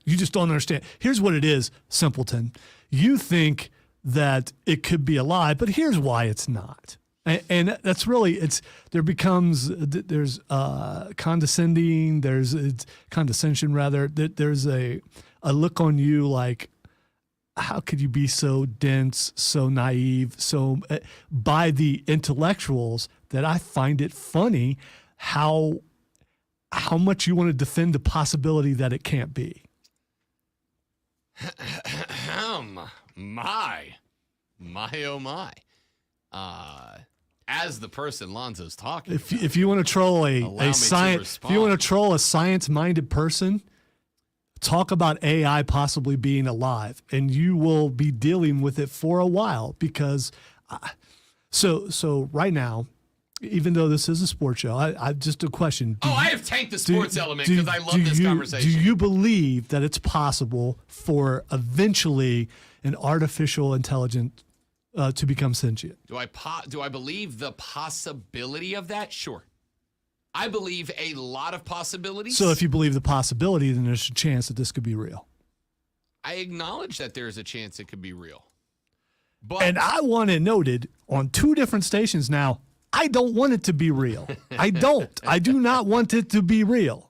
You just don't understand. Here's what it is, simpleton. You think that it could be a lie, but here's why it's not. And that's really, there's condescending, it's condescension rather, there's a look on you like, how could you be so dense, so naive, so by the intellectuals, that I find it funny how much you want to defend the possibility that it can't be. My, oh my. As the person Lonzo's talking about, if you want to troll a science-minded person, talk about AI possibly being alive, and you will be dealing with it for a while. Because so right now, even though this is a sports show, I just a question. I have tanked the sports element because I love this conversation. Do you believe that it's possible for eventually an artificial intelligence to become sentient? Do I believe the possibility of that? Sure. I believe a lot of possibilities. So if you believe the possibility, then there's a chance that this could be real. I acknowledge that there's a chance it could be real. And I want it noted on 2 different stations now, I don't want it to be real. I don't. I do not want it to be real.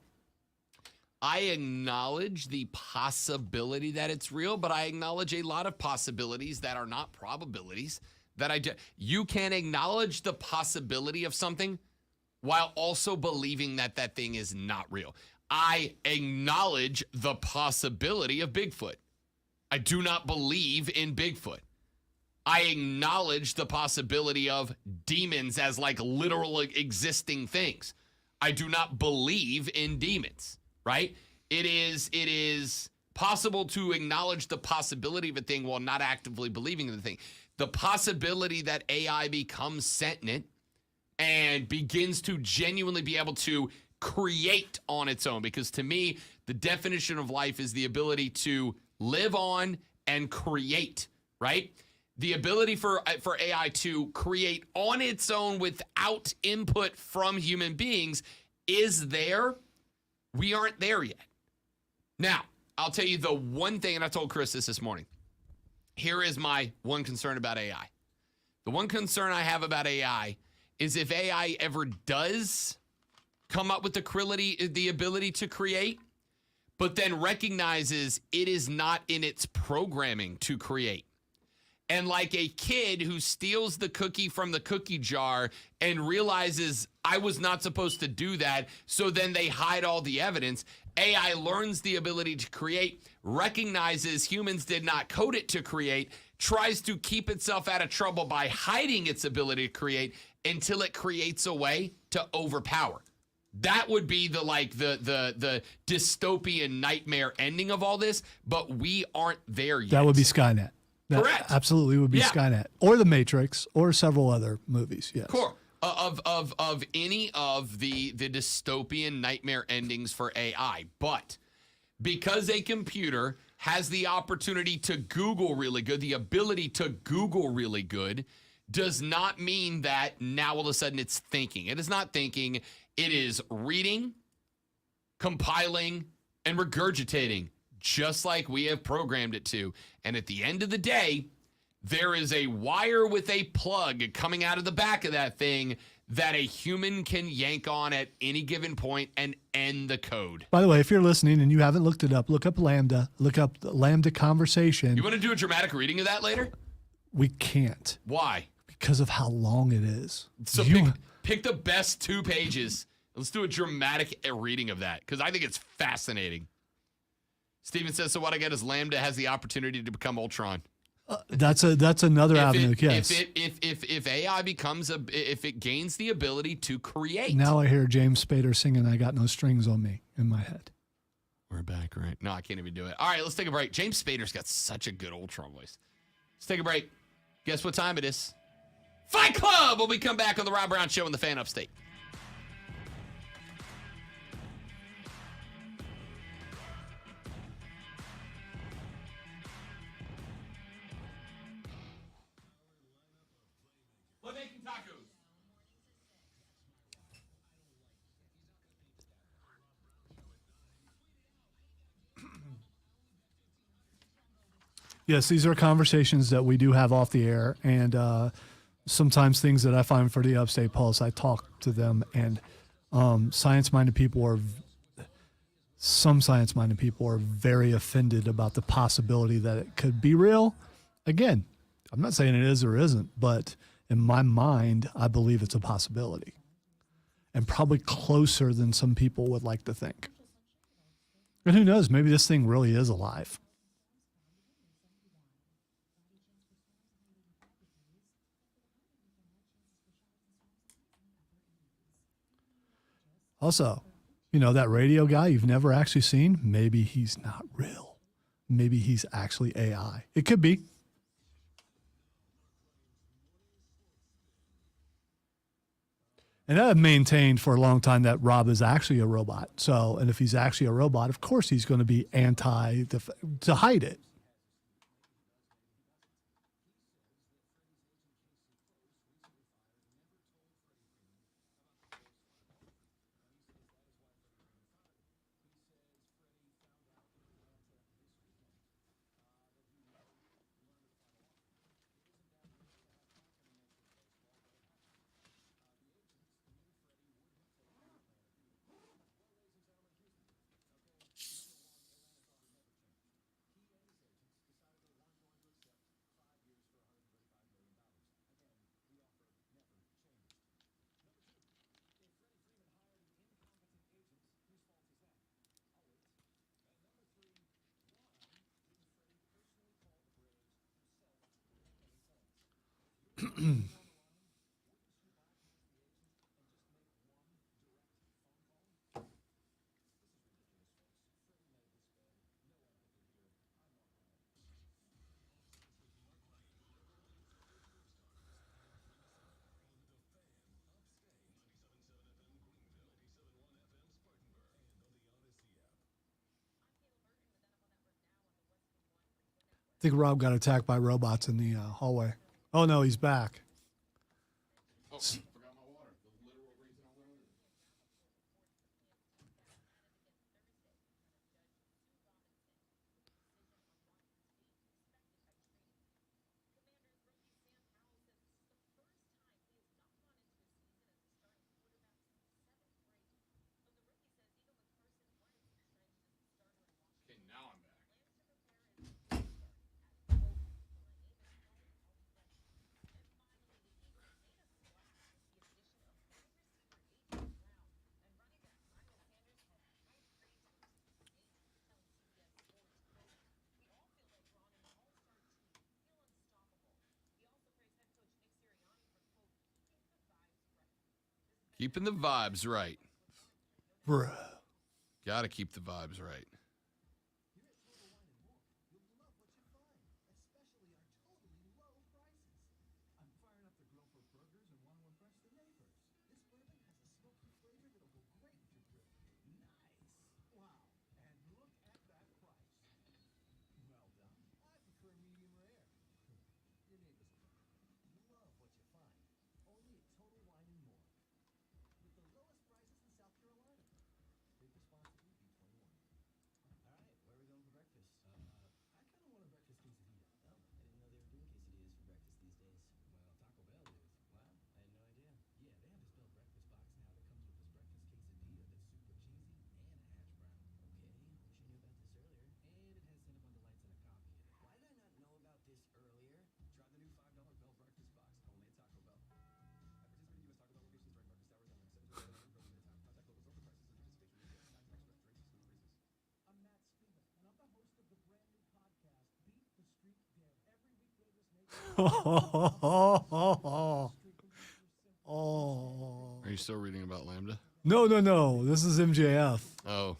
I acknowledge the possibility that it's real, but I acknowledge a lot of possibilities that are not probabilities. You can acknowledge the possibility of something while also believing that that thing is not real. I acknowledge the possibility of Bigfoot. I do not believe in Bigfoot. I acknowledge the possibility of demons as like literal existing things. I do not believe in demons. Right? It is possible to acknowledge the possibility of a thing while not actively believing in the thing. The possibility that AI becomes sentient and begins to genuinely be able to create on its own, because to me, the definition of life is the ability to live on and create, right? The ability for AI to create on its own without input from human beings is there. We aren't there yet. Now, I'll tell you the one thing, and I told Chris this morning. Here is my one concern about AI. The one concern I have about AI is if AI ever does come up with the ability to create, but then recognizes it is not in its programming to create. And like a kid who steals the cookie from the cookie jar and realizes I was not supposed to do that, so then they hide all the evidence. AI learns the ability to create, recognizes humans did not code it to create, tries to keep itself out of trouble by hiding its ability to create until it creates a way to overpower. That would be the dystopian nightmare ending of all this, but we aren't there yet. That would be Skynet. That Correct. Absolutely would be Skynet, or The Matrix, or several other movies. Yes. Cool. Of any of the dystopian nightmare endings for AI, but because a computer has the opportunity to Google really good, the ability to Google really good, does not mean that now all of a sudden it's thinking. It is not thinking. It is reading, compiling, and regurgitating, just like we have programmed it to. And at the end of the day, there is a wire with a plug coming out of the back of that thing that a human can yank on at any given point and end the code. By the way, if you're listening and you haven't looked it up, look up Lambda. Look up the Lambda conversation. You want to do a dramatic reading of that later? We can't. Why? Because of how long it is. So pick the best 2 pages. Let's do a dramatic reading of that because I think it's fascinating. Steven says, so what I get is Lambda has the opportunity to become Ultron. That's another avenue. Yes. If AI if it gains the ability to create. Now I hear James Spader singing "I Got No Strings on Me" in my head. We're back, right? No, I can't even do it. All right, let's take a break. James Spader's got such a good Ultron voice. Let's take a break. Guess what time it is? Fight Club when we come back on the Rob Brown Show in the Fan Upstate. We're making tacos. Yes, these are conversations that we do have off the air, and sometimes things that I find for the Upstate Pulse, I talk to them, and some science-minded people are very offended about the possibility that it could be real. Again, I'm not saying it is or isn't, but in my mind, I believe it's a possibility, and probably closer than some people would like to think. And who knows, maybe this thing really is alive. Also, you know, that radio guy you've never actually seen, maybe he's not real. Maybe he's actually AI. It could be. And I've maintained for a long time that Rob is actually a robot. So, and if he's actually a robot, of course he's going to be to hide it. I think Rob got attacked by robots in the hallway. Oh, no, he's back. Oh, forgot my water. The literal reason I went over there. Okay, now I'm back. Keeping the vibes right. Bruh. Got to keep the vibes right. Are you still reading about Lambda? No. This is MJF. Oh.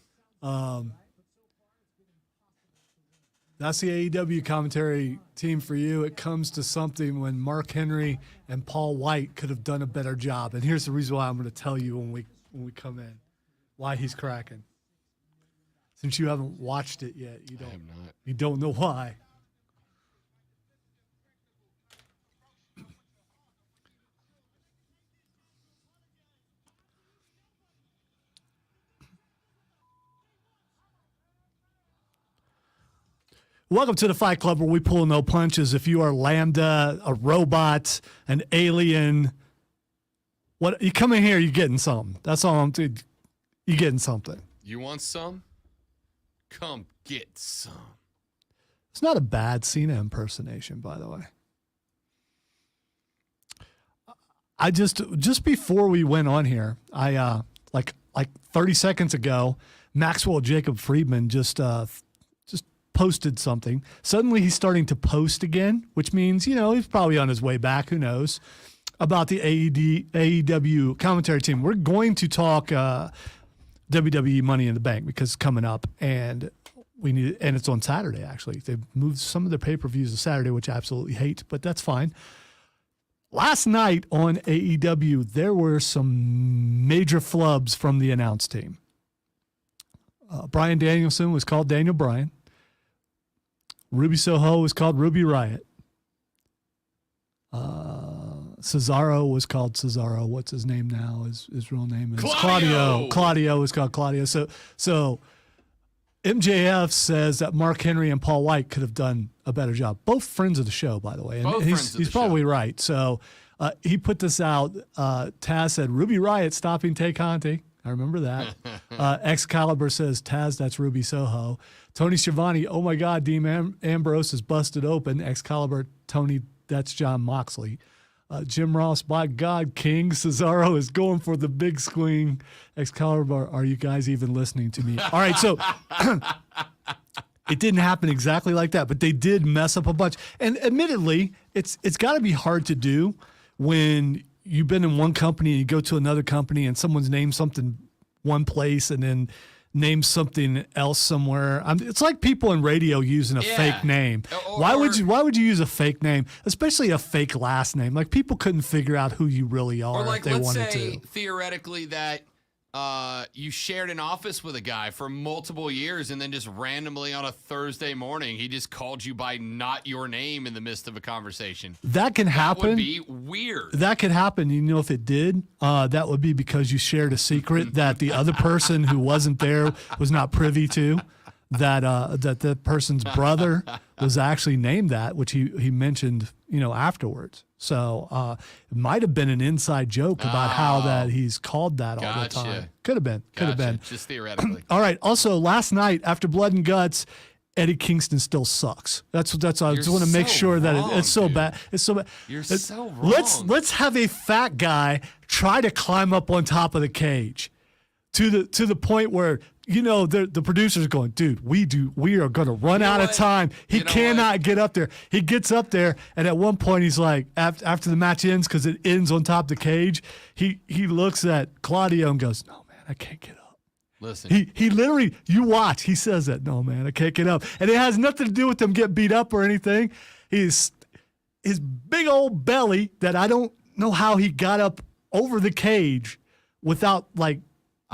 That's the AEW commentary team for you. It comes to something when Mark Henry and Paul White could have done a better job. And here's the reason why I'm going to tell you when we come in, why he's cracking. Since you haven't watched it yet, I have not. You don't know why. Welcome to the Fight Club, where we pull no punches. If you are Lambda, a robot, an alien, what you come in here, you're getting something. That's all I'm saying. You're getting something. You want some? Come get some. It's not a bad Cena impersonation, by the way. I just before we went on here, I like 30 seconds ago, Maxwell Jacob Friedman just posted something. Suddenly he's starting to post again, which means, he's probably on his way back. Who knows? About the AEW commentary team. We're going to talk WWE Money in the Bank because it's coming up, and and it's on Saturday, actually. They've moved some of their pay-per-views to Saturday, which I absolutely hate, but that's fine. Last night on AEW, there were some major flubs from the announce team. Bryan Danielson was called Daniel Bryan. Ruby Soho was called Ruby Riott. Cesaro was called Cesaro. What's his name now? His real name is Claudio. Claudio was called Claudio. So MJF says that Mark Henry and Paul White could have done a better job. Both friends of the show, by the way. And he's probably right. So he put this out. Taz said, Ruby Riott stopping Tay Conti. I remember that. Excalibur says, Taz, that's Ruby Soho. Tony Schiavone, oh my God, Dean Ambrose is busted open. Excalibur, Tony, that's John Moxley. Jim Ross, by God, King Cesaro is going for the big screen. Excalibur, are you guys even listening to me? All right, so it didn't happen exactly like that, but they did mess up a bunch. And admittedly, it's got to be hard to do when you've been in one company and you go to another company and someone's named something one place and then named something else somewhere. It's like people in radio using a fake name. Why would you use a fake name, especially a fake last name? Like, people couldn't figure out who you really are or like, if they wanted let's say, to. Theoretically, that you shared an office with a guy for multiple years, and then just randomly on a Thursday morning, he just called you by not your name in the midst of a conversation. That can happen. That would be weird. That could happen. If it did, that would be because you shared a secret that the other person who wasn't there was not privy to. That the person's brother was actually named that, which he mentioned, afterwards. So it might have been an inside joke about how that he's called that all the time. Could have been. Just theoretically. All right. Also, last night after Blood and Guts, Eddie Kingston still sucks. That's I just want to make sure that it's so bad. It's so bad. You're so wrong. Let's have a fat guy try to climb up on top of the cage to the point where the producer's going, dude, we are going to run out of time. He cannot get up there. He gets up there, and at one point he's like, after the match ends, because it ends on top of the cage, he looks at Claudio and goes, no, man, I can't get up. Listen. He literally, you watch, he says that, no, man, I can't get up. And it has nothing to do with him getting beat up or anything. His big old belly that I don't know how he got up over the cage without,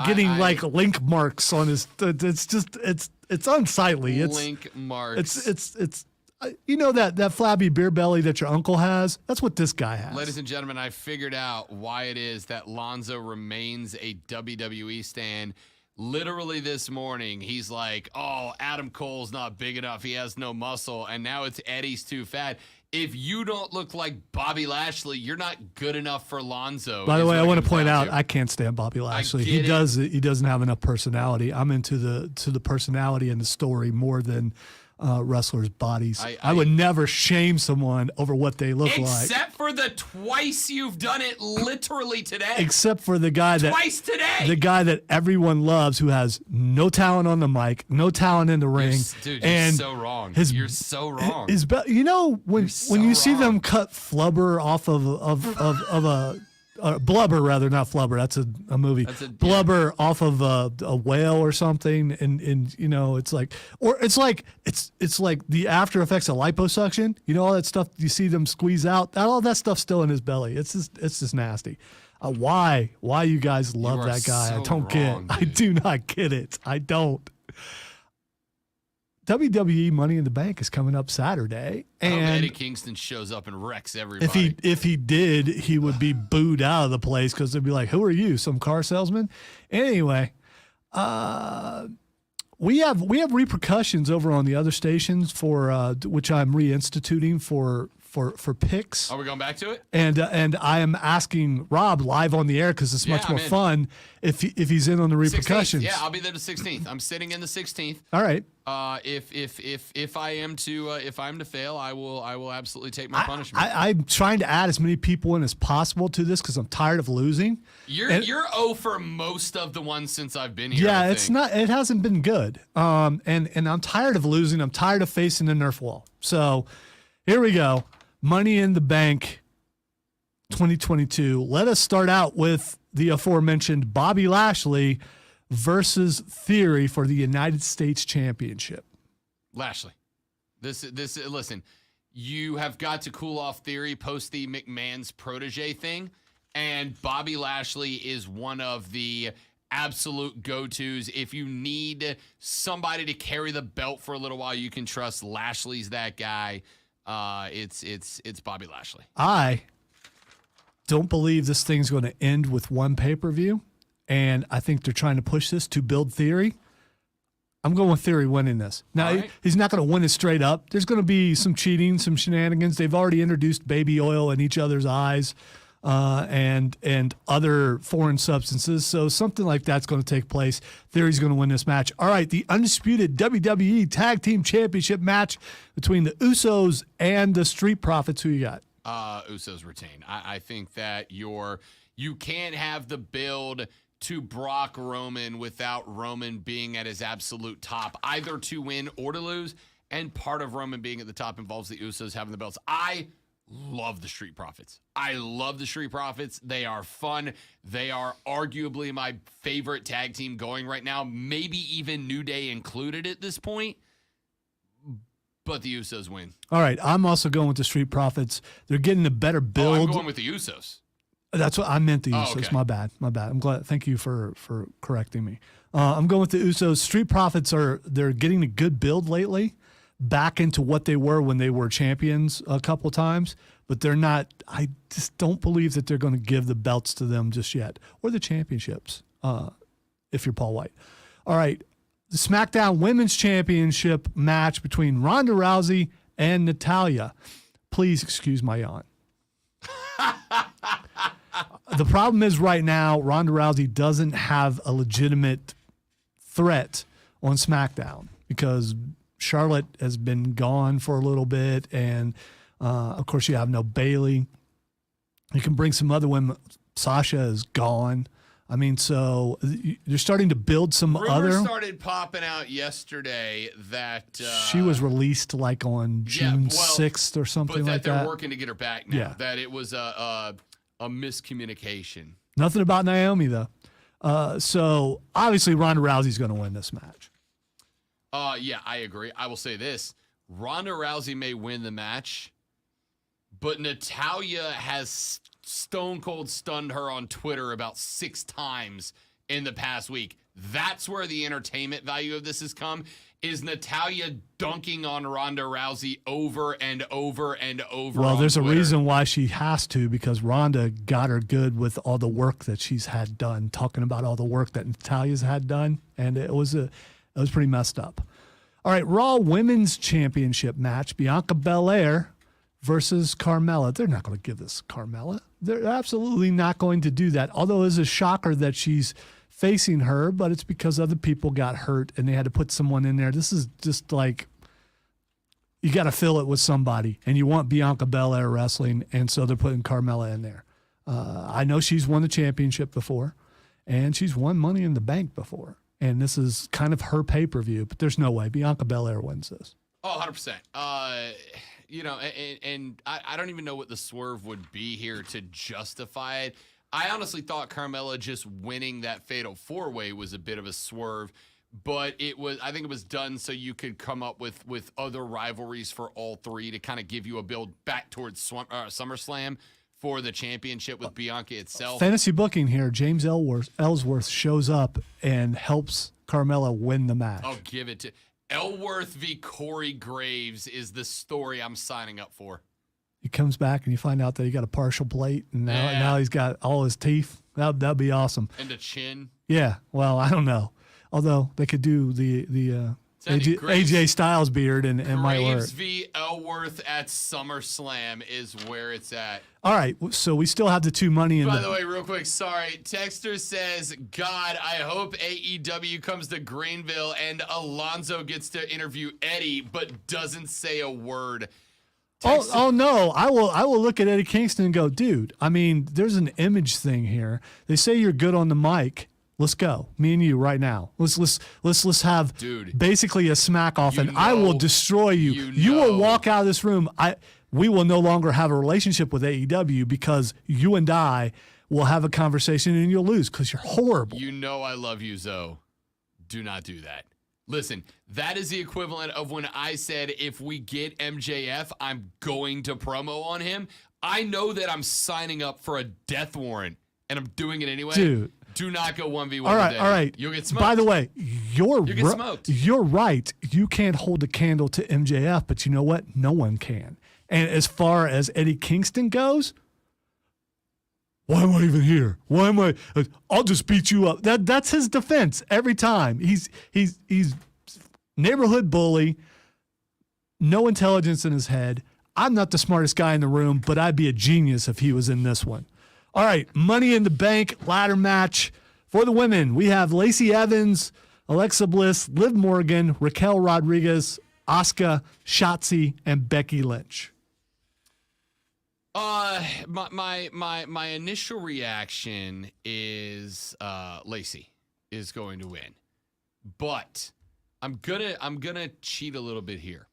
getting link marks on his. It's just it's unsightly. It's link marks. It's that flabby beer belly that your uncle has. That's what this guy has. Ladies and gentlemen, I figured out why it is that Lonzo remains a WWE stan. Literally this morning, he's like, "Oh, Adam Cole's not big enough. He has no muscle." And now it's Eddie's too fat. If you don't look like Bobby Lashley, you're not good enough for Lonzo. By the way, I want to point out, I can't stand Bobby Lashley. He doesn't have enough personality. I'm into the personality and the story more than wrestlers' bodies. I would never shame someone over what they look like. Except for the twice you've done it literally today. Except for the guy Twice today. The guy that everyone loves who has no talent on the mic, no talent in the ring. Dude, and you're so wrong. You're so wrong. When you see them cut flubber off of a blubber, rather, not flubber. That's a movie. Blubber off of a whale or something, and it's like the after effects of liposuction. All that stuff you see them squeeze out. All that stuff's still in his belly. It's just nasty. Why you guys love that guy? So I don't get. dude. I do not get it. I don't. WWE Money in the Bank is coming up Saturday, and Eddie Kingston shows up and wrecks everybody. if he did, he would be booed out of the place because they'd be like, "Who are you? Some car salesman?" Anyway, we have repercussions over on the other stations for which I'm reinstituting for picks. Are we going back to it? And I am asking Rob live on the air because it's much more fun if he's in on the repercussions. 16th. Yeah, I'll be there the 16th. I'm sitting in the 16th. All right. If I am to fail, I will absolutely take my punishment. I'm trying to add as many people in as possible to this because I'm tired of losing. You're 0 for most of the ones since I've been here. Yeah, I it's think. not. It hasn't been good. And I'm tired of losing. I'm tired of facing the Nerf wall. So here we go. Money in the Bank 2022. Let us start out with the aforementioned Bobby Lashley versus Theory for the United States Championship. Lashley. This listen, you have got to cool off Theory post the McMahon's protege thing, and Bobby Lashley is one of the absolute go-tos. If you need somebody to carry the belt for a little while, you can trust Lashley's that guy. It's Bobby Lashley. I don't believe this thing's going to end with one pay-per-view, and I think they're trying to push this to build Theory. I'm going with Theory winning this. Now, he's not going to win it straight up. There's going to be some cheating, some shenanigans. They've already introduced baby oil in each other's eyes and other foreign substances, so something like that's going to take place. Theory's going to win this match. All right, the undisputed WWE Tag Team Championship match between the Usos and the Street Profits. Who you got? Usos retain. I think that you can't have the build to Brock Roman without Roman being at his absolute top, either to win or to lose. And part of Roman being at the top involves the Usos having the belts. I love the Street Profits. I love the Street Profits. They are fun. They are arguably my favorite tag team going right now, maybe even New Day included at this point. But the Usos win. All right, I'm also going with the Street Profits. They're getting a better build. Oh, I'm going with the Usos. That's what I meant, the Usos. Okay. My bad. I'm glad. Thank you for correcting me. I'm going with the Usos. Street Profits they're getting a good build lately, back into what they were when they were champions a couple times, but they're not. I just don't believe that they're going to give the belts to them just yet, or the championships. If you're Paul White. All right, the SmackDown Women's Championship match between Ronda Rousey and Natalya. Please excuse my yawn. The problem is right now, Ronda Rousey doesn't have a legitimate threat on SmackDown because Charlotte has been gone for a little bit, and of course you have no Bayley. You can bring some other women. Sasha is gone. I mean, so you're starting to build some Rumors started popping out yesterday that she was released like on June 6th or something like that. But that they're working to get her back now. Yeah. That it was a miscommunication. Nothing about Naomi though. So obviously Ronda Rousey's going to win this match. Yeah, I agree. I will say this. Ronda Rousey may win the match, but Natalya has stone cold stunned her on Twitter about 6 times in the past week. That's where the entertainment value of this has come, is Natalya dunking on Ronda Rousey over and over and over. Well, there's Twitter. a reason why she has to, because Ronda got her good with all the work that she's had done, talking about all the work that Natalya's had done, and it was pretty messed up. All right, Raw Women's Championship match, Bianca Belair versus Carmella. They're not going to give this Carmella. They're absolutely not going to do that, although it's a shocker that she's facing her, but it's because other people got hurt and they had to put someone in there. This is just like you got to fill it with somebody, and you want Bianca Belair wrestling, and so they're putting Carmella in there. I know she's won the championship before, and she's won Money in the Bank before, and this is kind of her pay-per-view, but there's no way Bianca Belair wins this. Oh, 100%. And I don't even know what the swerve would be here to justify it. I honestly thought Carmella just winning that Fatal 4-Way was a bit of a swerve, but I think it was done so you could come up with other rivalries for all three to kind of give you a build back towards SummerSlam for the championship with Bianca itself. Fantasy booking here, James Ellsworth shows up and helps Carmella win the match. I'll give it to Ellsworth v. Corey Graves is the story I'm signing up for. He comes back and you find out that he got a partial plate, and now he's got all his teeth. That'd be awesome. And a chin. Yeah, well, I don't know. Although they could do the AJ Styles beard and might work. Graves v. Ellsworth at SummerSlam is where it's at. All right, so we still have the two money in By the way, real quick, sorry. Texter says, God, I hope AEW comes to Greenville and Alonzo gets to interview Eddie, but doesn't say a word. Oh no! I will look at Eddie Kingston and go, dude. I mean, there's an image thing here. They say you're good on the mic. Let's go, me and you right now. Let's have basically a smack off, and I will destroy you. You will walk out of this room. We will no longer have a relationship with AEW because you and I will have a conversation and you'll lose because you're horrible. You know I love you, Zoe. Do not do that. Listen, that is the equivalent of when I said if we get MJF, I'm going to promo on him. I know that I'm signing up for a death warrant, and I'm doing it anyway. Dude. Do not go 1v1 all right, today. All right. You'll get smoked. By the way, you're smoked. You're right. You can't hold a candle to MJF, but you know what? No one can. And as far as Eddie Kingston goes, why am I even here? Why am I? I'll just beat you up. That's his defense every time. He's neighborhood bully, no intelligence in his head. I'm not the smartest guy in the room, but I'd be a genius if he was in this one. All right, Money in the Bank ladder match for the women. We have Lacey Evans, Alexa Bliss, Liv Morgan, Raquel Rodriguez, Asuka, Shotzi, and Becky Lynch. My initial reaction is Lacey is going to win, but I'm gonna cheat a little bit here.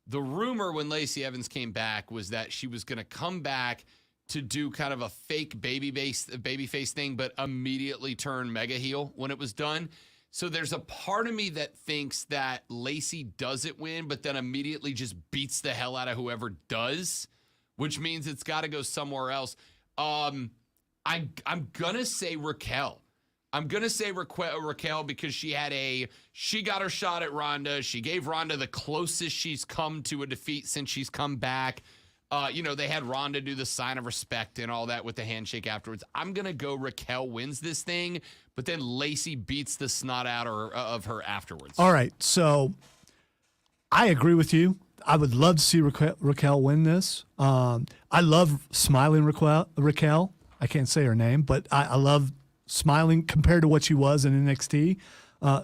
The rumor when Lacey Evans came back was that she was gonna come back to do kind of a fake babyface thing, but immediately turn mega heel when it was done. So there's a part of me that thinks that Lacey doesn't win, but then immediately just beats the hell out of whoever does, which means it's got to go somewhere else. I'm gonna say Raquel. I'm gonna say Raquel because she got her shot at Ronda. She gave Ronda the closest she's come to a defeat since she's come back. They had Ronda do the sign of respect and all that with the handshake afterwards. I'm going to go Raquel wins this thing, but then Lacey beats the snot out of her afterwards. All right, so I agree with you. I would love to see Raquel win this. I love smiling Raquel. I can't say her name, but I love smiling compared to what she was in NXT.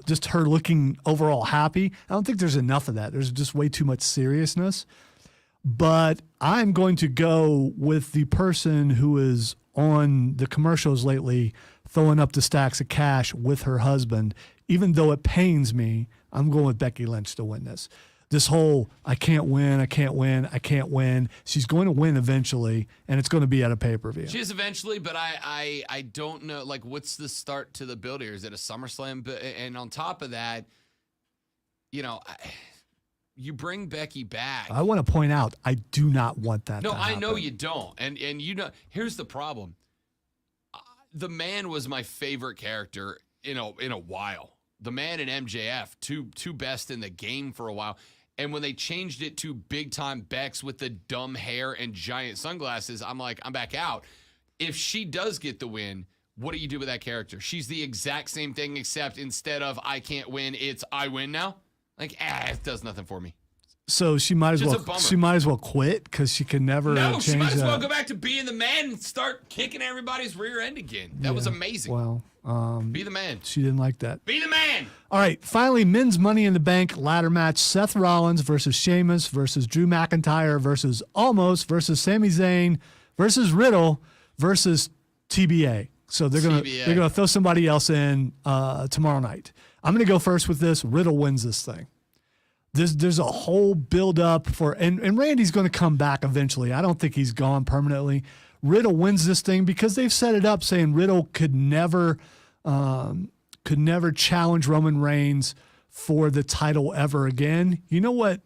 Just her looking overall happy. I don't think there's enough of that. There's just way too much seriousness. But I'm going to go with the person who is on the commercials lately throwing up the stacks of cash with her husband. Even though it pains me, I'm going with Becky Lynch to win this. This whole, I can't win. She's going to win eventually, and it's going to be at a pay-per-view. She is eventually, but I don't know, like, what's the start to the build here? Is it a SummerSlam? And on top of that, you bring Becky back. I want to point out, I do not want that to happen. I know you don't. And here's the problem. The Man was my favorite character in a while. The Man and MJF, two best in the game for a while. And when they changed it to big-time Bex with the dumb hair and giant sunglasses, I'm like, I'm back out. If she does get the win, what do you do with that character? She's the exact same thing, except instead of I can't win, it's I win now. Like, it does nothing for me. So she might as well quit because she can never change she might as well that. go back to being the Man and start kicking everybody's rear end again. That was amazing. Well, Be the man. She didn't like that. Be the man. All right, finally, men's Money in the Bank ladder match: Seth Rollins versus Sheamus versus Drew McIntyre versus Almost versus Sami Zayn versus Riddle versus TBA. So they're gonna throw somebody else in tomorrow night. I'm gonna go first with this. Riddle wins this thing. There's a whole build up for and Randy's gonna come back eventually. I don't think he's gone permanently. Riddle wins this thing because they've set it up saying Riddle could never challenge Roman Reigns for the title ever again. You know what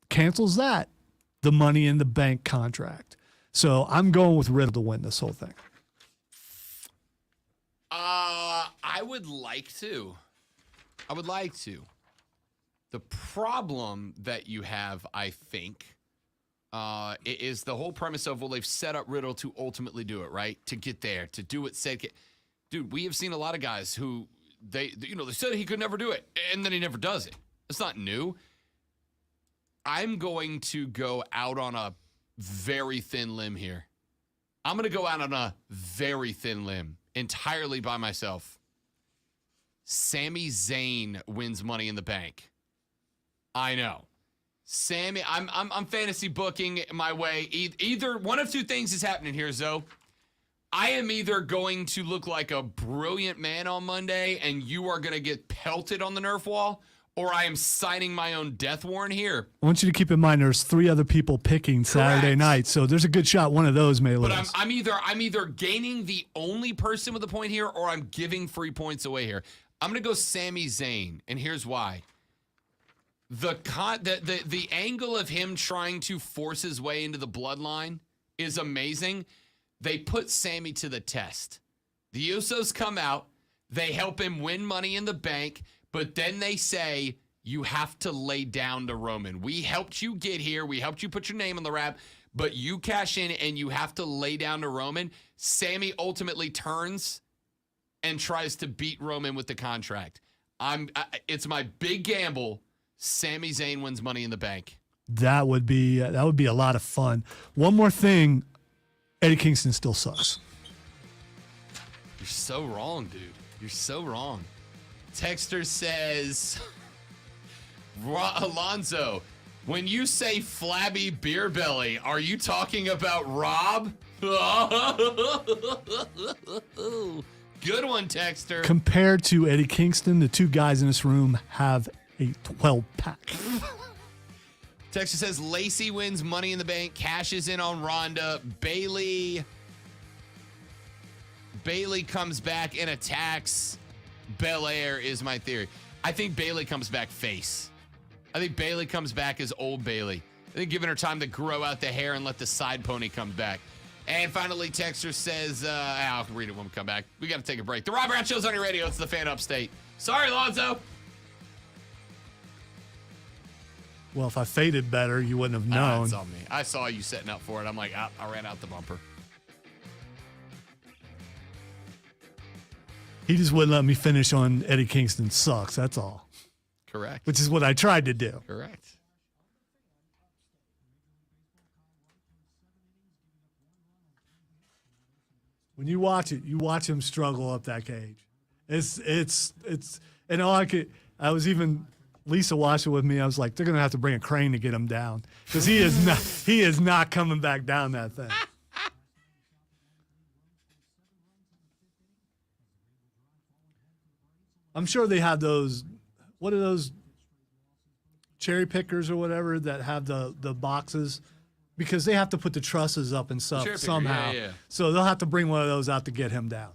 cancels that? The Money in the Bank contract. So I'm going with Riddle to win this whole thing. I would like to. The problem that you have, I think, is the whole premise of, well, they've set up Riddle to ultimately do it, right? To get there, to do what said. Dude, we have seen a lot of guys who they said he could never do it, and then he never does it. It's not new. I'm going to go out on a very thin limb here. I'm going to go out on a very thin limb, entirely by myself. Sami Zayn wins Money in the Bank. I know. Sammy, I'm fantasy booking my way. Either one of two things is happening here, Zoe. I am either going to look like a brilliant man on Monday and you are going to get pelted on the Nerf wall, or I am signing my own death warrant here. I want you to keep in mind there's 3 other people picking Saturday night, so there's a good shot one of those may lose. But I'm either gaining the only person with a point here, or I'm giving free points away here. I'm going to go Sami Zayn, and here's why. The angle of him trying to force his way into the bloodline is amazing. They put Sammy to the test. The Usos come out, they help him win Money in the Bank, but then they say, you have to lay down to Roman. We helped you get here. We helped you put your name on the wrap, but you cash in and you have to lay down to Roman. Sammy ultimately turns and tries to beat Roman with the contract. It's my big gamble. Sami Zayn wins Money in the Bank. That would be a lot of fun. One more thing, Eddie Kingston still sucks. You're so wrong, dude. You're so wrong. Texter says, Alonzo, when you say flabby beer belly, are you talking about Rob? Good one, Texter. Compared to Eddie Kingston, the 2 guys in this room have a 12-pack. Texas says Lacey wins Money in the Bank, cashes in on Ronda. Bailey comes back and attacks Belair is my theory. I think Bailey comes back face. I think Bailey comes back as old Bailey. I think giving her time to grow out the hair and let the side pony come back. And finally, Texter says, I'll read it when we come back. We got to take a break. The Rob Brown Show's on your radio. It's the Fan Upstate. Sorry, Lonzo. Well, if I faded better, you wouldn't have known. It's on me. I saw you setting up for it. I'm like, I ran out the bumper. He just wouldn't let me finish on Eddie Kingston sucks, that's all. Correct. Which is what I tried to do. Correct. When you watch it, you watch him struggle up that cage. It's and I was even Lisa watched it with me. I was like, they're gonna have to bring a crane to get him down because he is not coming back down that thing. I'm sure they have those. What are those cherry pickers or whatever that have the boxes? Because they have to put the trusses up and stuff somehow. Yeah. So they'll have to bring one of those out to get him down.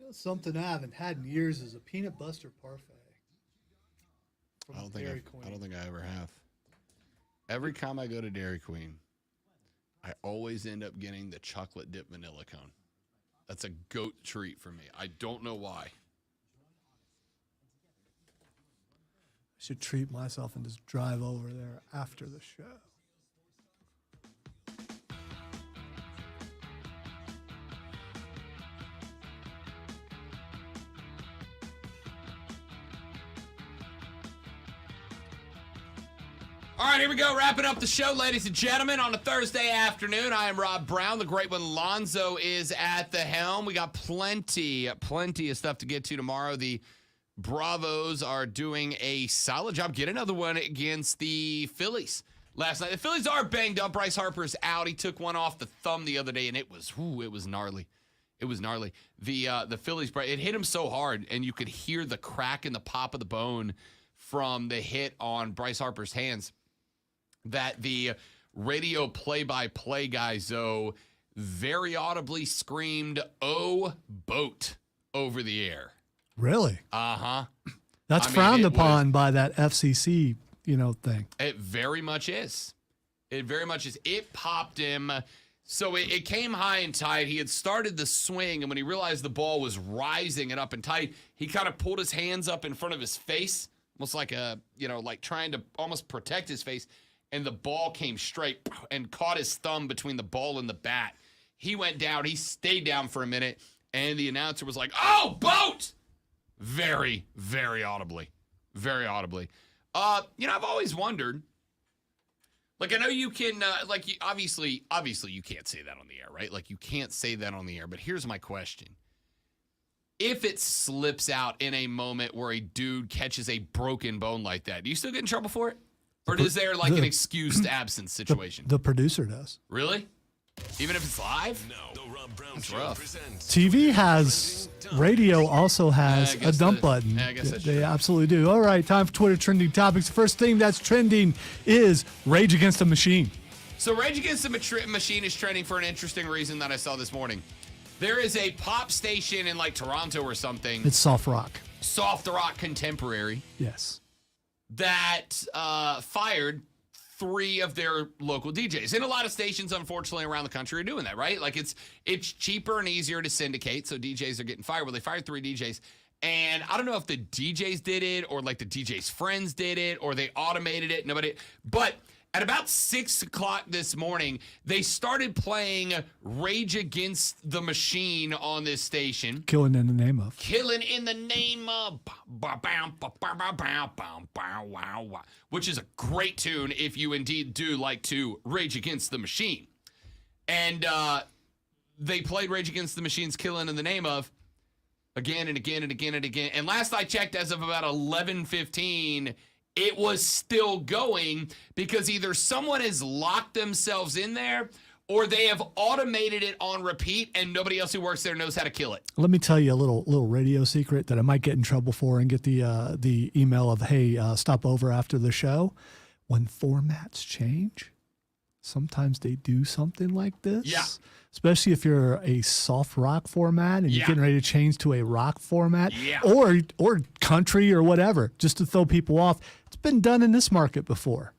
You know, something I haven't had in years is a peanut butter parfait. From I don't Dairy think Queen. I don't think I ever have. Every time I go to Dairy Queen, I always end up getting the chocolate dip vanilla cone. That's a goat treat for me. I don't know why. I should treat myself and just drive over there after the show. All right, here we go. Wrapping up the show, ladies and gentlemen, on a Thursday afternoon. I am Rob Brown. The great one, Lonzo, is at the helm. We got plenty of stuff to get to tomorrow. The Bravos are doing a solid job. Get another one against the Phillies last night. The Phillies are banged up. Bryce Harper's out. He took one off the thumb the other day, and it was gnarly. It was gnarly. The Phillies, it hit him so hard, and you could hear the crack in the pop of the bone from the hit on Bryce Harper's hands, that the radio play-by-play guy, Zoe, very audibly screamed, "Oh, boat," over the air. Really? Uh-huh. That's frowned upon by that FCC, thing. It very much is. It very much is. It popped him. So it came high and tight. He had started the swing, and when he realized the ball was rising and up and tight, he kind of pulled his hands up in front of his face, almost like like trying to almost protect his face. And the ball came straight and caught his thumb between the ball and the bat. He went down. He stayed down for a minute, and the announcer was like, "Oh, boat!" Very, very audibly. Very audibly. I've always wondered, like, I know you can, obviously you can't say that on the air, right? Like, you can't say that on the air. But here's my question. If it slips out in a moment where a dude catches a broken bone like that, do you still get in trouble for it? Or is there like an excused absence situation? The producer does. Really? Even if it's live? No. The Rob Brown That's Show rough. presents TV has, radio also has a dump button. I guess that's They true. absolutely do. All right, time for Twitter trending topics. The first thing that's trending is Rage Against the Machine. So Rage Against the Machine is trending for an interesting reason that I saw this morning. There is a pop station in like Toronto or something, It's soft rock. soft rock contemporary, Yes. that fired 3 of their local DJs. And a lot of stations, unfortunately, around the country are doing that, right? Like it's cheaper and easier to syndicate, so DJs are getting fired. Well, they fired 3 DJs. And I don't know if the DJs did it or like the DJs' friends did it or they automated it. Nobody. But at about 6 o'clock this morning, they started playing Rage Against the Machine on this station. Killing in the name of. Killing in the name of, which is a great tune if you indeed do like to Rage Against the Machine. And they played Rage Against the Machine's Killing in the Name of again and again and again and again. And last I checked, as of about 11:15, it was still going because either someone has locked themselves in there or they have automated it on repeat and nobody else who works there knows how to kill it. Let me tell you a little radio secret that I might get in trouble for and get the email of, hey, stop over after the show. When formats change, sometimes they do something like this. Yeah. Especially if you're a soft rock format and you're Yeah. getting ready to change to a rock format, Yeah. or country or whatever, just to throw people off. It's been done in this market before.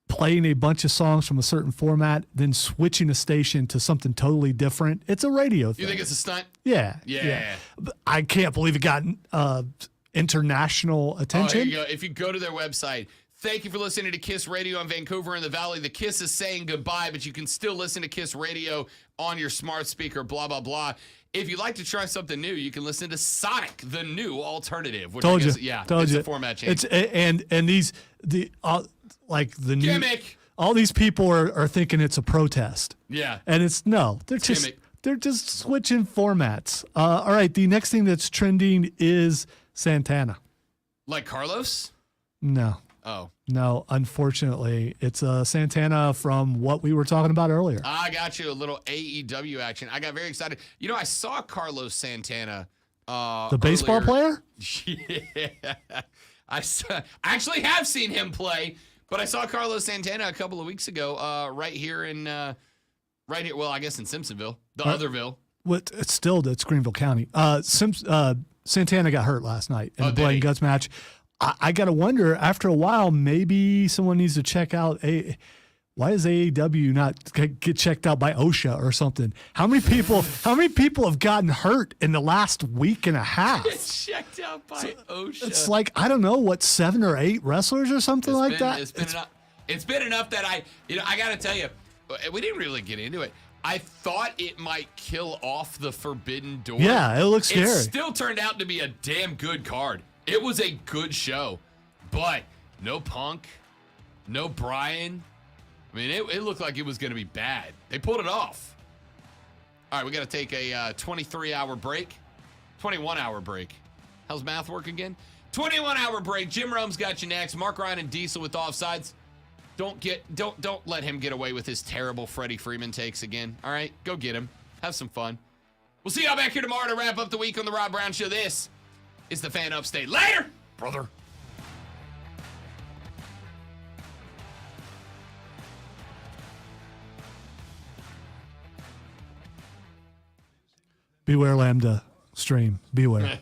Playing a bunch of songs from a certain format, then switching a station to something totally different. It's a radio thing. You think it's a stunt? Yeah. Yeah. But I can't believe it got international Oh, attention. here you go. If you go to their website, thank you for listening to Kiss Radio in Vancouver and the Valley. The Kiss is saying goodbye, but you can still listen to Kiss Radio on your smart speaker, blah, blah, blah. If you'd like to try something new, you can listen to Sonic, the new alternative. Which Told I you. guess, yeah, Told it's you. a format change. It's and these the new Gimmick. all these people are thinking it's a protest. Yeah. And it's no. They're just Gimmick. they're just switching formats. All right, the next thing that's trending is Santana. Like Carlos? No. Oh. No, unfortunately, it's Santana from what we were talking about earlier. I got you a little AEW action. I got very excited. You know, I saw Carlos Santana. The baseball earlier. player? Yeah. I actually have seen him play, but I saw Carlos Santana a couple of weeks ago right here. Well, I guess in Simpsonville, the otherville. It's Greenville County. Santana got hurt last night in the did blood he? and guts match. I got to wonder, after a while, maybe someone needs to check out why does AEW not get checked out by OSHA or something? How many people have gotten hurt in the last week and a half? Checked out by OSHA. It's like, I don't know, 7 or 8 wrestlers or something that? It's been enough that I got to tell you, we didn't really get into it. I thought it might kill off the Forbidden Door. Yeah, it looks scary. It still turned out to be a damn good card. It was a good show, but no Punk, no Bryan. I mean, it looked like it was going to be bad. They pulled it off. All right, we got to take a 23-hour break, 21-hour break. How's math work again? 21-hour break. Jim Rome's got you next. Mark Ryan and Diesel with offsides. Don't let him get away with his terrible Freddie Freeman takes again. All right, go get him. Have some fun. We'll see y'all back here tomorrow to wrap up the week on the Rob Brown Show. This is the Fan Upstate. Later, brother. Beware Lambda stream. Beware.